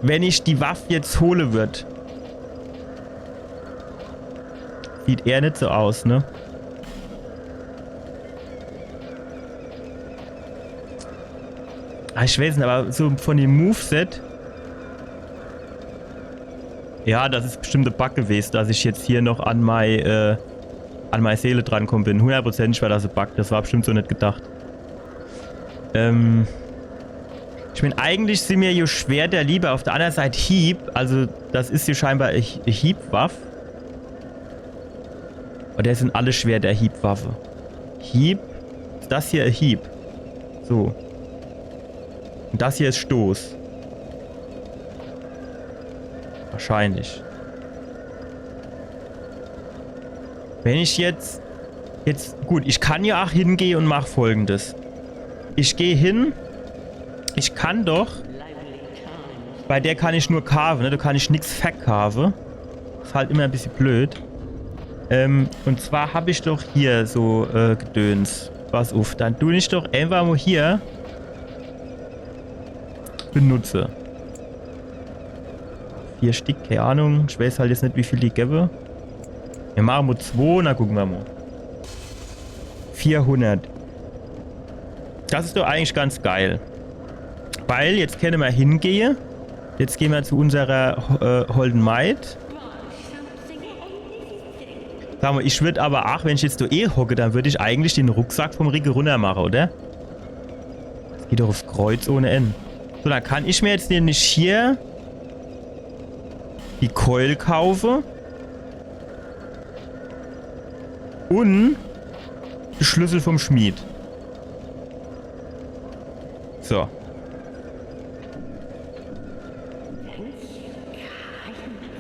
Wenn ich die Waffe jetzt hole wird. Sieht eher nicht so aus, ne? Ah, ich weiß nicht, aber so von dem Moveset. Ja, das ist bestimmt ein Bug gewesen, dass ich jetzt hier noch an meine Seele drankommen bin. 100% war das ein Bug, das war bestimmt so nicht gedacht. Ich meine, eigentlich sind mir ja Schwert der Liebe. Auf der anderen Seite Hieb. Also, das ist hier scheinbar eine Hiebwaffe. Oder das sind alle Schwert der Hiebwaffe. Hieb. Das hier ist Hieb. So. Und das hier ist Stoß. Wahrscheinlich. Wenn ich jetzt... Gut, ich kann ja auch hingehen und mache Folgendes. Ich gehe hin... Ich kann doch... Bei der kann ich nur carven, ne? Da kann ich nichts vercarven. Ist halt immer ein bisschen blöd. Und zwar habe ich doch hier so Gedöns. Pass auf, dann tue ich doch einfach mal hier... benutze. 4 Stück, keine Ahnung. Ich weiß halt jetzt nicht, wie viel die gäbe. Wir machen mal 2, na gucken wir mal. 400. Das ist doch eigentlich ganz geil. Weil, jetzt können wir hingehen. Jetzt gehen wir zu unserer Holden Maid. Sag mal, ich würde aber auch, wenn ich jetzt da hocke, dann würde ich eigentlich den Rucksack vom Rigge runter machen, oder? Das geht doch auf Kreuz ohne N. So, dann kann ich mir jetzt nämlich hier die Keul kaufen. Und die Schlüssel vom Schmied. So.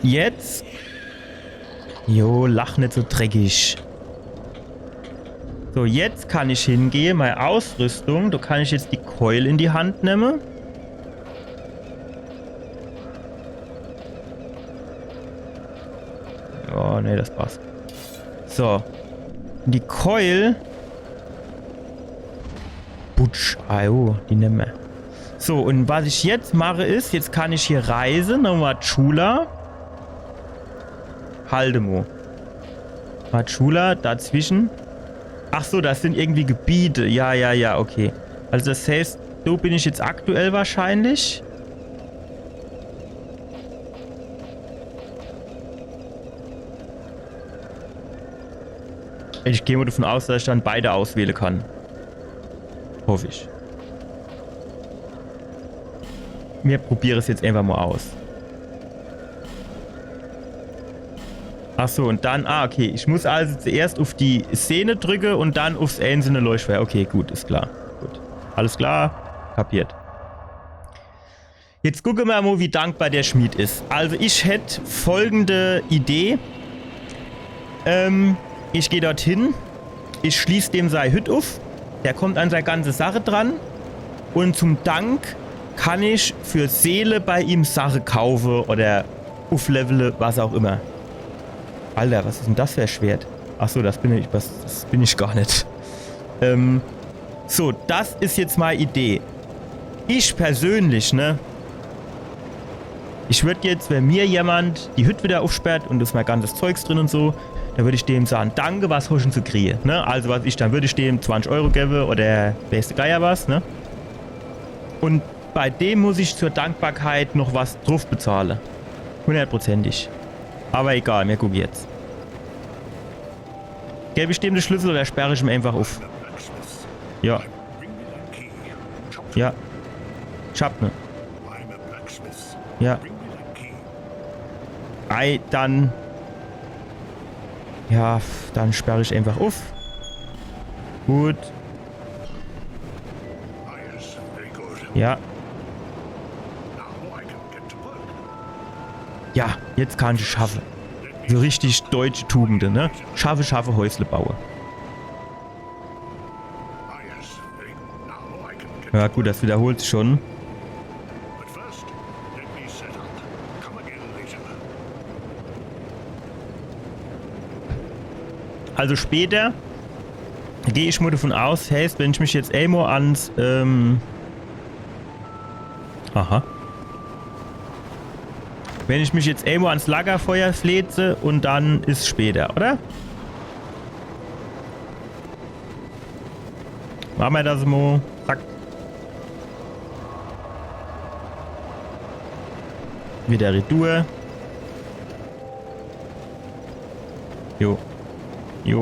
Jetzt. Jo, lach nicht so dreckig. So, jetzt kann ich hingehen. Meine Ausrüstung. Da kann ich jetzt die Keul in die Hand nehmen. Oh, ne, das passt. So. Die Keul. Butsch. Ah, oh, die nehmen wir. So, und was ich jetzt mache ist, jetzt kann ich hier reisen. Nochmal Chula. Haldemo. Machula, dazwischen. Ach so, das sind irgendwie Gebiete. Ja, okay. Also das heißt, so bin ich jetzt aktuell wahrscheinlich. Ich gehe mal davon aus, dass ich dann beide auswählen kann. Hoffe ich. Wir probieren es jetzt einfach mal aus. Achso, und dann... Ah, okay. Ich muss also zuerst auf die Szene drücken und dann aufs einzelne Leuchtfeuer. Okay, gut, ist klar. Gut. Alles klar? Kapiert. Jetzt gucken wir mal, wie dankbar der Schmied ist. Also ich hätte folgende Idee. Ich gehe dorthin. Ich schließe dem seine Hütte auf. Der kommt an seine ganze Sache dran. Und zum Dank kann ich für Seele bei ihm Sache kaufen oder auflevele, was auch immer. Alter, was ist denn das für ein Schwert? Achso, das bin ich gar nicht. So, das ist jetzt meine Idee. Ich persönlich, ne? Ich würde jetzt, wenn mir jemand die Hütte wieder aufsperrt und da ist mein ganzes Zeugs drin und so, dann würde ich dem sagen, danke, was hoschen zu kriegen, ne? Also dann würde ich dem 20 Euro geben oder beste Geier was, ne? Und bei dem muss ich zur Dankbarkeit noch was drauf bezahlen. 100%ig. Aber egal, mir guck jetzt. Gebe ich dem den Schlüssel oder sperre ich ihn einfach auf? Ja. Ja. Ich hab ne. Ja. Ei, dann... Ja, dann sperre ich einfach auf. Gut. Ja. Ja, jetzt kann ich schaffen. So richtig deutsche Tugenden, ne? Schaffe, Häusle baue. Ja gut, das wiederholt sich schon. Also später gehe ich mal davon aus, heißt, wenn ich mich jetzt einmal ans, wenn ich mich jetzt einmal ans Lagerfeuer fläze und dann ist später, oder? Machen wir das mal. Zack. Wieder Retour. Jo. Jo.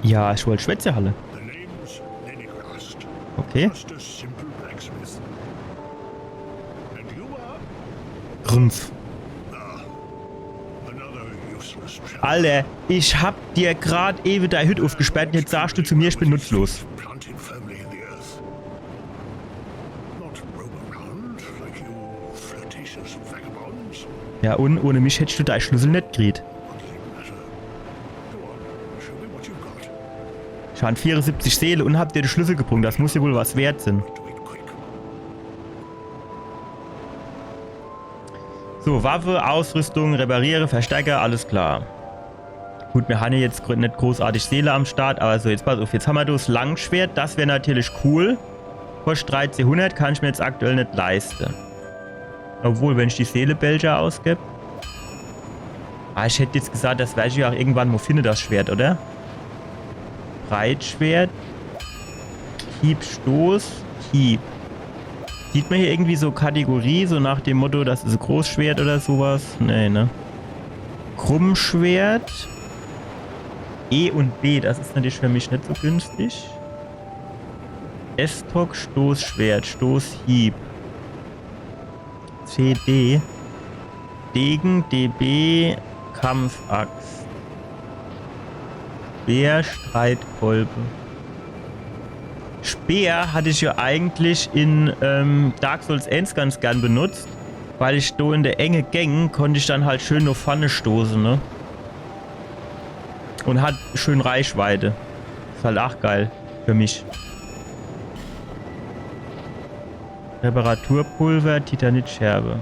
Ja, ich wollte Schwätzehalle. Okay. Rumpf. Alter, ich hab dir gerade eben deine Hütte aufgesperrt und jetzt sagst du zu mir, ich bin nutzlos. Ja, und ohne mich hättest du deinen Schlüssel nicht gekriegt. Ich habe 74 Seele und hab dir den Schlüssel gebrungen. Das muss ja wohl was wert sein. So, Waffe, Ausrüstung, Repariere, Verstärker, alles klar. Gut, wir haben ja jetzt nicht großartig Seele am Start, aber so, jetzt pass auf. Jetzt haben wir das Langschwert. Das wäre natürlich cool. Kostet 1300, kann ich mir jetzt aktuell nicht leisten. Obwohl, wenn ich die Seele-Belger ausgebe. Ah, ich hätte jetzt gesagt, das werde ich ja auch irgendwann mal finden, das Schwert, oder? Breitschwert. Hieb, Stoß, Hieb. Sieht man hier irgendwie so Kategorie, so nach dem Motto, das ist ein Großschwert oder sowas? Nee, ne? Krummschwert. E und B, das ist natürlich für mich nicht so günstig. S-Tok, Stoßschwert, Stoßhieb. CD. Degen, DB, Kampfaxt. Speer, Streitkolbe. Speer hatte ich ja eigentlich in Dark Souls 1 ganz gern benutzt, weil ich da in der enge Gang konnte ich dann halt schön nur Pfanne stoßen, ne? Und hat schön Reichweite. Ist halt auch geil für mich. Reparaturpulver, Titanitscherbe.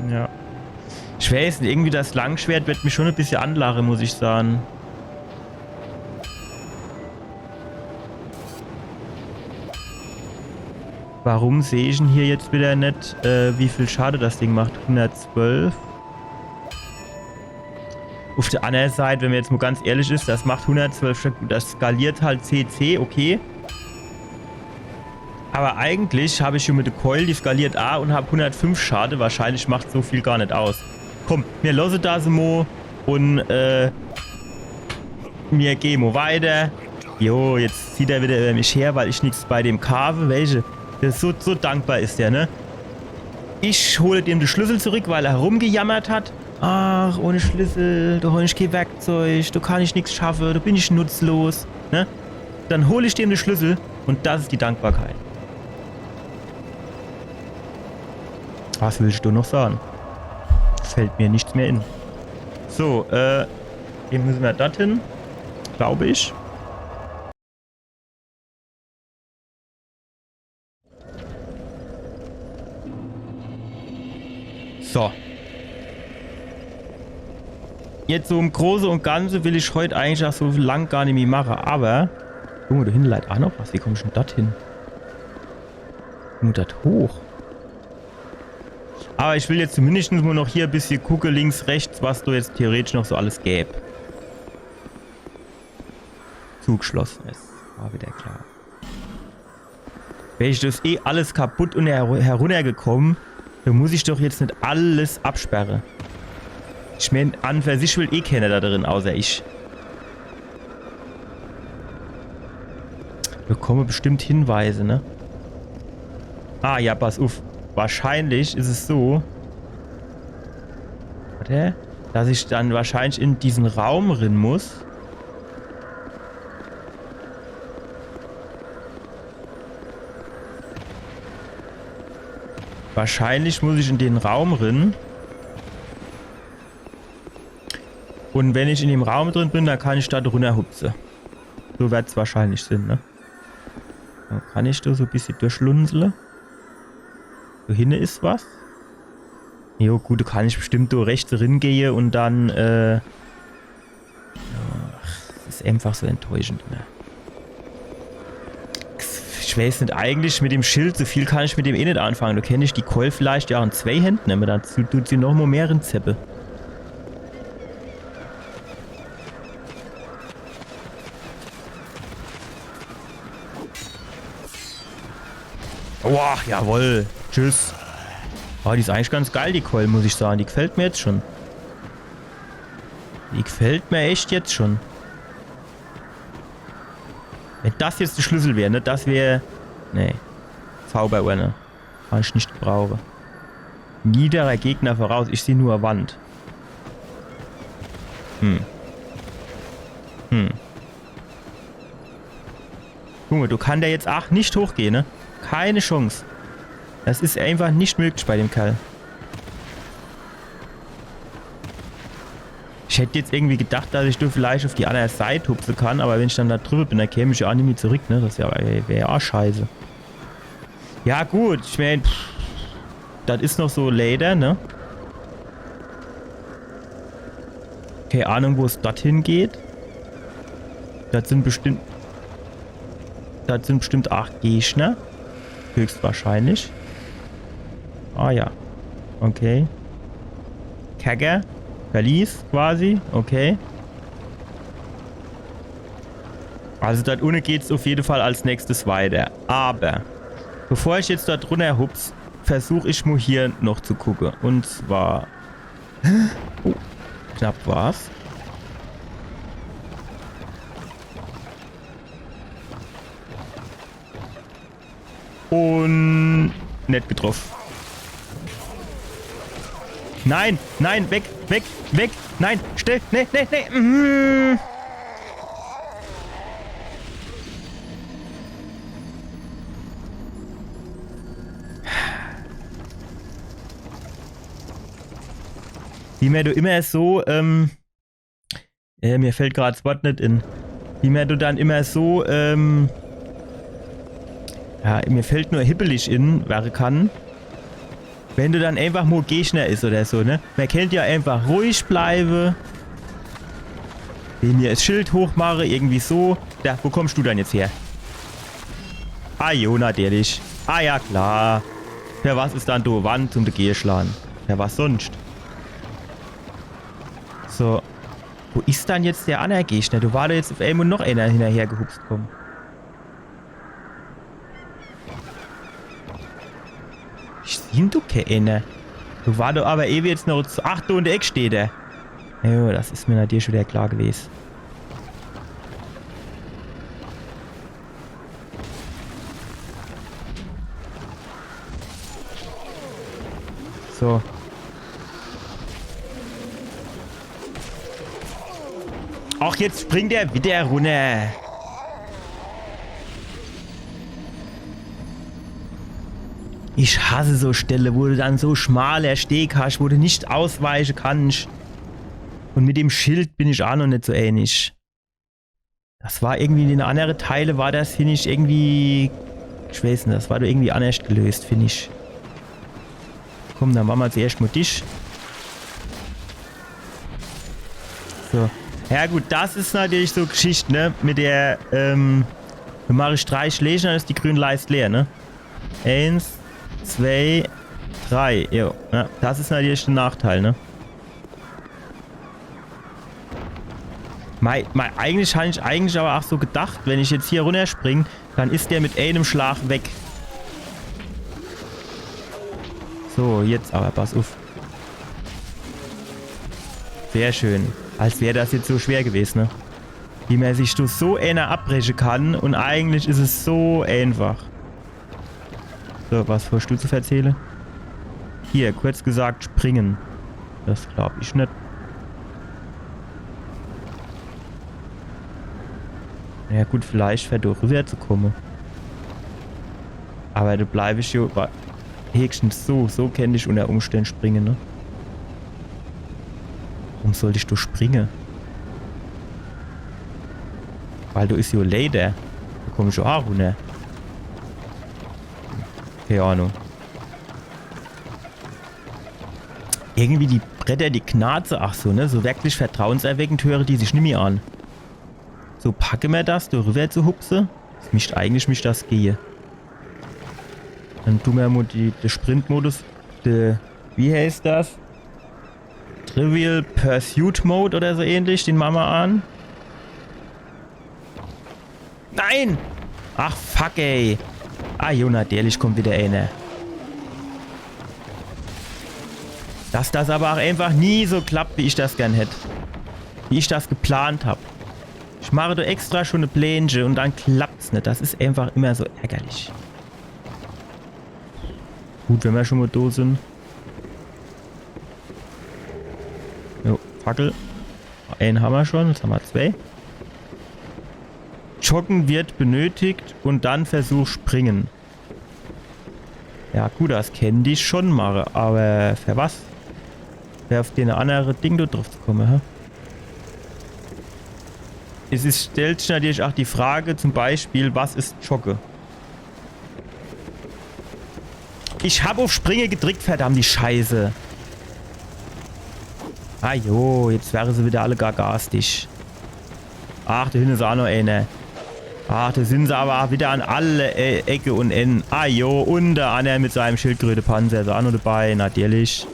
Ja. Ich weiß nicht, irgendwie das Langschwert wird mich schon ein bisschen anlachen, muss ich sagen. Warum sehe ich denn hier jetzt wieder nicht, wie viel Schade das Ding macht? 112. Auf der anderen Seite, wenn man jetzt mal ganz ehrlich ist, das macht 112 Stück. Das skaliert halt CC, okay. Aber eigentlich habe ich hier mit der Keul, die skaliert A und habe 105 Schade. Wahrscheinlich macht so viel gar nicht aus. Komm, wir lassen das mal und wir gehen mal weiter. Jo, jetzt zieht er wieder über mich her, weil ich nichts bei dem kaufe. Welche? Das ist so dankbar ist der, ne? Ich hole dem den Schlüssel zurück, weil er herumgejammert hat. Ach, ohne Schlüssel, da habe ich kein Werkzeug, da kann ich nichts schaffen, da bin ich nutzlos. Ne? Dann hole ich dem den Schlüssel und das ist die Dankbarkeit. Was willst du noch sagen? Fällt mir nichts mehr in. So, hier müssen wir dorthin, glaube ich. So. Jetzt so im Großen und Ganzen will ich heute eigentlich auch so lang gar nicht mehr machen, aber... Junge, da hinten leidet auch noch was. Wie komme ich denn dorthin? Junge, das hoch. Aber ich will jetzt zumindest nur noch hier ein bisschen gucken, links, rechts, was da jetzt theoretisch noch so alles gäbe. Zugeschlossen ist. War wieder klar. Wäre ich das eh alles kaputt und heruntergekommen, dann muss ich doch jetzt nicht alles absperren. Ich meine, an für sich will eh keiner da drin, außer ich. Bekomme bestimmt Hinweise, ne? Ah, ja, pass auf. Wahrscheinlich ist es so, warte, dass ich dann wahrscheinlich in diesen Raum rein muss. Wahrscheinlich muss ich in den Raum rein. Und wenn ich in dem Raum drin bin, dann kann ich da drunter hupsen. So wird es wahrscheinlich sein, ne? Dann kann ich da so ein bisschen durchlunzeln. Da hinten ist was. Jo, gut, da kann ich bestimmt da rechts gehen und dann, ja, das ist einfach so enttäuschend, ne? Ich weiß nicht, eigentlich mit dem Schild, so viel kann ich mit dem eh nicht anfangen. Da kenne ich die Keul vielleicht ja in 2 Händen nehmen, dann tut sie noch mal mehr in Zeppe. Boah, jawohl. Tschüss. Oh, die ist eigentlich ganz geil, die Keul, muss ich sagen. Die gefällt mir jetzt schon. Die gefällt mir echt jetzt schon. Wenn das jetzt der Schlüssel wäre, ne? Das wäre... Nee. Zauberuhr, kann ich nicht brauchen. Niederer Gegner voraus. Ich sehe nur Wand. Junge, du kannst da jetzt auch nicht hochgehen, ne? Keine Chance. Das ist einfach nicht möglich bei dem Kerl. Ich hätte jetzt irgendwie gedacht, dass ich da vielleicht auf die andere Seite hupfen kann, aber wenn ich dann da drüber bin, dann käme ich ja auch nicht mehr zurück, ne? Das wäre ja auch scheiße. Ja gut, ich meine, das ist noch so Leder, ne? Keine Ahnung, wo es dorthin geht. Das sind bestimmt 8 Gegner. Höchstwahrscheinlich. Ah ja. Okay. Kagger. Verlies quasi. Okay. Also da unten geht es auf jeden Fall als nächstes weiter. Aber bevor ich jetzt da drunter hups, versuche ich mal hier noch zu gucken. Und zwar... Oh, knapp war's. Und nicht getroffen. Nein, nein, weg, weg, weg. Nein, still, nee, nee, nee. Wie mir du immer so, mir fällt gerade das Wort nicht in. Wie mir du dann immer so, ja, mir fällt nur hippelig in, wäre kann. Wenn du dann einfach nur Gegner ist oder so, ne? Man kennt ja einfach ruhig bleiben. Wenn mir das Schild hochmache, irgendwie so. Da, wo kommst du dann jetzt her? Ah, jo, natürlich. Ah, ja, klar. Ja, was ist dann du Wand zum Gehen schlagen? Ja, was sonst? So. Wo ist dann jetzt der andere Gegner? Du war da jetzt auf einmal noch einer hinterher gehupst kommen. Ich sehe du keine. Du war doch aber ewig jetzt noch... Ach, da in der Ecke steht er. Jo, das ist mir natürlich schon wieder klar gewesen. So. Ach, jetzt springt er wieder runter. Ich hasse so Stelle, wo du dann so schmaler Steg hast, wo du nicht ausweichen kannst. Und mit dem Schild bin ich auch noch nicht so ähnlich. Das war irgendwie in den anderen Teilen, war das, finde ich, irgendwie... Ich weiß nicht, das war doch irgendwie anders gelöst, finde ich. Komm, dann machen wir zuerst mal dich. So. Ja gut, das ist natürlich so Geschichte, ne? Mit der, dann mache ich 3 Schläge, dann ist die grüne Leiste leer, ne? 1, 2, 3. Jo. Ja, das ist natürlich ein Nachteil, ne? Eigentlich habe ich aber auch so gedacht, wenn ich jetzt hier runterspringe, dann ist der mit einem Schlag weg. So, jetzt aber, pass auf. Sehr schön. Als wäre das jetzt so schwer gewesen, ne? Wie man sich so einer abbrechen kann und eigentlich ist es so einfach. So, was hast du zu erzählen? Hier, kurz gesagt, springen. Das glaube ich nicht. Ja gut, vielleicht wäre doch rüber zu kommen. Aber da bleibe ich ja höchstens so kenne ich unter Umständen springen, ne? Warum sollte ich da springen? Weil du ist ja leider. Da komme ich ja auch runter. Keine Ahnung. Irgendwie die Bretter, die Knarze, ach so, ne? So wirklich vertrauenserweckend höre die sich nicht mehr an. So, packe mir das, da rüber zu hupse. Das mischt eigentlich mich das gehe. Dann tun wir mal den Sprintmodus. Wie heißt das? Trivial Pursuit Mode oder so ähnlich. Den machen wir an. Nein! Ach, fuck, ey. Ah, Jonah, ehrlich, kommt wieder einer. Dass das aber auch einfach nie so klappt, wie ich das gern hätte. Wie ich das geplant habe. Ich mache da extra schon eine Plänche und dann klappt's nicht. Das ist einfach immer so ärgerlich. Gut, wenn wir schon mal da sind. Jo, Fackel. Einen haben wir schon, jetzt haben wir 2. Joggen wird benötigt und dann Versuch springen. Ja gut, das kennen die schon mal, aber für was? Wer auf den anderen Ding da drauf zu kommen, hä? Stellt sich natürlich auch die Frage, zum Beispiel, was ist Jogge? Ich habe auf Springe gedrückt, verdammt die Scheiße. Ah jo, jetzt wären sie wieder alle gar garstig. Ach, da hinten ist auch noch eine. Ach, da sind sie aber auch wieder an alle Ecke und Enden. Ah jo, und der andere mit seinem Schildkröte-Panzer ist auch noch dabei, natürlich.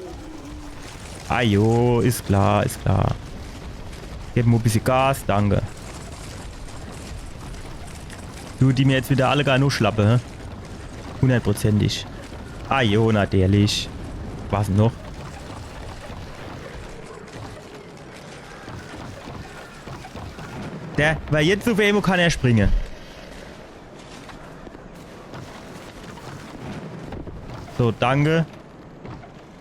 Ah jo, ist klar, ist klar. Geben wir ein bisschen Gas, danke. Du, die mir jetzt wieder alle gar nur schlappe, hä? 100%ig. Ah jo, natürlich. Was noch? Weil jetzt auf Emo kann er springen. So, danke.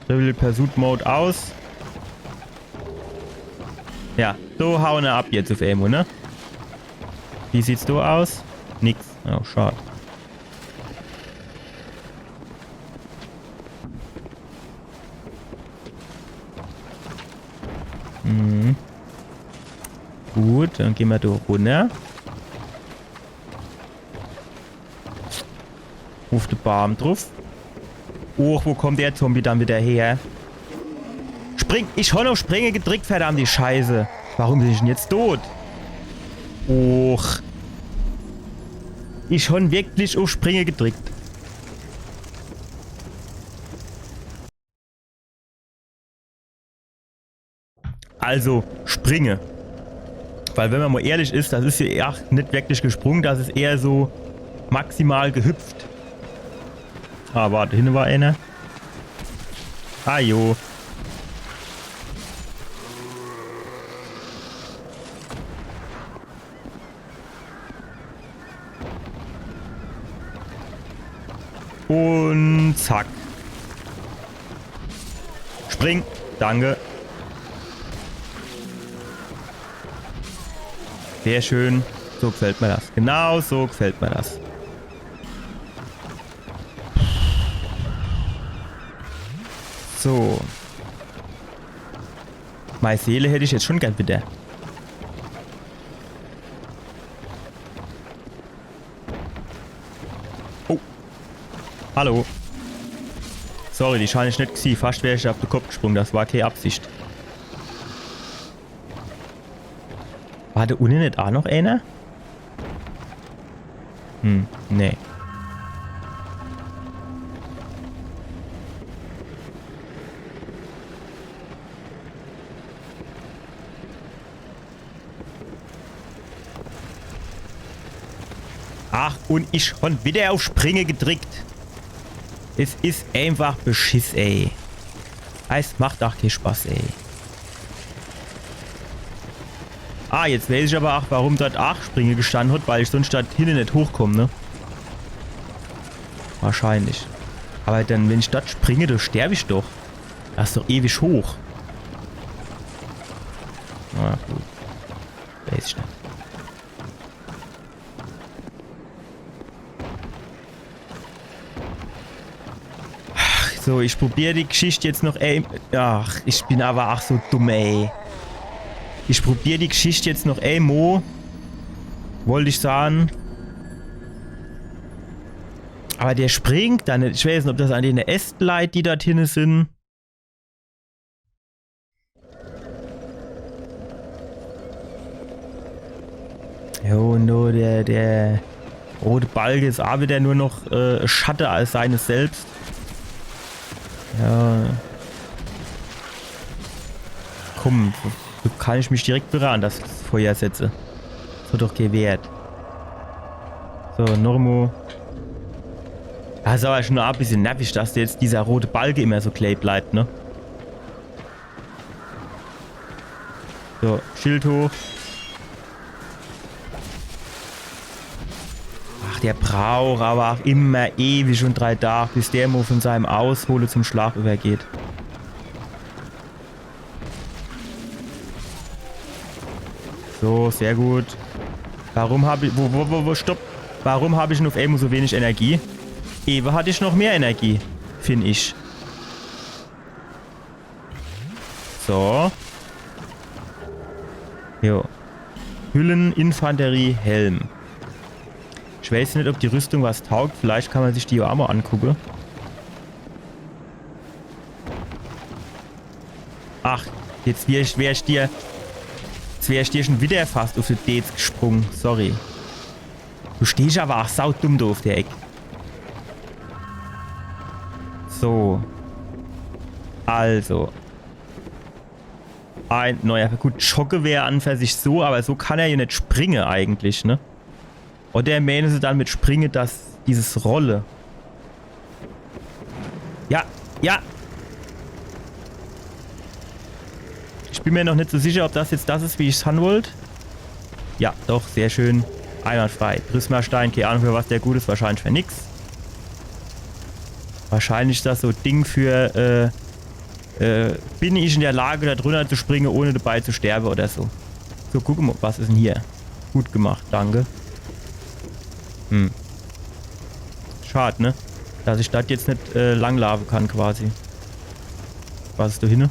Trivial Pursuit Mode aus. Ja, so hauen wir ab jetzt auf Emo, ne? Wie sieht's so aus? Nix. Oh, schade. Mhm. Gut, dann gehen wir da runter. Auf den Baum drauf. Oh, wo kommt der Zombie dann wieder her? Spring! Ich habe auf Springen gedrückt, verdammt die Scheiße. Warum bin ich denn jetzt tot? Och. Ich habe wirklich auf Springen gedrückt. Also, springe. Weil wenn man mal ehrlich ist, das ist hier eher nicht wirklich gesprungen, das ist eher so maximal gehüpft. Ah, warte, hinten war einer. Ah, jo. Und zack. Spring. Danke. Sehr schön. So gefällt mir das. Genau so gefällt mir das. So. Meine Seele hätte ich jetzt schon gern wieder. Oh. Hallo. Sorry, die scheine ich nicht gesehen. Fast wäre ich auf den Kopf gesprungen. Das war keine Absicht. War da unten nicht auch noch einer? Nee. Ach, und ich schon wieder auf Springe gedrückt. Es ist einfach Beschiss, ey. Es macht auch keinen Spaß, ey. Ah, jetzt weiß ich aber auch, warum dort 8 Springe gestanden hat, weil ich sonst dort hinten nicht hochkomme, ne? Wahrscheinlich. Aber dann, wenn ich dort springe, dann sterbe ich doch. Das ist doch ewig hoch. Na gut. Weiß ich nicht. So, ich probiere die Geschichte jetzt noch, ey. Ach, ich bin aber auch so dumm, ey. Ich probiere die Geschichte jetzt noch, ey, Mo. Wollte ich sagen. Aber der springt dann nicht. Ich weiß nicht, ob das an den Ästen liegt, die dort hinten sind. Jo, nur der rote Balge ist auch wieder nur noch Schatten als seines selbst. Ja. Komm, so kann ich mich direkt beraten, dass ich das Feuer setze. So doch gewährt. So, Normo. Das ist aber schon noch ein bisschen nervig, dass jetzt dieser rote Balge immer so klein bleibt, ne? So, Schild hoch. Ach, der braucht aber auch immer ewig und 3 Tage, bis der mal von seinem Aushole zum Schlaf übergeht. So, sehr gut. Warum habe ich... Stopp. Warum habe ich noch auf einmal so wenig Energie? Eben hatte ich noch mehr Energie, finde ich. So. Jo. Hüllen, Infanterie, Helm. Ich weiß nicht, ob die Rüstung was taugt. Vielleicht kann man sich die auch mal angucken. Ach, jetzt wär ich dir schon wieder fast auf die Dates gesprungen. Sorry. Du stehst aber auch saudumm da auf der Ecke. So. Also. Ein neuer. Gut, Schocke wäre an für sich so, aber so kann er ja nicht springen eigentlich, ne? Oder er meinen sie dann mit Springen, dass dieses Rolle. Ja, ja. Ich bin mir noch nicht so sicher, ob das jetzt das ist, wie ich es haben wollte. Ja, doch, sehr schön. Einwandfrei. Prismastein, keine Ahnung für was der gut ist, wahrscheinlich für nix. Wahrscheinlich ist das so ein Ding für, bin ich in der Lage, da drunter zu springen, ohne dabei zu sterben oder so. So, gucken wir, was ist denn hier? Gut gemacht, danke. Schade, ne? Dass ich das jetzt nicht langlaufen kann, quasi. Was ist da hinten?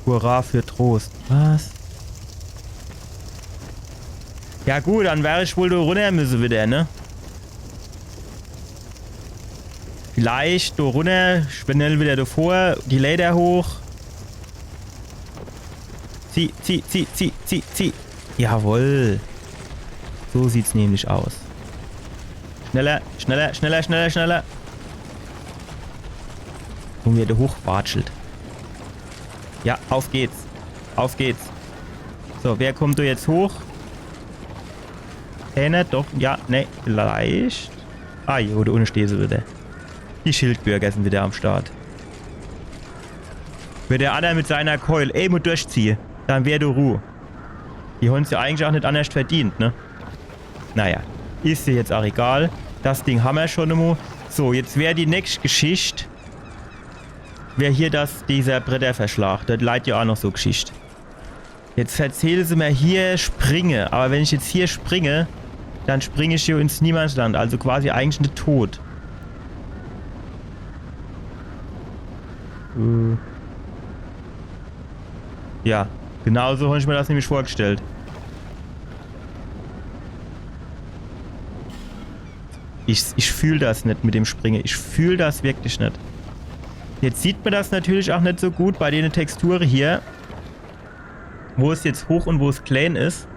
Hurra für Trost. Was? Ja gut, dann wäre ich wohl da runter müssen wieder, ne? Vielleicht da runter, schnell wieder davor, die Leder hoch. Zieh. Jawohl. So sieht's nämlich aus. Schneller. Und wieder hochwatschelt. Ja, auf geht's. So, wer kommt da jetzt hoch? Nicht, doch, ja, ne, vielleicht. Ah, jo, da unten stehen sie wieder. Die Schildbürger sind wieder am Start. Wenn der andere mit seiner Keule eben durchziehe, dann wär du Ruhe. Die haben es ja eigentlich auch nicht anders verdient, ne? Naja, ist dir jetzt auch egal. Das Ding haben wir schon immer. So, jetzt wäre die nächste Geschichte. Wäre hier dieser Bretterverschlag. Das leidet ja auch noch so Geschichte. Jetzt erzählen sie mir hier springe. Aber wenn ich jetzt hier springe, dann springe ich hier ins Niemandsland. Also quasi eigentlich nicht tot. Ja, genau so habe ich mir das nämlich vorgestellt. Ich fühle das nicht mit dem Springen. Ich fühle das wirklich nicht. Jetzt sieht man das natürlich auch nicht so gut bei den Texturen hier. Wo es jetzt hoch und wo es klein ist.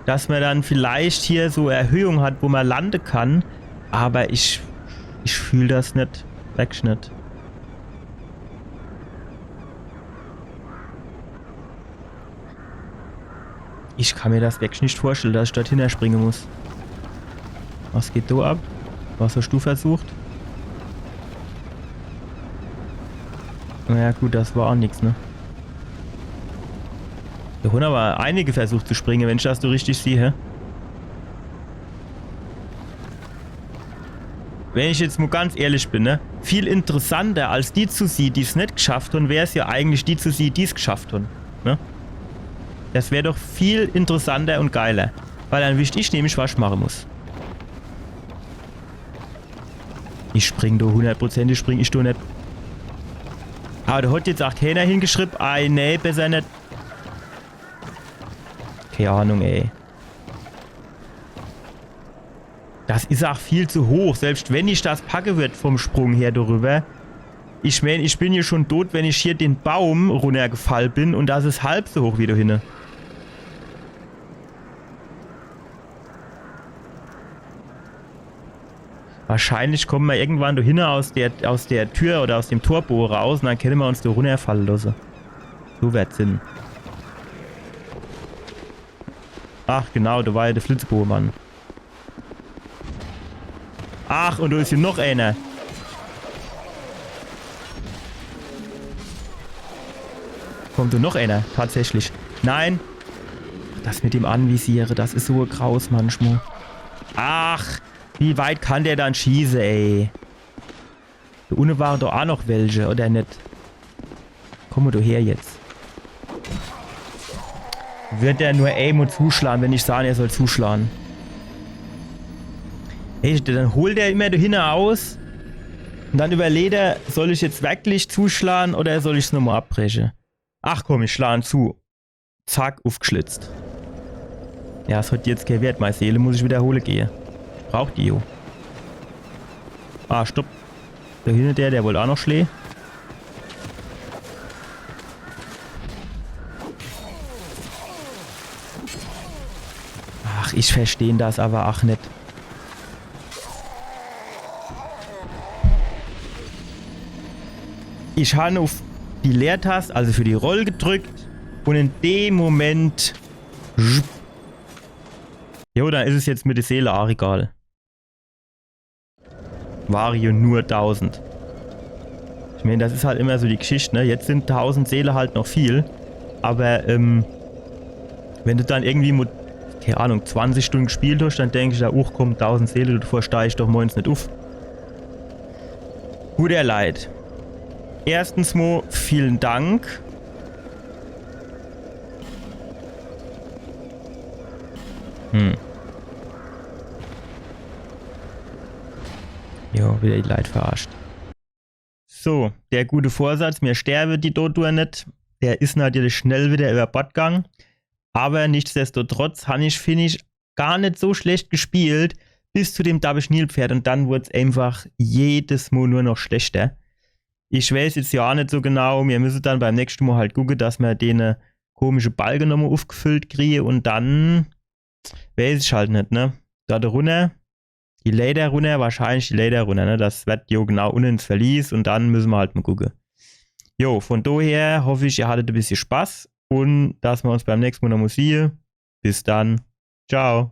Dass man dann vielleicht hier so Erhöhung hat, wo man landen kann. Aber ich fühle das nicht. Wegschnitt. Ich kann mir das wirklich nicht vorstellen, dass ich dorthin springen muss. Was geht da ab? Was hast du versucht? Naja gut, das war auch nichts, ne? Da haben aber einige versucht zu springen, wenn ich das so richtig sehe. Wenn ich jetzt mal ganz ehrlich bin, ne? Viel interessanter als die zu sehen, die es nicht geschafft haben, wäre es ja eigentlich die zu sehen, die es geschafft haben. Ne? Das wäre doch viel interessanter und geiler. Weil dann wüsste ich nämlich, was ich machen muss. Ich spring da 100%, spring ich da nicht. Aber da hat jetzt auch keiner hingeschrieben, nee, besser nicht. Keine Ahnung, ey. Das ist auch viel zu hoch, selbst wenn ich das packe wird vom Sprung her darüber. Ich meine, ich bin hier schon tot, wenn ich hier den Baum runtergefallen bin und das ist halb so hoch wie da hinten. Wahrscheinlich kommen wir irgendwann da hinten aus der Tür oder aus dem Torbohr raus und dann können wir uns da runterfallen lassen. So wird's Sinn. Ach genau, da war ja der Flitzebohrmann. Ach, und da ist hier noch einer. Kommt da noch einer? Tatsächlich. Nein. Das mit dem Anvisiere, das ist so graus manchmal. Ach, wie weit kann der dann schießen, ey? Da unten waren doch auch noch welche, oder nicht? Komm du her jetzt. Wird er nur aim und zuschlagen, wenn ich sage, er soll zuschlagen? Hey, dann holt er immer da hinten aus und dann überlegt er, soll ich jetzt wirklich zuschlagen oder soll ich es nochmal abbrechen? Ach komm, ich schlage zu. Zack, aufgeschlitzt. Ja, es hat jetzt keinen Wert, meine Seele muss ich wiederholen gehen. Ich brauch die, jo. Ah, stopp. Da hinten der wollte auch noch schlägen. Ach, ich verstehe das aber auch nicht. Ich habe auf die Leertaste, also für die Roll gedrückt und in dem Moment... Jo, dann ist es jetzt mit der Seele auch egal. War hier nur 1000. Ich meine, das ist halt immer so die Geschichte, ne? Jetzt sind 1000 Seele halt noch viel. Aber, wenn du dann irgendwie mit, keine Ahnung, 20 Stunden gespielt hast, dann denke ich da, komm, 1000 Seele, davor steige ich doch morgens nicht auf. Guter Leid. Erstens mal, vielen Dank. Jo, wieder die Leid verarscht. So, der gute Vorsatz, mir sterbe die Tortur nicht, der ist natürlich schnell wieder über Bord gegangen. Aber nichtsdestotrotz habe ich, finde ich, gar nicht so schlecht gespielt, bis zu dem Dabbe-Schnilpferd und dann wurde es einfach jedes Mal nur noch schlechter. Ich weiß jetzt ja auch nicht so genau, wir müssen dann beim nächsten Mal halt gucken, dass wir den komische Balken nochmal aufgefüllt kriegen und dann weiß ich halt nicht, ne? Da runter, die Leder runter, wahrscheinlich die Leder runter, ne? Das wird jo genau unten ins Verlies und dann müssen wir halt mal gucken. Jo, von daher hoffe ich, ihr hattet ein bisschen Spaß und dass wir uns beim nächsten Mal noch sehen. Bis dann. Ciao.